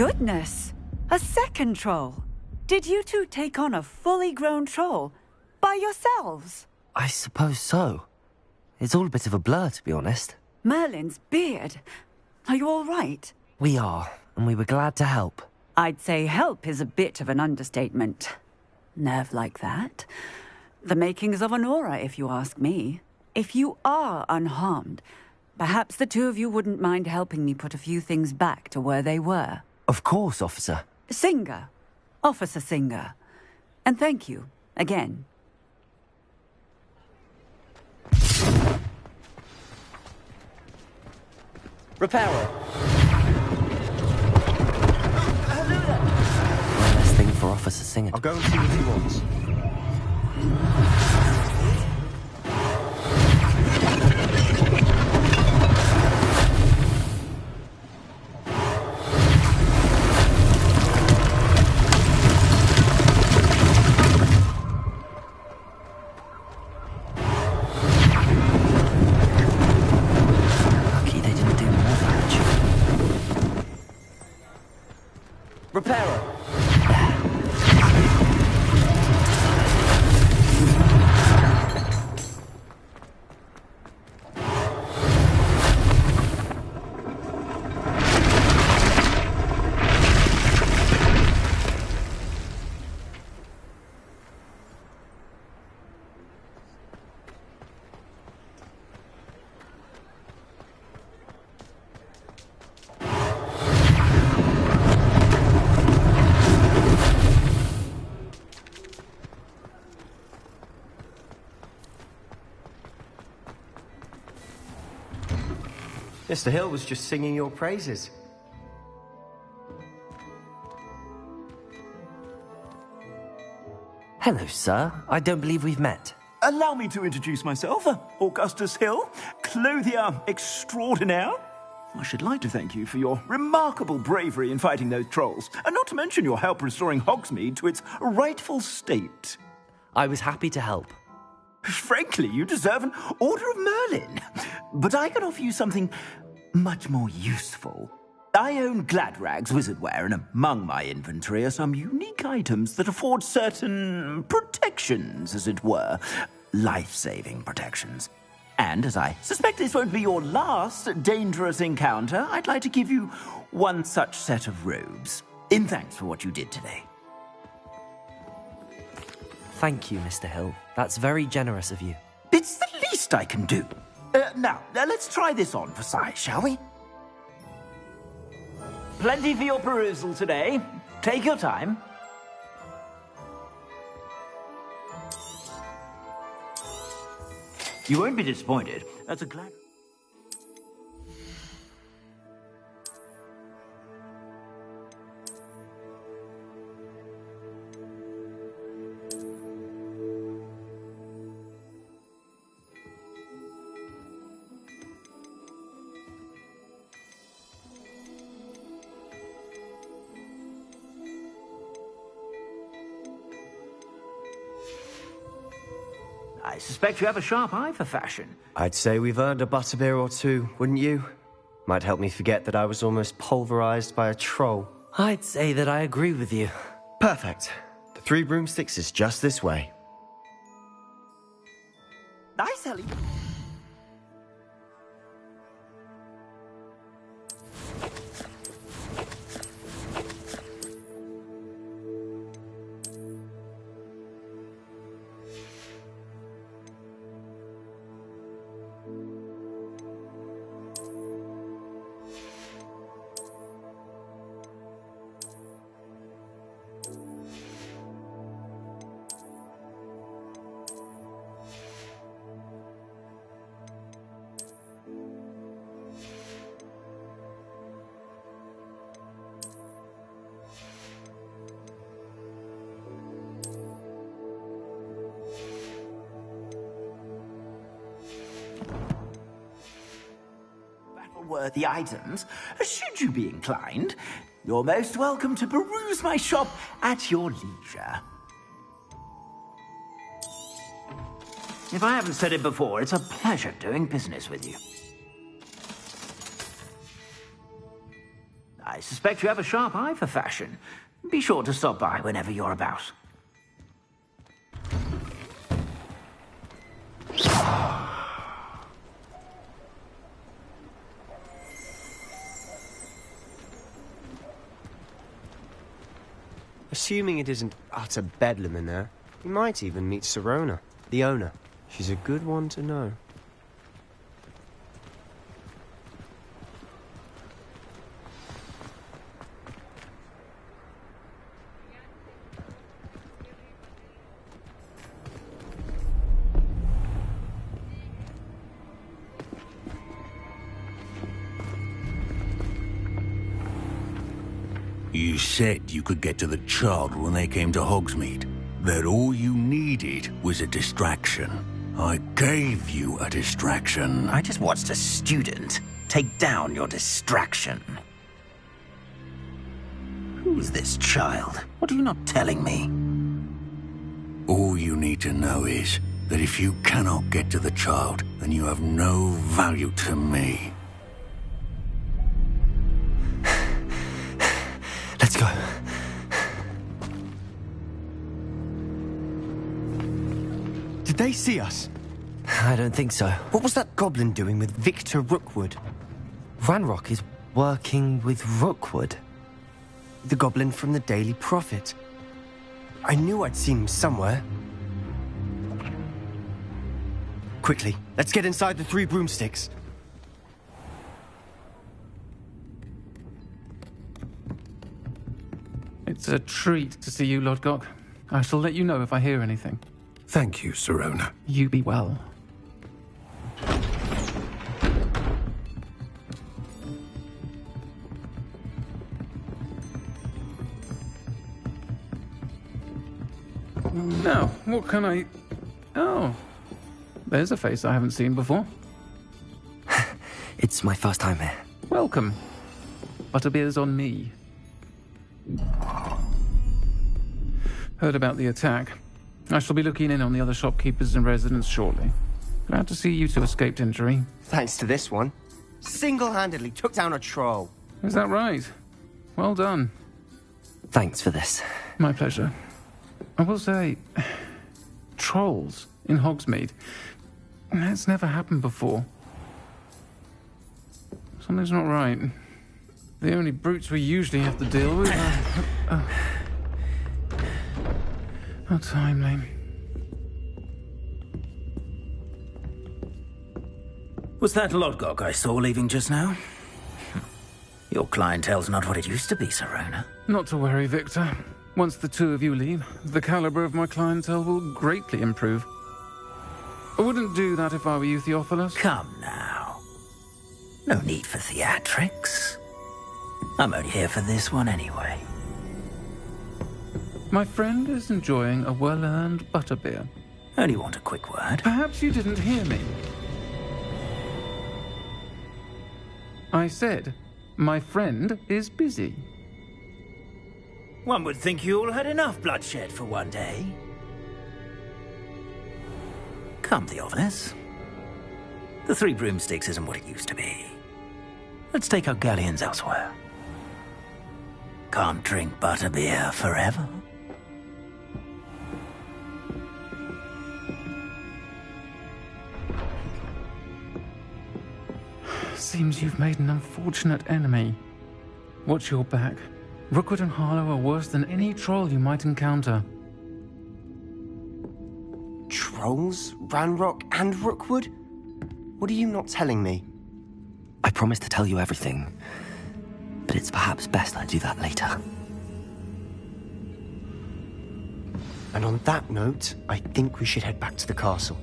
Speaker 5: Goodness! A second troll! Did you two take on a fully grown troll? By yourselves?
Speaker 2: I suppose so. It's all a bit of a blur, to be honest.
Speaker 5: Merlin's beard. Are you all right?
Speaker 2: We are, and we were glad to help.
Speaker 5: I'd say help is a bit of an understatement. Nerve like that. The makings of an aura, if you ask me. If you are unharmed, perhaps the two of you wouldn't mind helping me put a few things back to where they were.
Speaker 2: Of course, officer.
Speaker 5: Singer. Officer Singer. And thank you, again.
Speaker 15: Repairer.
Speaker 2: One less thing for Officer Singer.
Speaker 12: I'll go and see what he wants.
Speaker 2: Lucky they didn't do more damage.
Speaker 15: Repairer.
Speaker 12: Mr. Hill was just singing your praises.
Speaker 2: Hello, sir. I don't believe we've met.
Speaker 14: Allow me to introduce myself, Augustus Hill, clothier extraordinaire. I should like to thank you for your remarkable bravery in fighting those trolls, and not to mention your help restoring Hogsmeade to its rightful state.
Speaker 15: I was happy to help.
Speaker 14: Frankly, you deserve an Order of Merlin. But I can offer you something much more useful. I own Gladrag's wizardware, and among my inventory are some unique items that afford certain protections, as it were. Life-saving protections. And as I suspect this won't be your last dangerous encounter, I'd like to give you one such set of robes, in thanks for what you did today.
Speaker 2: Thank you, Mr. Hill. That's very generous of you.
Speaker 14: It's the least I can do. Now, let's try this on for size, shall we? Plenty for your perusal today. Take your time. You won't be disappointed. That's a glad... I suspect you have a sharp eye for fashion.
Speaker 12: I'd say we've earned a butterbeer or two, wouldn't you? Might help me forget that I was almost pulverized by a troll.
Speaker 2: I'd say that I agree with you.
Speaker 12: Perfect. The Three Broomsticks is just this way.
Speaker 14: Nice, Ellie. Worthy items, should you be inclined, you're most welcome to peruse my shop at your leisure. If I haven't said it before, it's a pleasure doing business with you. I suspect you have a sharp eye for fashion. Be sure to stop by whenever you're about.
Speaker 12: Assuming it isn't utter bedlam in there, you might even meet Serona, the owner. She's a good one to know.
Speaker 16: You said you could get to the child when they came to Hogsmeade. That all you needed was a distraction. I gave you a distraction.
Speaker 14: I just watched a student take down your distraction. Who's this child? What are you not telling me?
Speaker 16: All you need to know is that if you cannot get to the child, then you have no value to me.
Speaker 7: Let's go.
Speaker 12: Did they see us?
Speaker 7: I don't think so.
Speaker 12: What was that goblin doing with Victor Rookwood?
Speaker 7: Ranrock is working with Rookwood.
Speaker 12: The goblin from the Daily Prophet. I knew I'd seen him somewhere. Quickly, let's get inside the 3 broomsticks.
Speaker 17: It's a treat to see you, Lodgok. I shall let you know if I hear anything.
Speaker 9: Thank you, Sirona.
Speaker 17: You be well. Now, what can I... Oh, there's a face I haven't seen before.
Speaker 7: It's my first time here.
Speaker 17: Welcome. Butterbeer's on me. Heard about the attack. I shall be looking in on the other shopkeepers and residents shortly. Glad to see you two escaped injury.
Speaker 12: Thanks to this one. Single-handedly took down a troll.
Speaker 17: Is that right? Well done.
Speaker 7: Thanks for this.
Speaker 17: My pleasure. I will say, trolls in Hogsmeade. That's never happened before. Something's not right. The only brutes we usually have to deal with are... How timely.
Speaker 14: Was that Lodgok I saw leaving just now? Your clientele's not what it used to be, Sirona.
Speaker 17: Not to worry, Victor. Once the two of you leave, the caliber of my clientele will greatly improve. I wouldn't do that if I were you, Theophilus.
Speaker 14: Come now. No need for theatrics. I'm only here for this one anyway.
Speaker 17: My friend is enjoying a well-earned butterbeer.
Speaker 14: Only want a quick word.
Speaker 17: Perhaps you didn't hear me. I said, my friend is busy.
Speaker 14: One would think you all had enough bloodshed for one day. Come, Theophilus. The 3 broomsticks isn't what it used to be. Let's take our galleons elsewhere. Can't drink butterbeer forever.
Speaker 17: Seems you've made an unfortunate enemy. Watch your back. Rookwood and Harlow are worse than any troll you might encounter.
Speaker 12: Trolls? Ranrock and Rookwood? What are you not telling me?
Speaker 7: I promised to tell you everything, but it's perhaps best I do that later.
Speaker 12: And on that note, I think we should head back to the castle.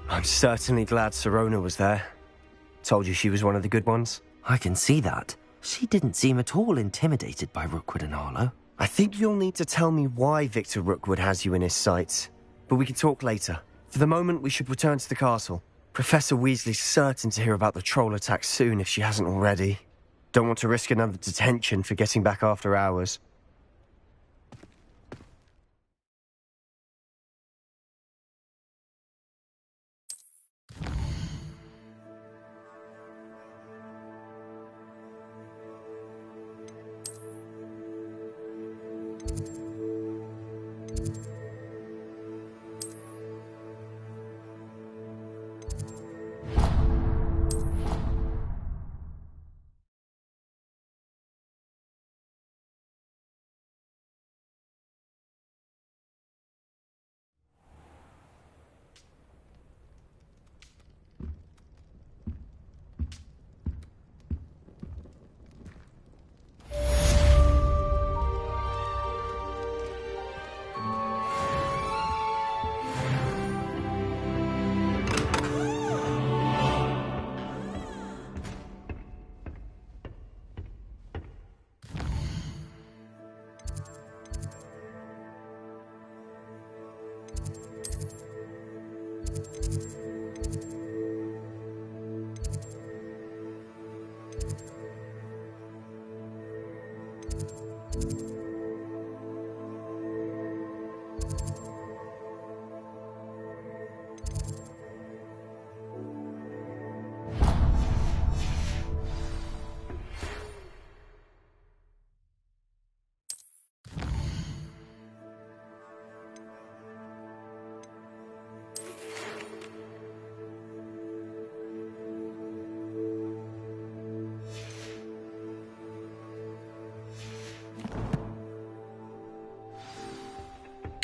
Speaker 12: I'm certainly glad Sirona was there. Told you she was one of the good ones.
Speaker 7: I can see that. She didn't seem at all intimidated by Rookwood and Harlow.
Speaker 12: I think you'll need to tell me why Victor Rookwood has you in his sights. But we can talk later. For the moment, we should return to the castle. Professor Weasley's certain to hear about the troll attack soon if she hasn't already. Don't want to risk another detention for getting back after hours.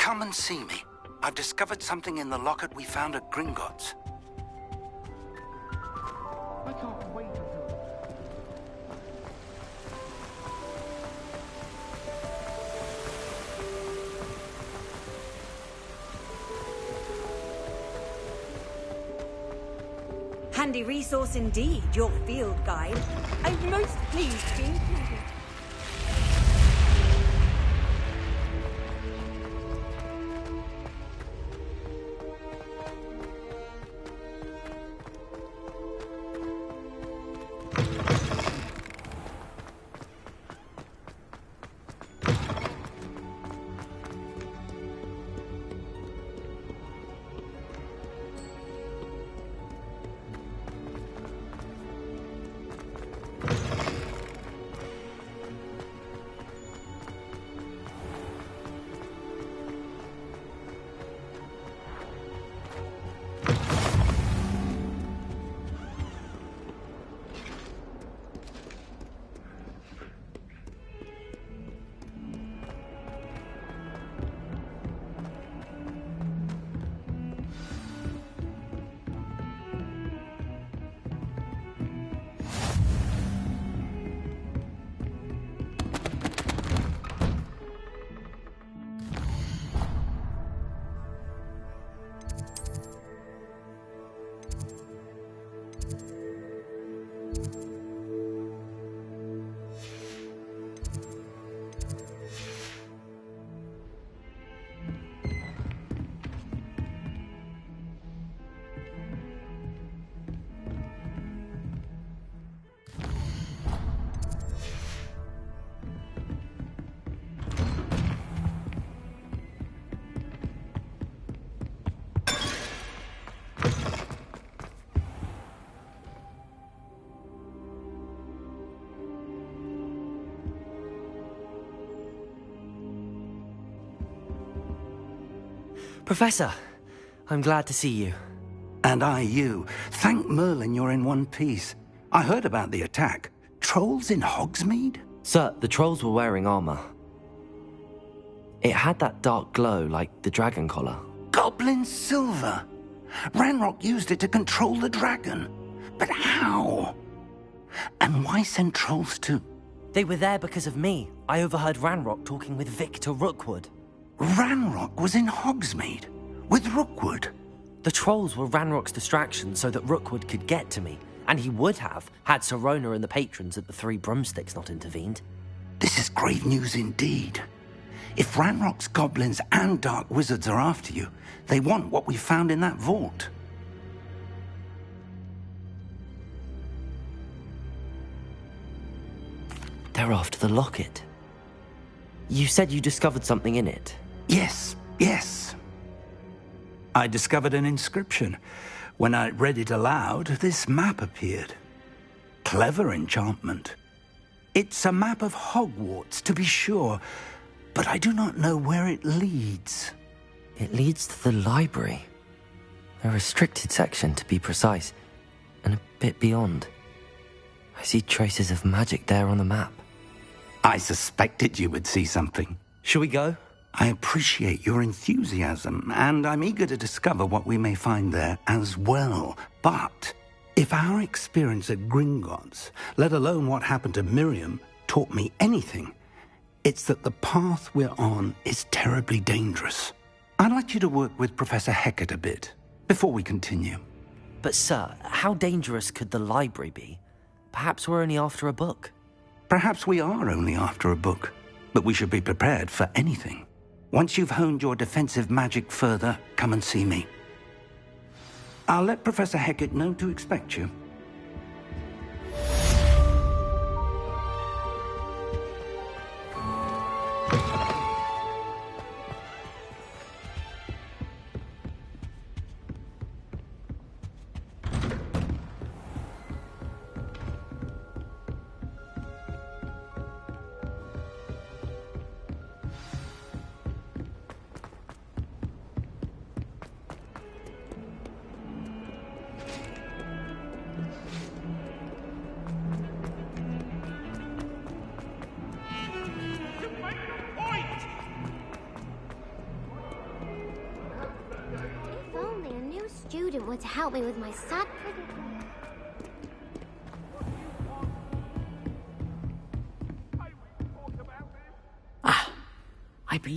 Speaker 13: come and see me. I've discovered something in the locket we found at Gringotts.
Speaker 11: I can't wait until...
Speaker 18: Handy resource indeed, your field guide. I'm most pleased to be included.
Speaker 7: Professor, I'm glad to see you.
Speaker 13: And I you. Thank Merlin you're in one piece. I heard about the attack. Trolls in Hogsmeade?
Speaker 7: Sir, the trolls were wearing armor. It had that dark glow like the dragon collar.
Speaker 13: Goblin silver! Ranrock used it to control the dragon. But how? And why send trolls to...
Speaker 7: They were there because of me. I overheard Ranrock talking with Victor Rookwood.
Speaker 13: Ranrock was in Hogsmeade? With Rookwood?
Speaker 7: The trolls were Ranrock's distraction so that Rookwood could get to me. And he would have, had Sirona and the patrons at the Three Broomsticks not intervened.
Speaker 13: This is grave news indeed. If Ranrock's goblins and dark wizards are after you, they want what we found in that vault.
Speaker 7: They're after the locket. You said you discovered something in it.
Speaker 13: Yes. I discovered an inscription. When I read it aloud, this map appeared. Clever enchantment. It's a map of Hogwarts, to be sure, but I do not know where it leads.
Speaker 7: It leads to the library. A restricted section, to be precise, and a bit beyond. I see traces of magic there on the map.
Speaker 13: I suspected you would see something.
Speaker 7: Shall we go?
Speaker 13: I appreciate your enthusiasm, and I'm eager to discover what we may find there as well. But if our experience at Gringotts, let alone what happened to Miriam, taught me anything, it's that the path we're on is terribly dangerous. I'd like you to work with Professor Hecat a bit before we continue.
Speaker 7: But sir, how dangerous could the library be? Perhaps we're only after a book.
Speaker 13: Perhaps we are only after a book, but we should be prepared for anything. Once you've honed your defensive magic further, come and see me. I'll let Professor Hecat know to expect you.
Speaker 3: student were to help me with my sad predicament.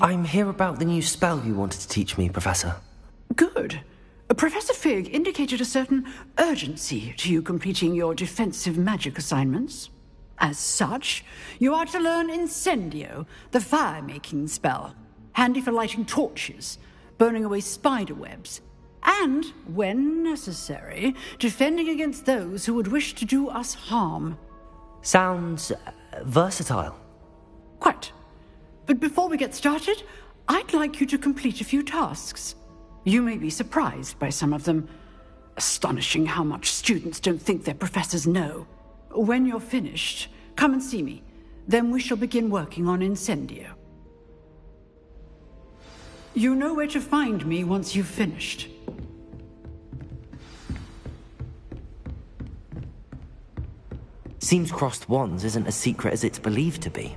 Speaker 2: I'm here about the new spell you wanted to teach me, Professor.
Speaker 10: Good. Professor Fig indicated a certain urgency to you completing your defensive magic assignments. As such, you are to learn Incendio, the fire-making spell, handy for lighting torches, burning away spider webs, and, when necessary, defending against those who would wish to do us harm.
Speaker 2: Sounds versatile.
Speaker 10: Quite. But before we get started, I'd like you to complete a few tasks. You may be surprised by some of them. Astonishing how much students don't think their professors know. When you're finished, come and see me. Then we shall begin working on Incendio. You know where to find me once you've finished.
Speaker 2: Seems crossed wands isn't as secret as it's believed to be.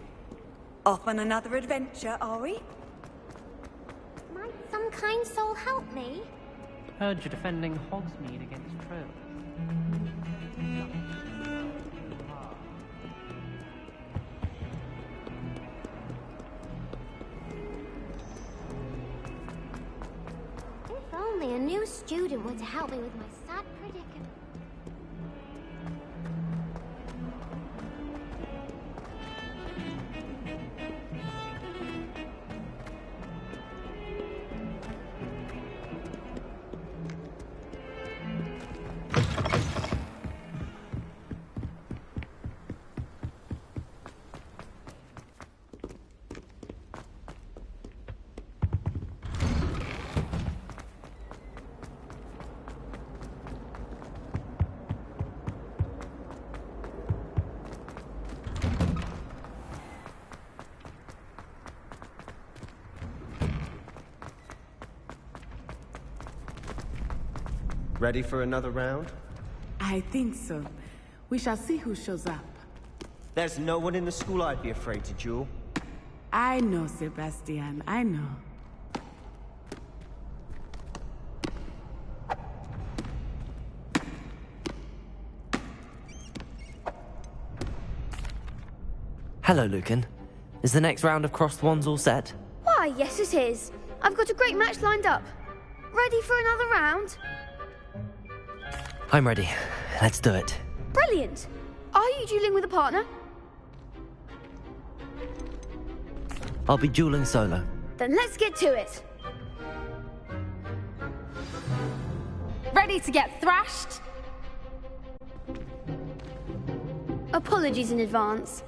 Speaker 18: Off on another adventure, are we?
Speaker 3: Might some kind soul help me?
Speaker 15: Heard you're defending Hogsmeade against trolls.
Speaker 3: If only a new student were to help me with my sad predicament.
Speaker 12: Ready for another round?
Speaker 19: I think so. We shall see who shows up.
Speaker 12: There's no one in the school I'd be afraid to duel.
Speaker 19: I know, Sebastian. I know.
Speaker 2: Hello, Lucan. Is the next round of crossed wands all set?
Speaker 3: Why, yes it is. I've got a great match lined up. Ready for another round?
Speaker 2: I'm ready. Let's do it.
Speaker 3: Brilliant. Are you dueling with a partner?
Speaker 2: I'll be dueling solo.
Speaker 3: Then let's get to it. Ready to get thrashed? Apologies in advance.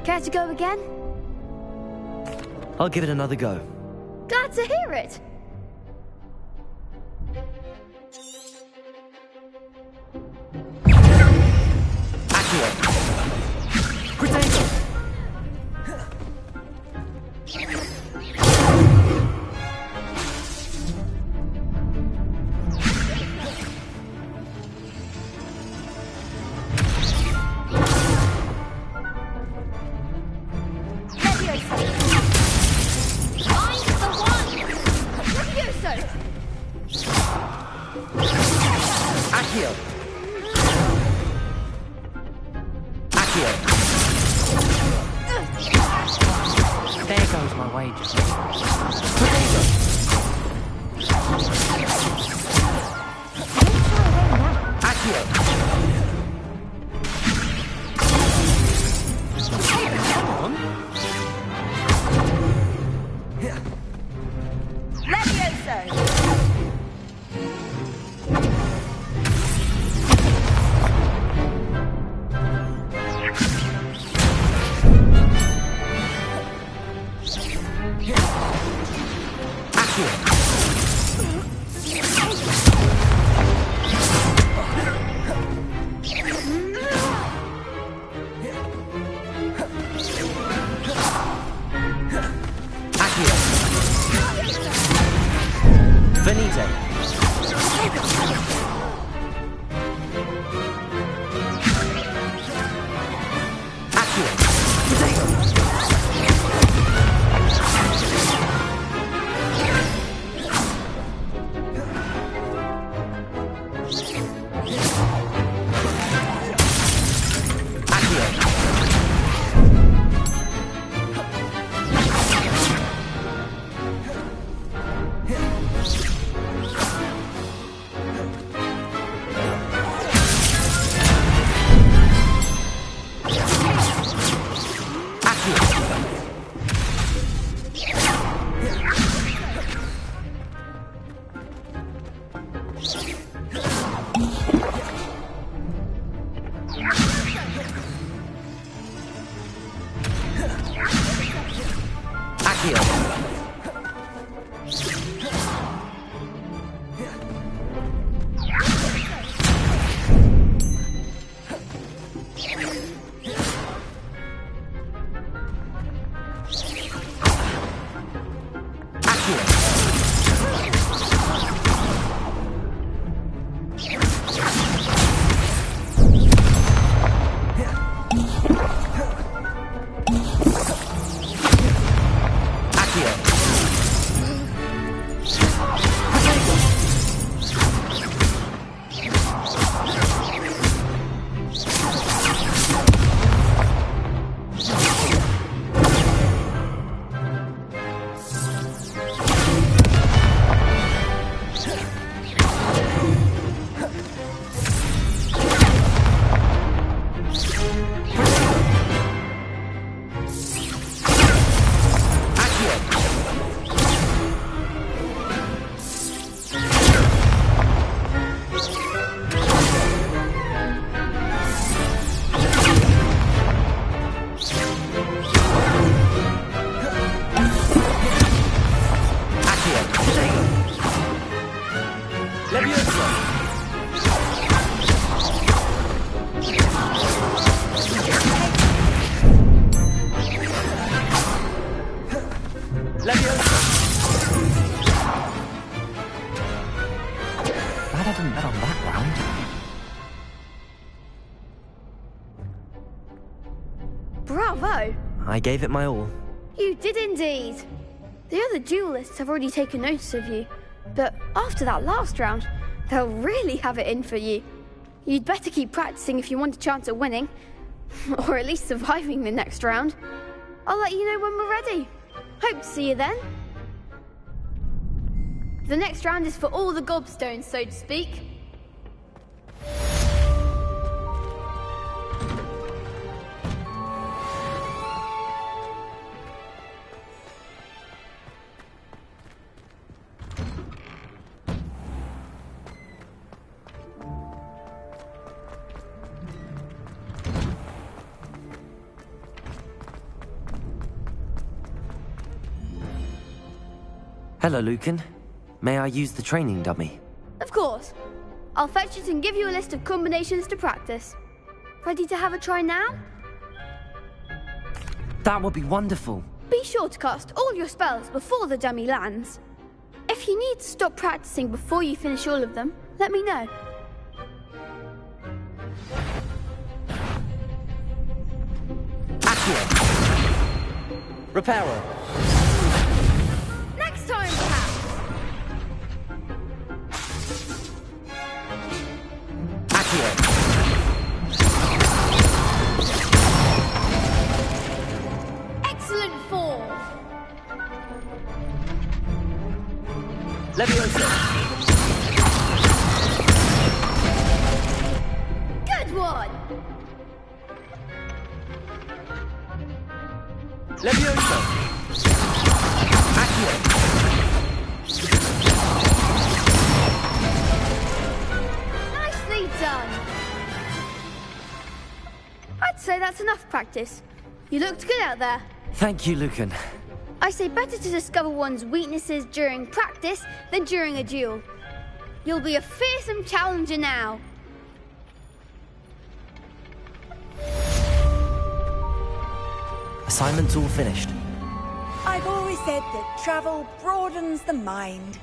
Speaker 3: Care to go again?
Speaker 2: I'll give it another go.
Speaker 3: Glad to hear it.
Speaker 15: There goes my wages.
Speaker 7: Accio.
Speaker 3: Bravo!
Speaker 7: I gave it my all.
Speaker 3: You did indeed. The other duelists have already taken notice of you, but after that last round, they'll really have it in for you. You'd better keep practicing if you want a chance at winning, or at least surviving the next round. I'll let you know when we're ready. Hope to see you then. The next round is for all the gobstones, so to speak.
Speaker 7: Hello, Lucan. May I use the training dummy?
Speaker 3: Of course. I'll fetch it and give you a list of combinations to practice. Ready to have a try now?
Speaker 7: That would be wonderful.
Speaker 3: Be sure to cast all your spells before the dummy lands. If you need to stop practicing before you finish all of them, let me know.
Speaker 7: Accio. Reparo.
Speaker 3: Next time, perhaps.
Speaker 7: Accio.
Speaker 3: Excellent form.
Speaker 7: Leviosa.
Speaker 3: Good one.
Speaker 7: Leviosa. Accio.
Speaker 3: Nicely done. I'd say that's enough practice. You looked good out there.
Speaker 7: Thank you, Lucan.
Speaker 3: I say better to discover one's weaknesses during practice than during a duel. You'll be a fearsome challenger now.
Speaker 7: Assignment's all finished.
Speaker 18: I've always said that travel broadens the mind.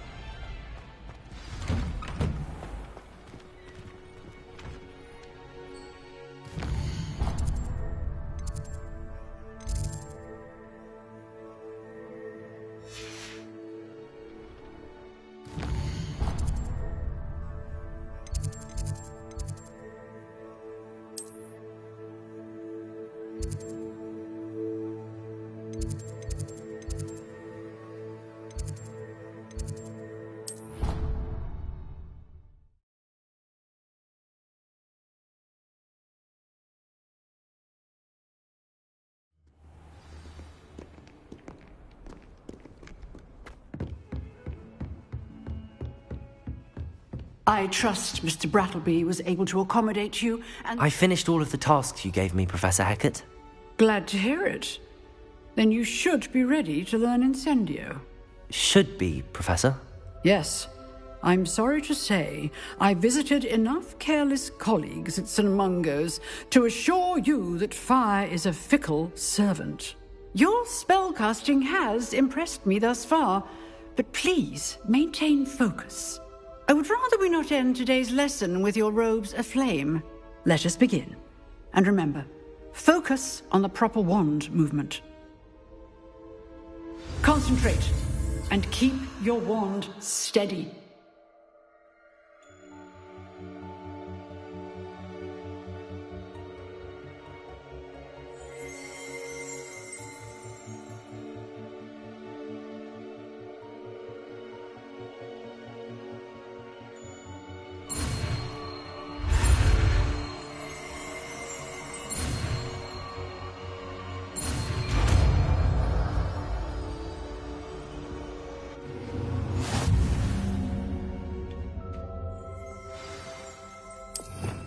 Speaker 10: I trust Mr. Brattleby was able to accommodate you, and
Speaker 7: I finished all of the tasks you gave me, Professor Hecat.
Speaker 10: glad to hear it. Then you should be ready to learn Incendio.
Speaker 2: Should be, Professor.
Speaker 10: Yes. I'm sorry to say, I visited enough careless colleagues at St. Mungo's to assure you that fire is a fickle servant. Your spellcasting has impressed me thus far, but please maintain focus. I would rather we not end today's lesson with your robes aflame. Let us begin. And remember, focus on the proper wand movement. Concentrate, and keep your wand steady.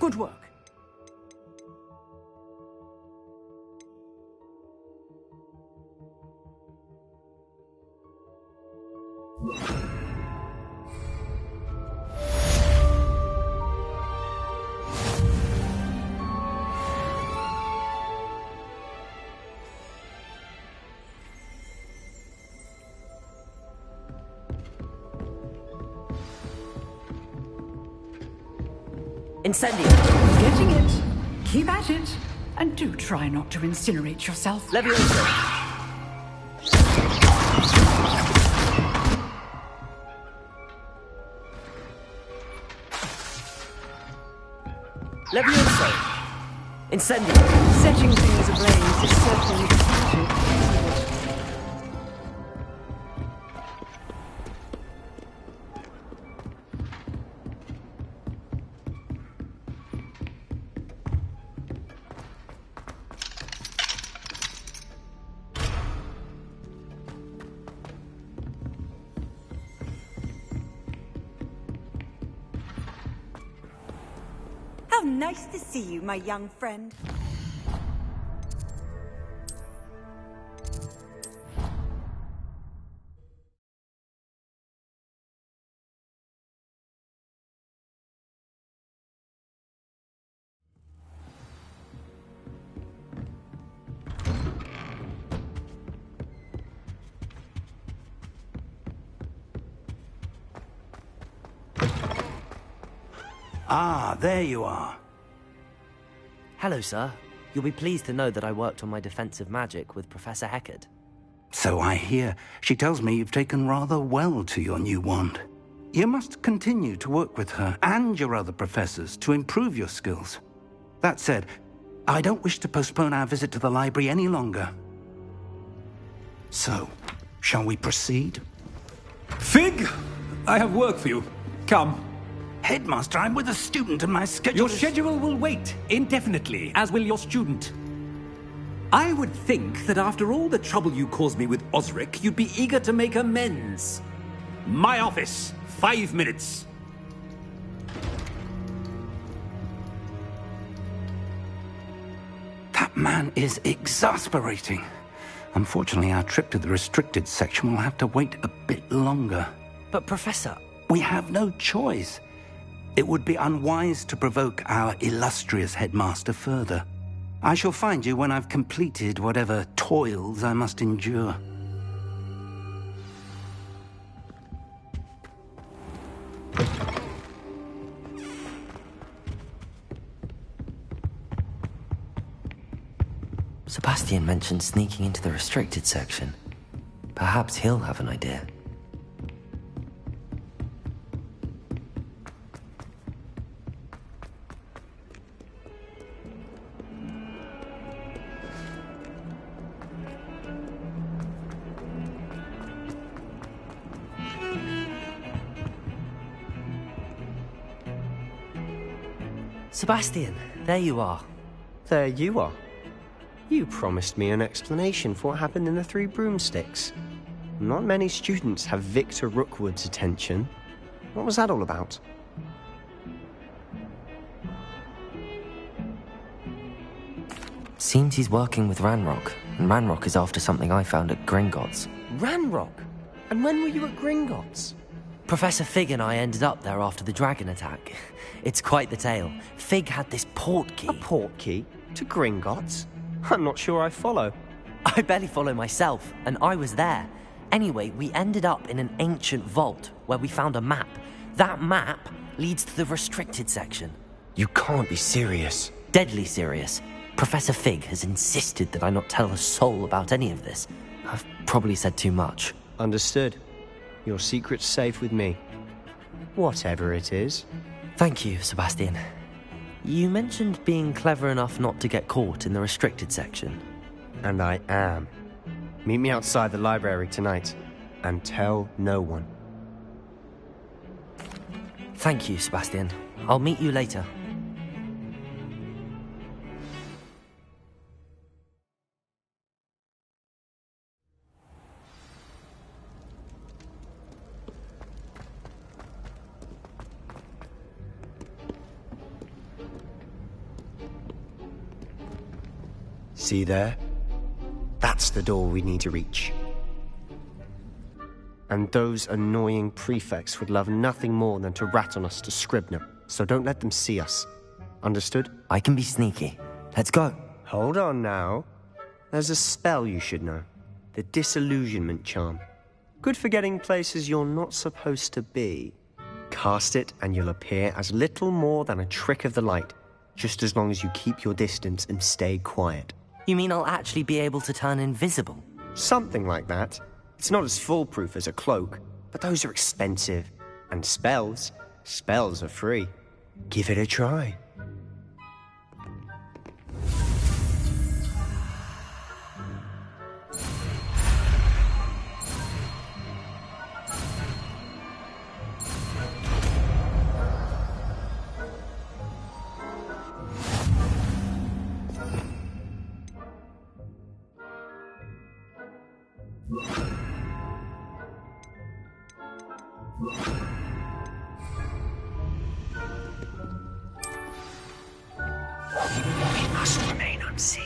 Speaker 10: Good work.
Speaker 2: Incendio.
Speaker 10: Getting it. Keep at it. And do try not to incinerate yourself.
Speaker 2: Leviosa. Leviosa. Incendio.
Speaker 10: Setting things ablaze is certainly the part of it.
Speaker 18: How nice to see you, my young friend.
Speaker 13: Ah, there you are.
Speaker 2: Hello, sir. You'll be pleased to know that I worked on my defensive magic with Professor Heckard.
Speaker 13: So I hear. She tells me you've taken rather well to your new wand. You must continue to work with her and your other professors to improve your skills. That said, I don't wish to postpone our visit to the library any longer. So, shall we proceed?
Speaker 4: Fig, I have work for you. Come.
Speaker 13: Headmaster, I'm with a student and my schedule
Speaker 4: Your schedule will wait indefinitely, as will your student. I would think that after all the trouble you caused me with Osric, you'd be eager to make amends. My office, 5 minutes.
Speaker 13: That man is exasperating. Unfortunately, our trip to the restricted section will have to wait a bit longer.
Speaker 2: But, Professor...
Speaker 13: We have no choice. It would be unwise to provoke our illustrious headmaster further. I shall find you when I've completed whatever toils I must endure.
Speaker 7: Sebastian mentioned sneaking into the restricted section. Perhaps he'll have an idea.
Speaker 2: Sebastian, there you are.
Speaker 12: There you are. You promised me an explanation for what happened in the Three Broomsticks. Not many students have Victor Rookwood's attention. What was that all about?
Speaker 7: Seems he's working with Ranrock, and Ranrock is after something I found at Gringotts.
Speaker 12: Ranrock? And when were you at Gringotts?
Speaker 7: Professor Fig and I ended up there after the dragon attack. It's quite the tale. Fig had this port key.
Speaker 12: A port key? To Gringotts? I'm not sure I follow.
Speaker 7: I barely follow myself, and I was there. Anyway, we ended up in an ancient vault where we found a map. That map leads to the restricted section.
Speaker 12: You can't be serious.
Speaker 7: Deadly serious. Professor Fig has insisted that I not tell a soul about any of this. I've probably said too much.
Speaker 12: Understood. Your secret's safe with me. Whatever it is.
Speaker 7: Thank you, Sebastian. You mentioned being clever enough not to get caught in the restricted section.
Speaker 12: And I am. Meet me outside the library tonight, and tell no one.
Speaker 7: Thank you, Sebastian. I'll meet you later.
Speaker 12: See there? That's the door we need to reach. And those annoying prefects would love nothing more than to rat on us to Scribner, so don't let them see us. Understood?
Speaker 7: I can be sneaky. Let's go.
Speaker 12: Hold on now. There's a spell you should know. The Disillusionment Charm. Good for getting places you're not supposed to be. Cast it and you'll appear as little more than a trick of the light, just as long as you keep your distance and stay quiet.
Speaker 7: You mean I'll actually be able to turn invisible?
Speaker 12: Something like that. It's not as foolproof as a cloak, but those are expensive. And spells are free. Give it a try.
Speaker 6: We must remain unseen.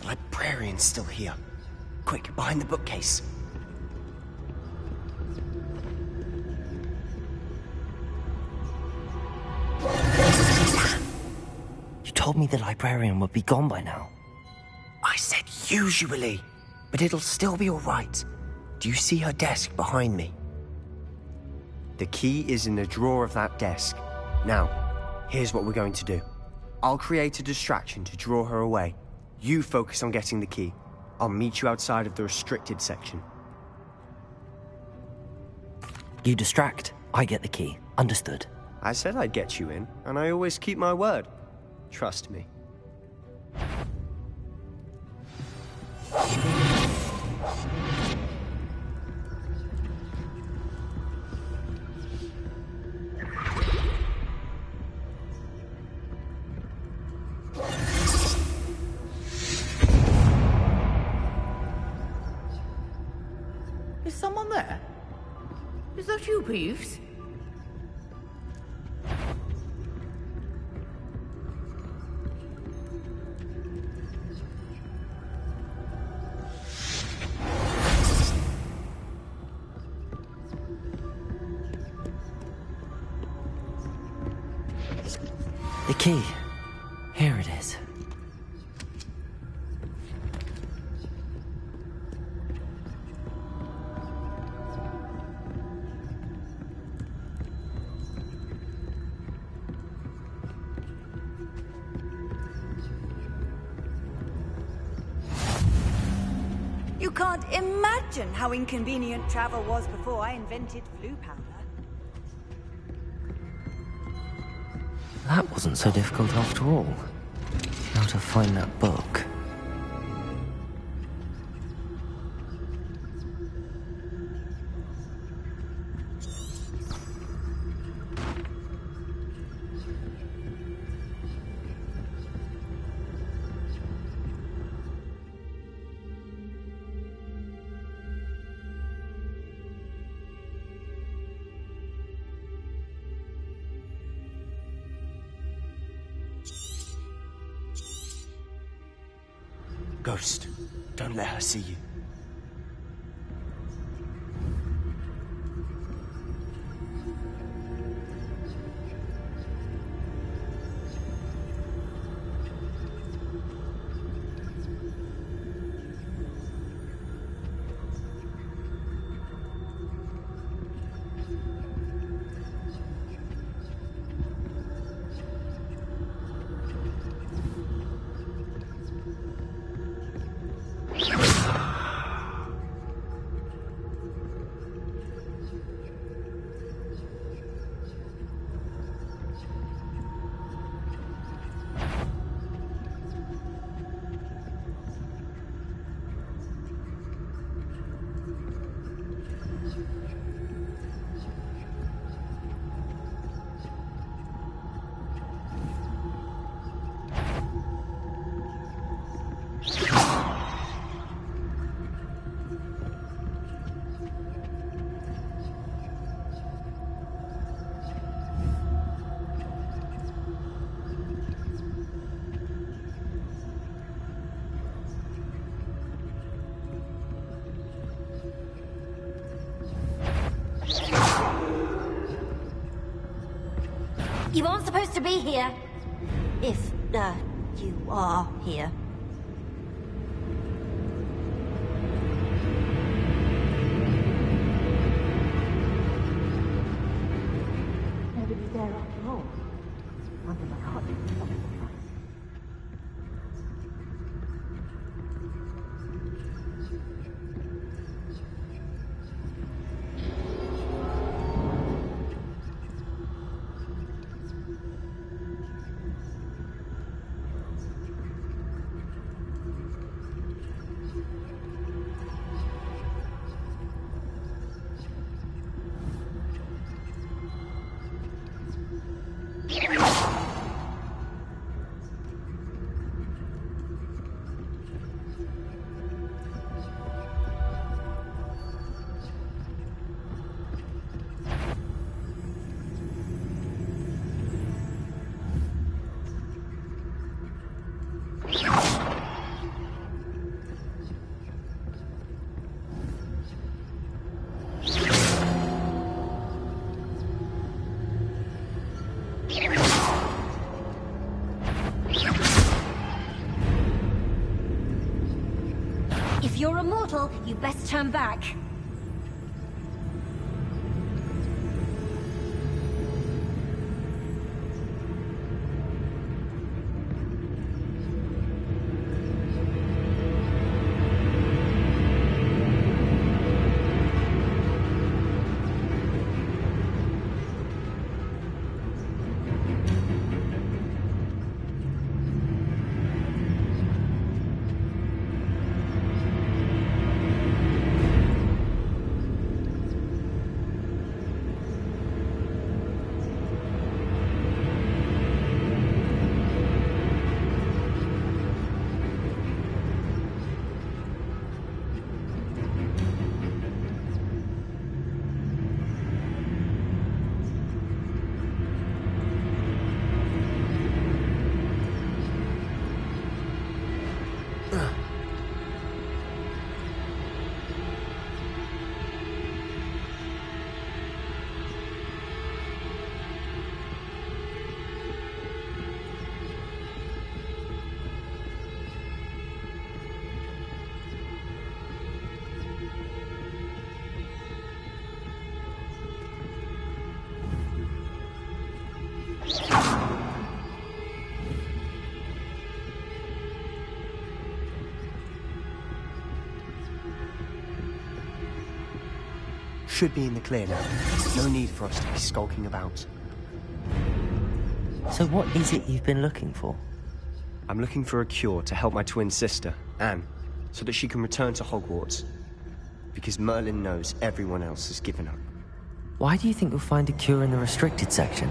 Speaker 12: Librarian's still here. Quick, behind the bookcase.
Speaker 7: You told me the librarian would be gone by now.
Speaker 12: I said usually, but it'll still be all right. Do you see her desk behind me? The key is in the drawer of that desk. Now, here's what we're going to do. I'll create a distraction to draw her away. You focus on getting the key. I'll meet you outside of the restricted section.
Speaker 7: You distract, I get the key. Understood.
Speaker 12: I said I'd get you in, and I always keep my word. Trust me.
Speaker 10: Is someone there? Is that you, Peeves?
Speaker 7: The key. Here it is.
Speaker 18: You can't imagine how inconvenient travel was before I invented flu powder.
Speaker 7: That wasn't so difficult after all. How to find that book.
Speaker 12: Ghost, don't let her see you.
Speaker 6: You aren't supposed to be here. If, you are here. Nobody's there after all. Wonder if I can't do something. If you're a mortal, you best turn back.
Speaker 12: should be in the clear now. No need for us to be skulking about.
Speaker 7: So what is it you've been looking for?
Speaker 12: I'm looking for a cure to help my twin sister, Anne, so that she can return to Hogwarts. Because Merlin knows everyone else has given up.
Speaker 7: Why do you think you'll find a cure in the restricted section?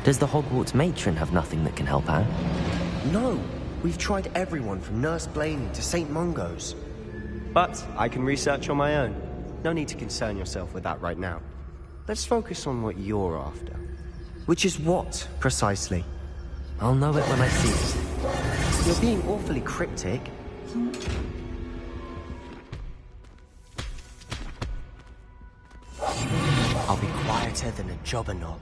Speaker 7: Does the Hogwarts matron have nothing that can help Anne?
Speaker 12: No! We've tried everyone from Nurse Blaney to St. Mungo's. But I can research on my own. No need to concern yourself with that right now. Let's focus on what you're after. Which is what, precisely?
Speaker 7: I'll know it when I see it.
Speaker 12: You're being awfully cryptic. I'll be quieter than a jobberknoll.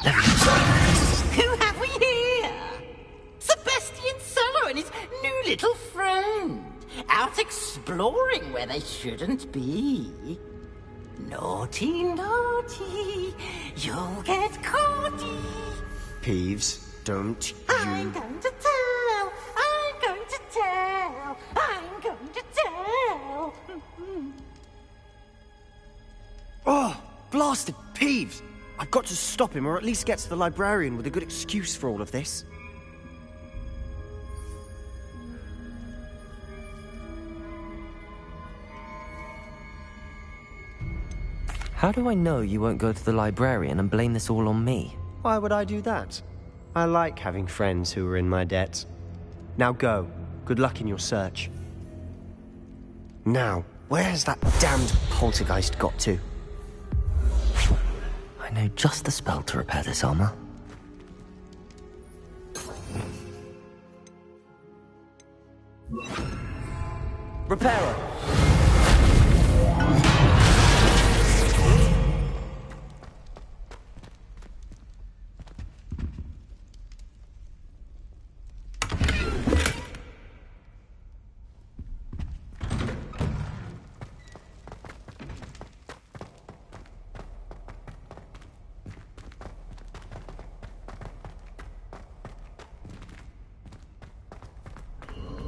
Speaker 20: Who have we here? Sebastian Solo and his new little friend. Out exploring where they shouldn't be. Naughty, naughty. You'll get caughty.
Speaker 12: Peeves, don't you...
Speaker 20: I'm going to tell. I'm going to tell. I'm going to tell.
Speaker 12: Oh, blasted Peeves! I've got to stop him, or at least get to the librarian with a good excuse for all of this.
Speaker 7: How do I know you won't go to the librarian and blame this all on me?
Speaker 12: Why would I do that? I like having friends who are in my debt. Now go. Good luck in your search. Now, where's that damned poltergeist got to?
Speaker 7: I know just the spell to repair this armor.
Speaker 12: Repairer!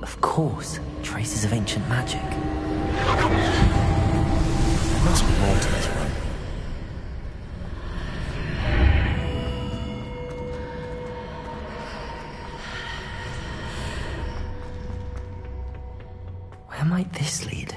Speaker 7: Of course, traces of ancient magic. There must be more to this room. Where might this lead?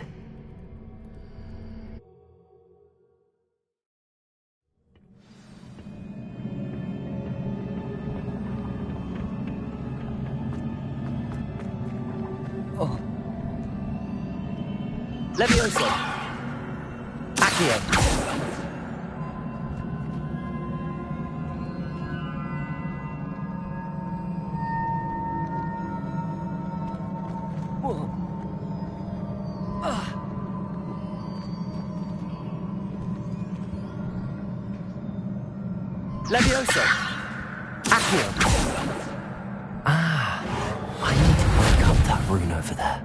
Speaker 12: Levioso! Accio! Levioso! Accio!
Speaker 7: Ah, I need to wake up that rune over there.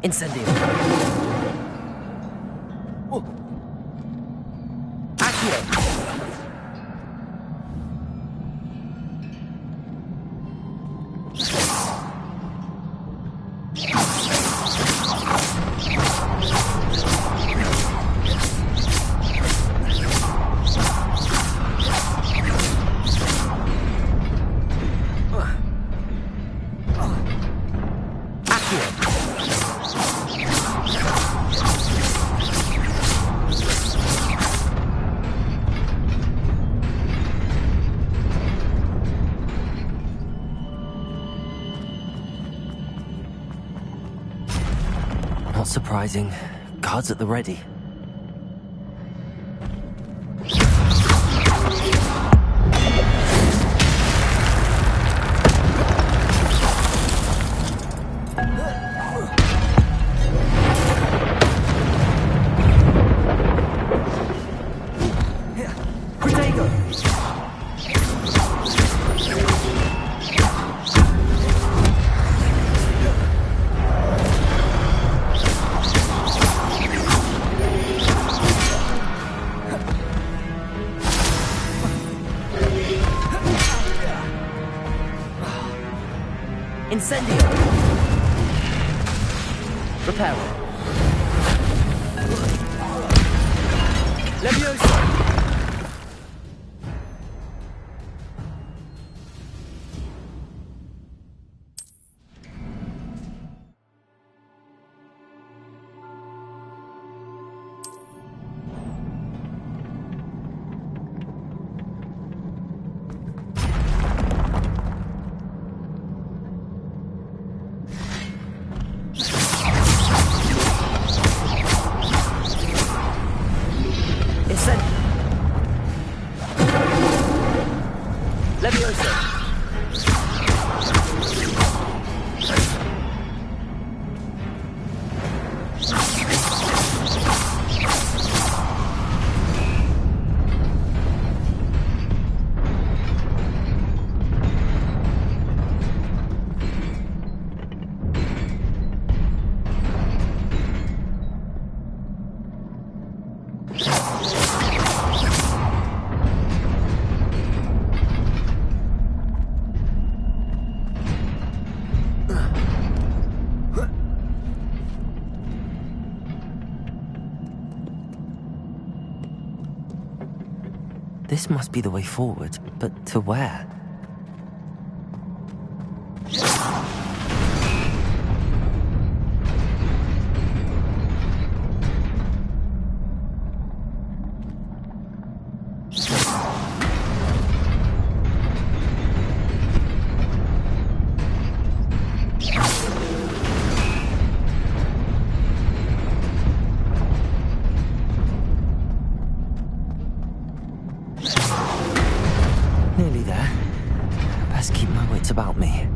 Speaker 7: Incendio! Not surprising. Guards at the ready.
Speaker 15: Repairing. Levioso!
Speaker 7: This must be the way forward, but to where? Nearly there. Best keep my wits about me.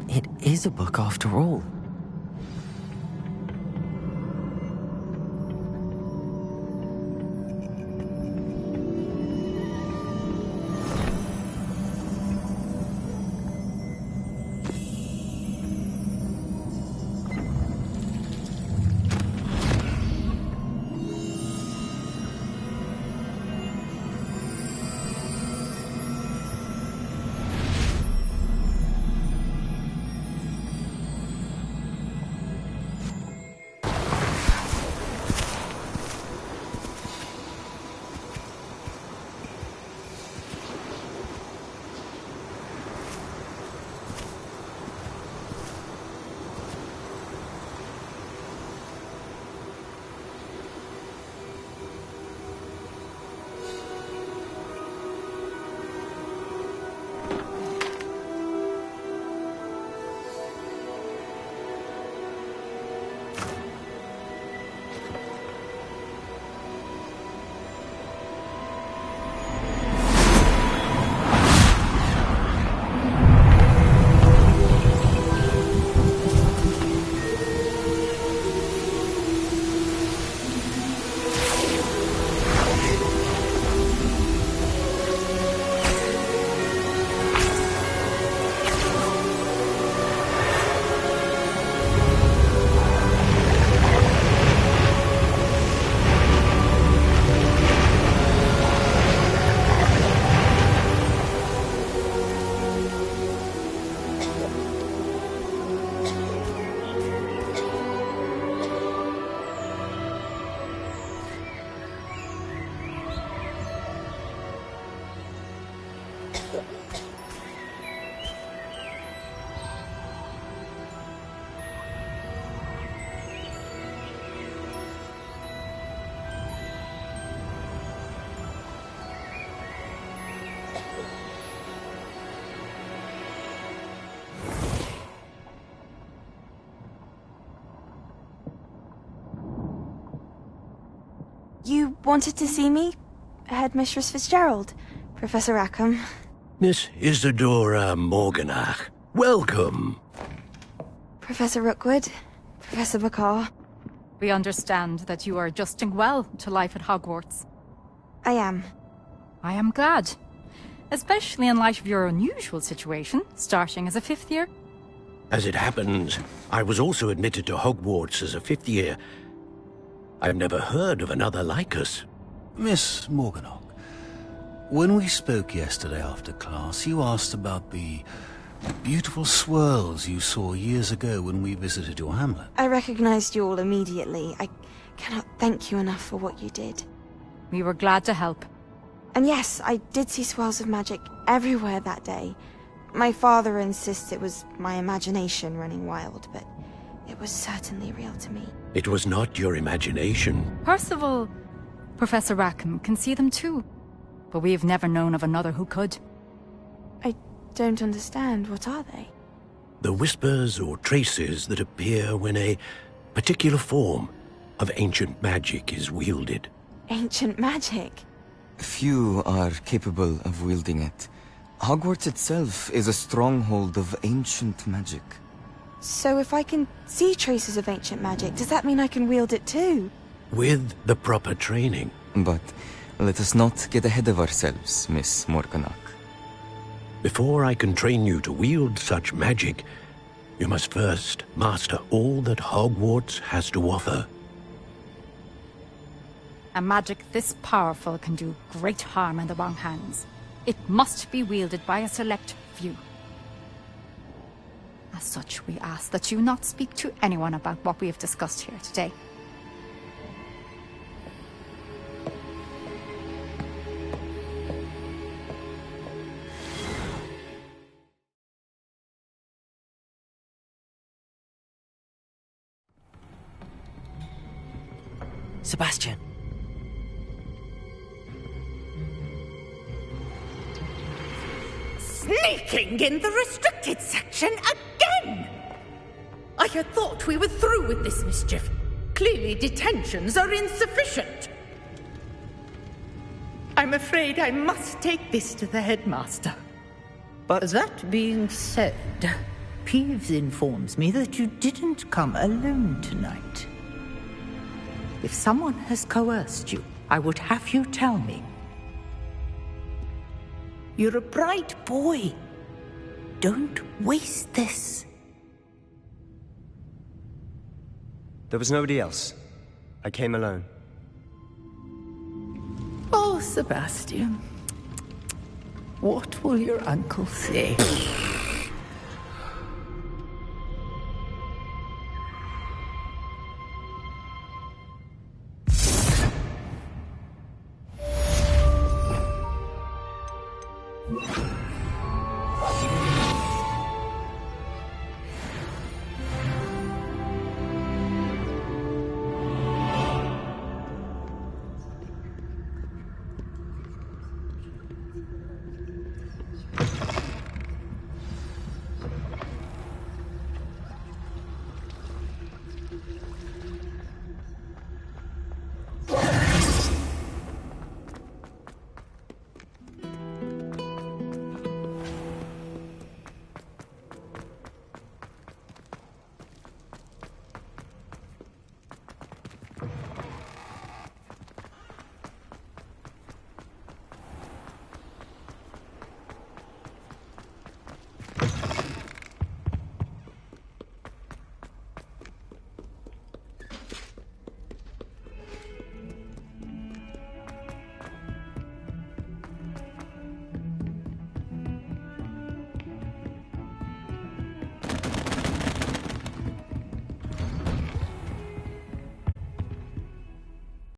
Speaker 7: It is a book after all.
Speaker 8: You wanted to see me? Headmistress Fitzgerald, Professor Rackham.
Speaker 21: Miss Isadora Morganach, welcome.
Speaker 8: Professor Rookwood, Professor Bakar.
Speaker 22: We understand that you are adjusting well to life at Hogwarts.
Speaker 8: I am.
Speaker 22: I am glad. Especially in light of your unusual situation, starting as a 5th year.
Speaker 21: As it happens, I was also admitted to Hogwarts as a 5th year. I've never heard of another like us.
Speaker 16: Miss Morganach, when we spoke yesterday after class, you asked about the beautiful swirls you saw years ago when we visited your hamlet.
Speaker 8: I recognized you all immediately. I cannot thank you enough for what you did.
Speaker 22: We were glad to help.
Speaker 8: And yes, I did see swirls of magic everywhere that day. My father insists it was my imagination running wild, but it was certainly real to me.
Speaker 21: It was not your imagination.
Speaker 22: Percival, Professor Rackham can see them too. But we have never known of another who could.
Speaker 8: I don't understand. What are they?
Speaker 21: The whispers or traces that appear when a particular form of ancient magic is wielded.
Speaker 8: Ancient magic?
Speaker 24: Few are capable of wielding it. Hogwarts itself is a stronghold of ancient magic.
Speaker 8: So if I can see traces of ancient magic, does that mean I can wield it too?
Speaker 21: With the proper training.
Speaker 24: But let us not get ahead of ourselves, Miss Morganach.
Speaker 21: Before I can train you to wield such magic, you must first master all that Hogwarts has to offer.
Speaker 22: A magic this powerful can do great harm in the wrong hands. It must be wielded by a select few. As such, we ask that you not speak to anyone about what we have discussed here today.
Speaker 7: Sebastian.
Speaker 25: Sneaking in the restricted section again! I had thought we were through with this mischief. Clearly detentions are insufficient. I'm afraid I must take this to the headmaster.
Speaker 26: But that being said, Peeves informs me that you didn't come alone tonight. If someone has coerced you, I would have you tell me. You're a bright boy. Don't waste this.
Speaker 12: There was nobody else. I came alone.
Speaker 26: Oh, Sebastian. What will your uncle say?